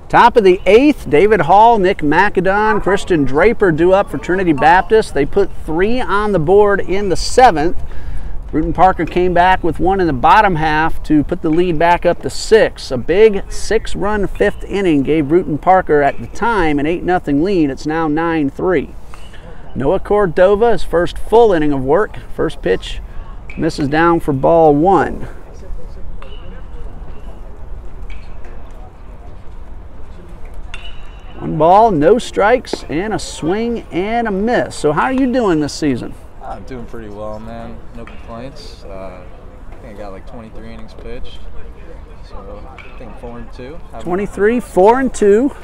Top of the 8th, David Hall, Nick McAdon, Christian Draper due up for Trinity Baptist. They put 3 on the board in the 7th. Brewton-Parker came back with 1 in the bottom half to put the lead back up to 6. A big 6-run 5th inning gave Brewton-Parker at the time an 8-0 lead. It's now 9-3. Noah Cordova, his first full inning of work. First pitch misses down for ball 1. One ball, no strikes, and a swing and a miss. So how are you doing this season? I'm doing pretty well, man. No complaints. I think I got like 23 innings pitched. So I think 4-2. 23, 4-2.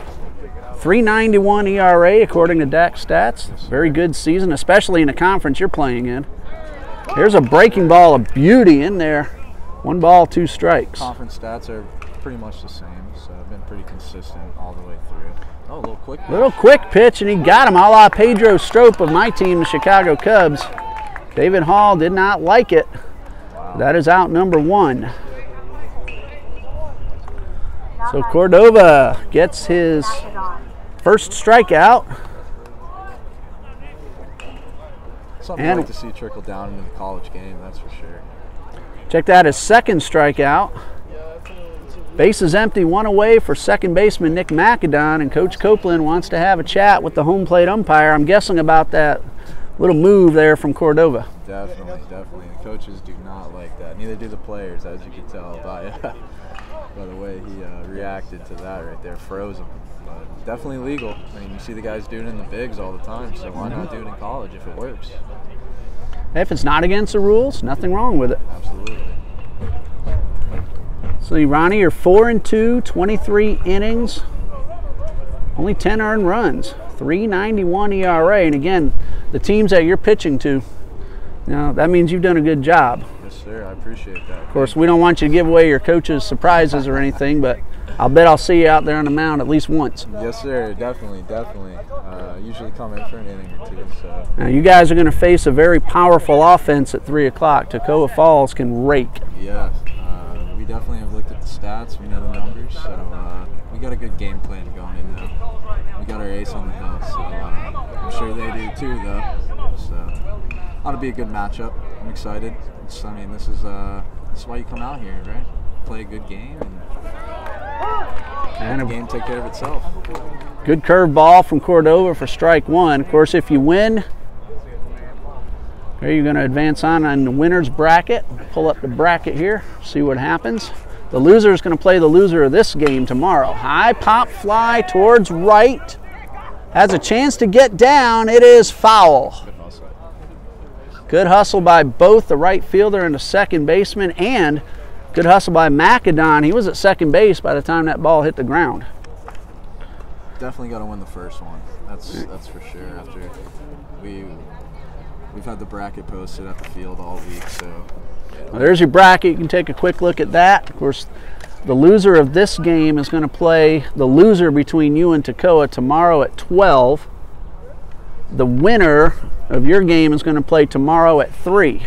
3.91 ERA according to DAC stats. Very good season, especially in the conference you're playing in. Here's a breaking ball of beauty in there. 1 ball, 2 strikes. Conference stats are pretty much the same, so I've been pretty consistent all the way through. Oh, a little quick pitch. Little quick pitch, and he got him, a la Pedro Strop of my team, the Chicago Cubs. David Hall did not like it. Wow. That is out number 1. So Cordova gets his first strikeout. Something I'd like to see trickle down into the college game, that's for sure. Check that, his second strikeout. Base is empty, 1 away for second baseman Nick McAdon, and Coach Copeland wants to have a chat with the home plate umpire. I'm guessing about that little move there from Cordova. Definitely. The coaches do not like that. Neither do the players, as you can tell by the way he reacted to that right there. Froze him. But definitely legal. I mean, you see the guys doing it in the bigs all the time, so why not do it in college if it works? If it's not against the rules, nothing wrong with it. Absolutely. So Ronnie, you're 4-2, 23 innings, only 10 earned runs, 3.91 ERA, and again, the teams that you're pitching to, that means you've done a good job. Yes, sir. I appreciate that. Of course, we don't want you to give away your coach's surprises or anything, but I'll bet I'll see you out there on the mound at least once. Yes, sir. Definitely. Usually come in for an inning or 2. So. Now, you guys are going to face a very powerful offense at 3 o'clock. Toccoa Falls can rake. Yeah. We definitely have looked at the stats. We know the numbers, so we got a good game plan going in there. We got our ace on the hill, so I'm sure they do too, though. So ought to be a good matchup. I'm excited. This is why you come out here, right? Play a good game and the game take care of itself. Good curve ball from Cordova for strike 1. Of course, if you win, you're going to advance on the winner's bracket. Pull up the bracket here, see what happens. The loser is going to play the loser of this game tomorrow. High pop fly towards right. Has a chance to get down. It is foul. Good hustle. Good hustle by both the right fielder and the second baseman, and good hustle by McAdon. He was at second base by the time that ball hit the ground. definitely got to win the first one. That's for sure. After we've had the bracket posted at the field all week, so. Well, there's your bracket. You can take a quick look at that. Of course, the loser of this game is going to play the loser between you and Toccoa tomorrow at 12. The winner of your game is going to play tomorrow at 3.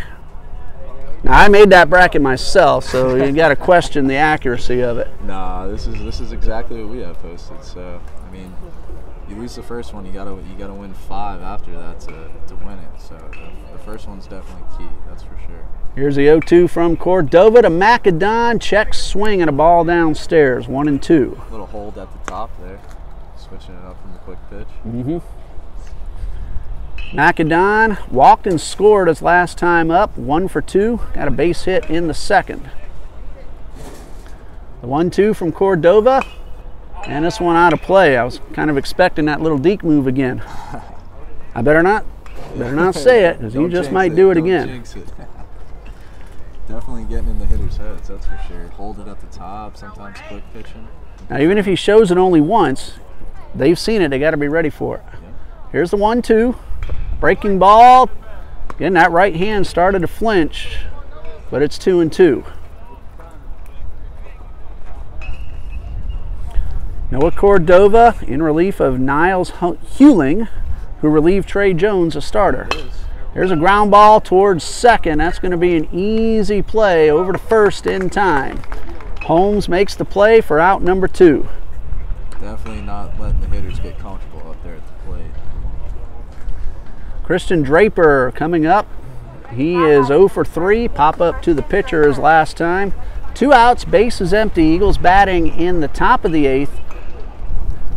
Now, I made that bracket myself, so you got to question the accuracy of it. Nah, this is exactly what we have posted. So, I mean, you lose the first one, you gotta win 5 after that to win it. So the first one's definitely key. That's for sure. Here's the 0-2 from Cordova to Macedon. Check swing and a ball downstairs. 1 and 2. A little hold at the top there, switching it up from the quick pitch. Mm-hmm. Macedon walked and scored his last time up, 1 for 2. Got a base hit in the second. The 1-2 from Cordova, and this one out of play. I was kind of expecting that little deke move again. I better not say it, because you just might do it again. Jinx it. Definitely getting in the hitter's heads, that's for sure. Hold it at the top, sometimes quick pitching. Now, even if he shows it only once, they've seen it. They got to be ready for it. Here's the 1-2. Breaking ball. Again, that right hand started to flinch, but it's 2 and 2. Noah Cordova in relief of Niles Hewling, who relieved Trey Jones, a starter. There's a ground ball towards second. That's going to be an easy play over to first in time. Holmes makes the play for out number 2. Definitely not letting the hitters get comfortable up there at the plate. Christian Draper coming up. He is 0 for 3. Pop up to the pitcher his last time. 2 outs, base is empty. Eagles batting in the top of the 8th,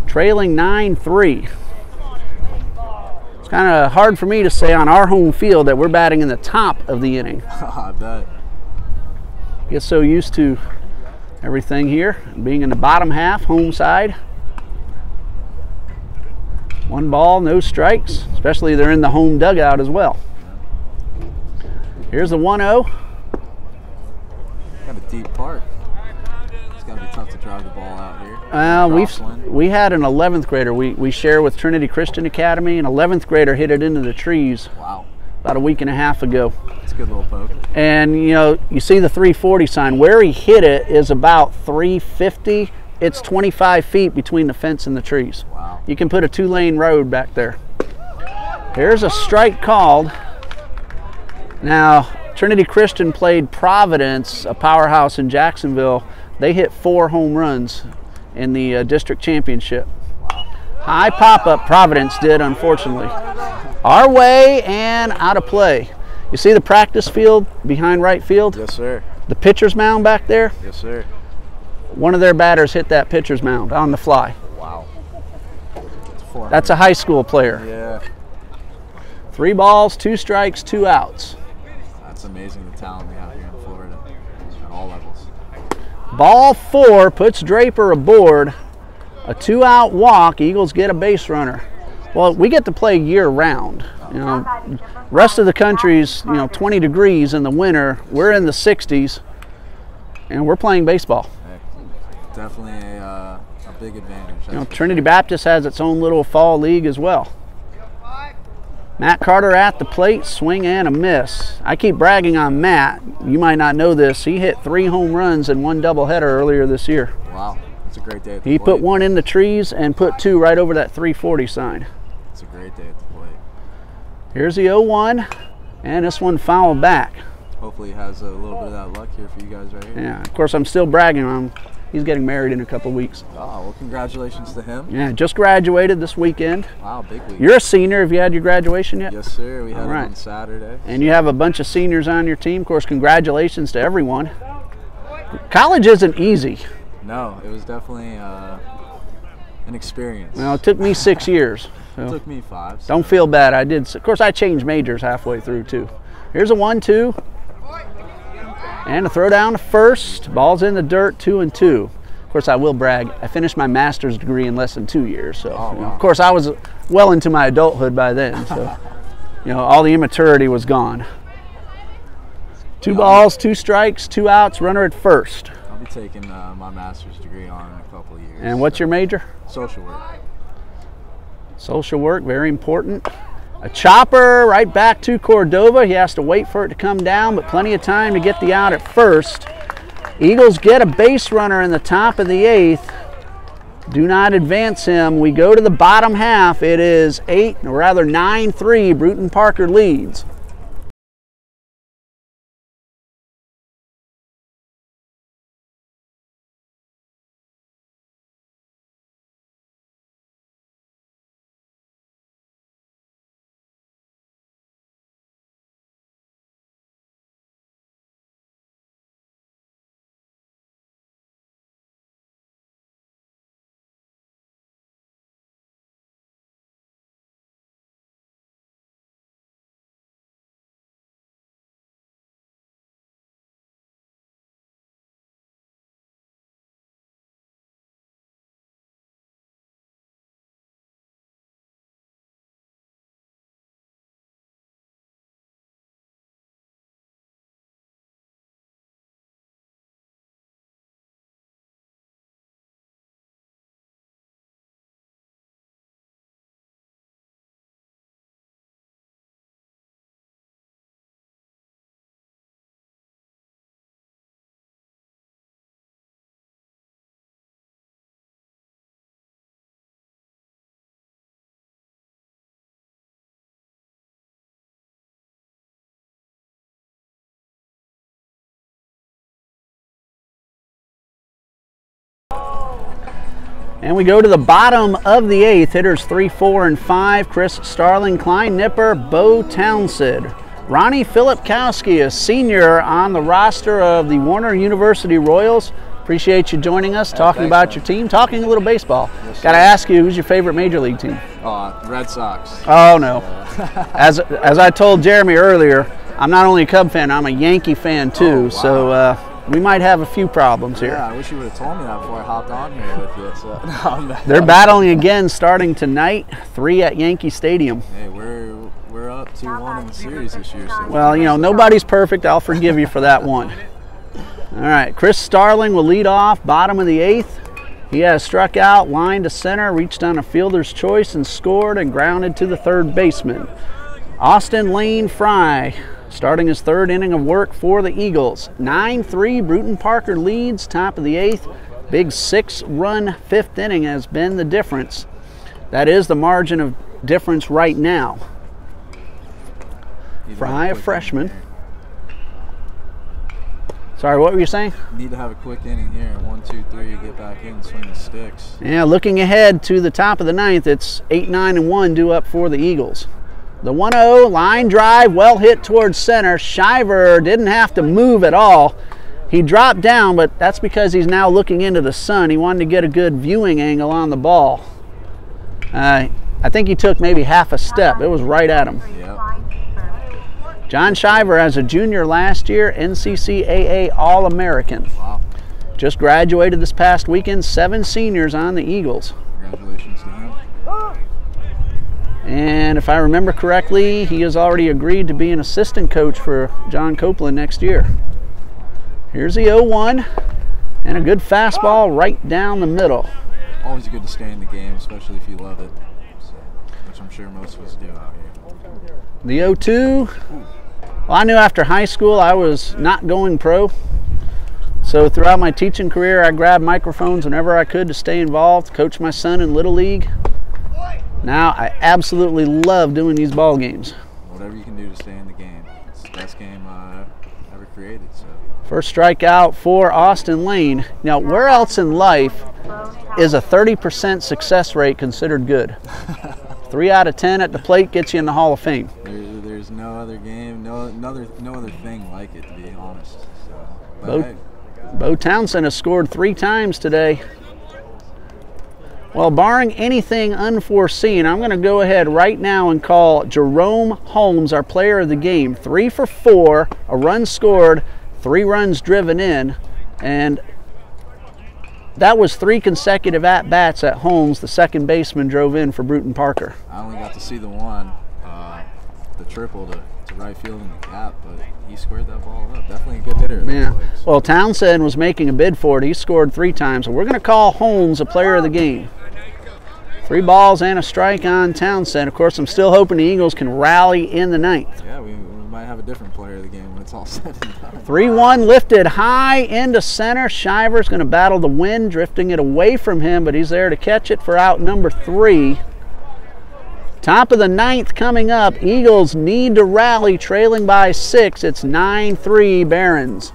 trailing 9-3. It's kind of hard for me to say on our home field that we're batting in the top of the inning. I bet. Get so used to everything here, being in the bottom half, home side. 1 ball, no strikes, especially they're in the home dugout as well. Here's the 1-0. Got a deep park. It's got to be tough to drive the ball out here. We had an 11th grader. We share with Trinity Christian Academy. An 11th grader hit it into the trees. Wow. About a week and a half ago. It's a good little poke. And you know, you see the 340 sign. Where he hit it is about 350. It's 25 feet between the fence and the trees. Wow. You can put a 2-lane road back there. Here's a strike called. Now, Trinity Christian played Providence, a powerhouse in Jacksonville. They hit 4 home runs in the district championship. High pop-up Providence did, unfortunately. Our way and out of play. You see the practice field behind right field? Yes, sir. The pitcher's mound back there? Yes, sir. One of their batters hit that pitcher's mound on the fly. Wow. That's a high school player. Yeah. 3 balls, 2 strikes, 2 outs. That's amazing, the talent we have here in Florida at all levels. Ball 4 puts Draper aboard. A 2-out walk. Eagles get a base runner. Well, we get to play year-round. You know, rest of the country's 20 degrees in the winter. We're in the 60s, and we're playing baseball. Definitely a big advantage. Trinity Baptist has its own little fall league as well. Matt Carter at the plate, swing and a miss. I keep bragging on Matt. You might not know this. He hit 3 home runs in 1 doubleheader earlier this year. Wow, that's a great day at the plate. He put 1 in the trees and put 2 right over that 340 sign. It's a great day at the plate. Here's the 0-1, and this one fouled back. Hopefully he has a little bit of that luck here for you guys right here. Yeah, of course I'm still bragging on him. He's getting married in a couple weeks. Oh, well, congratulations to him. Yeah, just graduated this weekend. Wow, big week. You're a senior. Have you had your graduation yet? Yes, sir. We had it right. on Saturday. And you have a bunch of seniors on your team. Of course, congratulations to everyone. College isn't easy. No, it was definitely an experience. Well, it took me 6 years. So it took me 5. So. Don't feel bad. I did. Of course, I changed majors halfway through, too. Here's a 1-2. And a throw down to first. Ball's in the dirt, 2-2. Of course, I will brag. I finished my master's degree in less than 2 years. So, wow. Of course, I was well into my adulthood by then. So, all the immaturity was gone. 2 balls, 2 strikes, 2 outs, runner at first. I'll be taking my master's degree on in a couple of years. And what's your major? Social work. Social work, very important. A chopper right back to Cordova. He has to wait for it to come down, but plenty of time to get the out at first. Eagles get a base runner in the top of the 8th. Do not advance him. We go to the bottom half. It is 9-3. Brewton-Parker leads. And we go to the bottom of the 8th. Hitters 3, 4, and 5. Chris Starling, Klein Nipper, Bo Townsend. Ronnie Filipkowski, a senior on the roster of the Warner University Royals. Appreciate you joining us, talking about your team, talking a little baseball. Yes, got to ask you, who's your favorite major league team? Red Sox. Oh, no. As I told Jeremy earlier, I'm not only a Cub fan, I'm a Yankee fan too. Oh, wow. So we might have a few problems here. Yeah, I wish you would have told me that before I hopped on here with you. So. They're battling again starting tonight, 3 at Yankee Stadium. Hey, we're up 2-1 in the series this year. So well, you know, nobody's perfect. I'll forgive you for that one. All right, Chris Starling will lead off, bottom of the 8th. He has struck out, line to center, reached on a fielder's choice and scored and grounded to the third baseman. Austin Lane Fry starting his 3rd inning of work for the Eagles. 9-3, Brewton-Parker leads, top of the 8th. Big 6-run 5th inning has been the difference. That is the margin of difference right now. Fry, a freshman. Sorry, what were you saying? Need to have a quick inning here. 1, 2, 3, get back in, swing the sticks. Yeah, looking ahead to the top of the 9th, it's 8, 9, and 1 due up for the Eagles. The 1-0 line drive, well hit towards center. Shriver didn't have to move at all. He dropped down, but that's because he's now looking into the sun. He wanted to get a good viewing angle on the ball. I think he took maybe half a step. It was right at him. Yep. John Shriver, as a junior last year, NCCAA All-American. Wow. Just graduated this past weekend, 7 seniors on the Eagles. Congratulations to him. And if I remember correctly, he has already agreed to be an assistant coach for John Copeland next year. Here's the 0-1, and a good fastball right down the middle. Always good to stay in the game, especially if you love it, so, which I'm sure most of us do out here. The 0-2. Well, I knew after high school I was not going pro. So throughout my teaching career, I grabbed microphones whenever I could to stay involved, coach my son in Little League. Now I absolutely love doing these ball games. Whatever you can do to stay in the game. It's the best game ever created. So. First strikeout for Austin Lane. Now, where else in life is a 30% success rate considered good? 3 out of 10 at the plate gets you in the Hall of Fame. There's no other game, no other thing like it, to be honest. So, Bo Townsend has scored 3 times today. Well, barring anything unforeseen, I'm going to go ahead right now and call Jerome Holmes our player of the game. 3 for 4, a run scored, 3 runs driven in, and that was 3 consecutive at-bats that Holmes, the second baseman, drove in for Brewton-Parker. I only got to see the one, the triple to right field in the gap, but he squared that ball up. Definitely a good hitter. Yeah. Well, Townsend was making a bid for it. He scored 3 times. So we're going to call Holmes a player of the game. 3 balls and a strike on Townsend. Of course, I'm still hoping the Eagles can rally in the 9th. Yeah, we might have a different player of the game when it's all said and done. 3-1 lifted high into center. Shriver's going to battle the wind, drifting it away from him, but he's there to catch it for out number 3. Top of the 9th coming up. Eagles need to rally, trailing by 6. It's 9-3 Barons.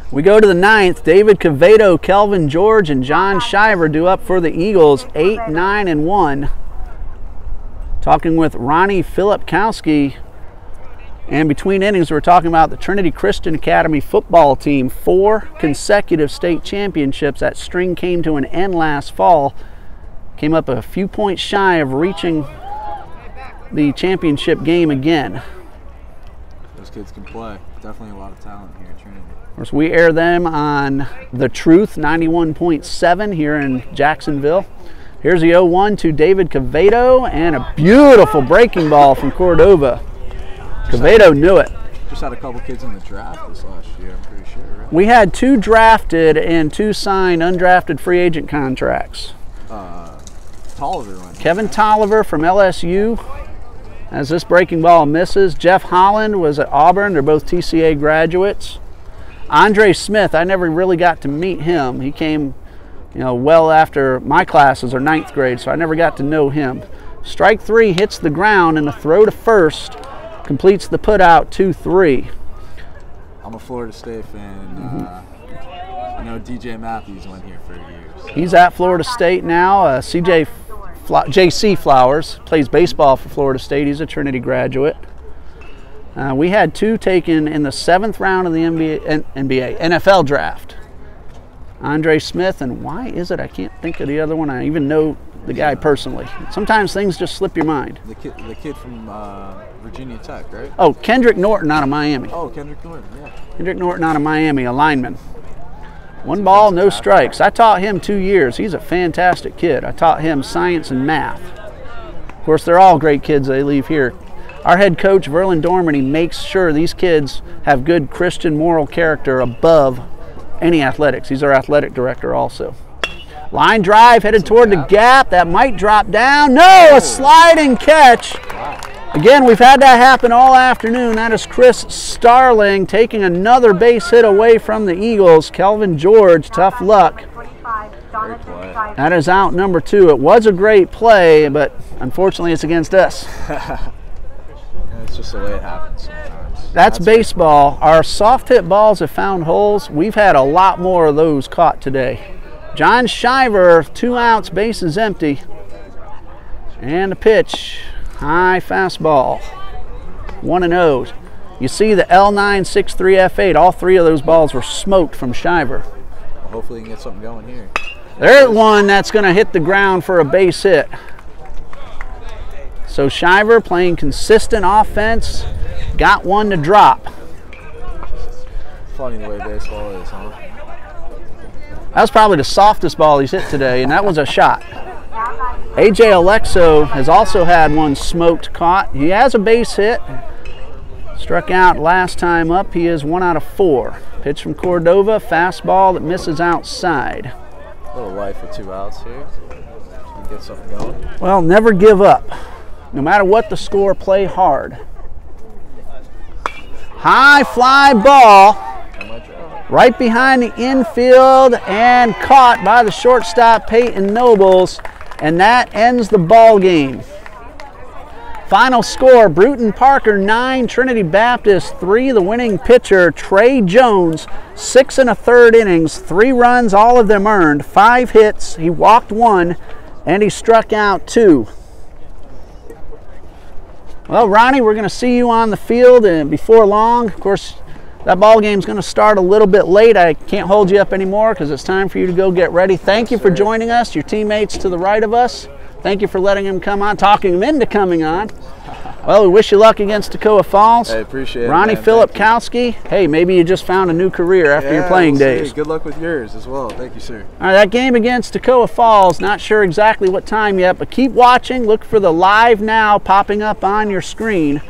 We go to the 9th. David Quevedo, Kelvin George, and John Shriver do up for the Eagles, 8, 9, and 1. Talking with Ronnie Filipkowski. And between innings, we're talking about the Trinity Christian Academy football team. 4 consecutive state championships. That string came to an end last fall. Came up a few points shy of reaching the championship game again. Those kids can play. Definitely a lot of talent here at Trinity. Of course, we air them on The Truth 91.7 here in Jacksonville. Here's the 0-1 to David Quevedo, and a beautiful breaking ball from Cordova. Quevedo knew it. Just had a couple kids in the draft this last year, I'm pretty sure, right? We had 2 drafted and 2 signed undrafted free agent contracts. Tolliver went. Kevin Tolliver from LSU, as this breaking ball misses. Jeff Holland was at Auburn. They're both TCA graduates. Andre Smith, I never really got to meet him. He came, well after my classes are 9th grade, so I never got to know him. Strike 3 hits the ground, and the throw to first completes the put out 2-3. I'm a Florida State fan. I know DJ Matthews went here for years. He's at Florida State now. JC Flowers plays baseball for Florida State. He's a Trinity graduate. We had 2 taken in the 7th round of the NFL draft. Andre Smith, and why is it I can't think of the other one? I even know the guy personally. Sometimes things just slip your mind. The kid from Virginia Tech, right? Oh, Kendrick Norton out of Miami. Oh, Kendrick Norton, yeah. Kendrick Norton out of Miami, a lineman. 1 ball, no strikes. I taught him 2 years. He's a fantastic kid. I taught him science and math. Of course, they're all great kids. They leave here. Our head coach, Verlin Dorman, makes sure these kids have good Christian moral character above any athletics. He's our athletic director also. Line drive headed toward the gap. That might drop down. No, a sliding catch. Again, we've had that happen all afternoon. That is Chris Starling taking another base hit away from the Eagles. Kelvin George, tough luck. That is out number 2. It was a great play, but unfortunately it's against us. It's just the way it happens sometimes. That's baseball. Our soft hit balls have found holes. We've had a lot more of those caught today. John Shriver, 2 outs, bases empty. And a pitch. High fastball. 1-0. You see the L9, 6-3, F8. All 3 of those balls were smoked from Shriver. Well, hopefully you can get something going here. There's one that's going to hit the ground for a base hit. So Shriver playing consistent offense. Got one to drop. Funny the way baseball is, huh? That was probably the softest ball he's hit today, and that was a shot. A.J. Alexo has also had one smoked caught. He has a base hit. Struck out last time up. He is 1 out of 4. Pitch from Cordova, fastball that misses outside. A little life with 2 outs here. Get something going. Well, never give up. No matter what the score, play hard. High fly ball right behind the infield and caught by the shortstop Peyton Nobles, and that ends the ball game. Final score, Brewton-Parker 9, Trinity Baptist 3. The winning pitcher, Trey Jones, 6 1/3 innings, 3 runs, all of them earned, 5 hits. He walked 1, and he struck out 2. Well, Ronnie, we're going to see you on the field before long. Of course, that ball game's going to start a little bit late. I can't hold you up anymore because it's time for you to go get ready. Thank you for joining us, your teammates to the right of us. Thank you for letting him come on, talking him into coming on. Well, we wish you luck against Toccoa Falls. I appreciate it. Ronnie man. Filipkowski, hey, maybe you just found a new career after your playing days. Good luck with yours as well. Thank you, sir. All right, that game against Toccoa Falls, not sure exactly what time yet, but keep watching. Look for the live now popping up on your screen.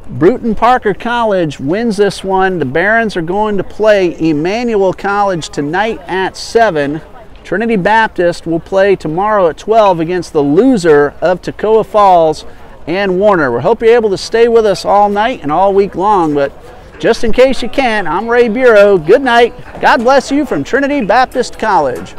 Brewton-Parker College wins this one. The Barons are going to play Emmanuel College tonight at 7. Trinity Baptist will play tomorrow at 12 against the loser of Toccoa Falls and Warner. We hope you're able to stay with us all night and all week long, but just in case you can't, I'm Ray Bureau. Good night. God bless you from Trinity Baptist College.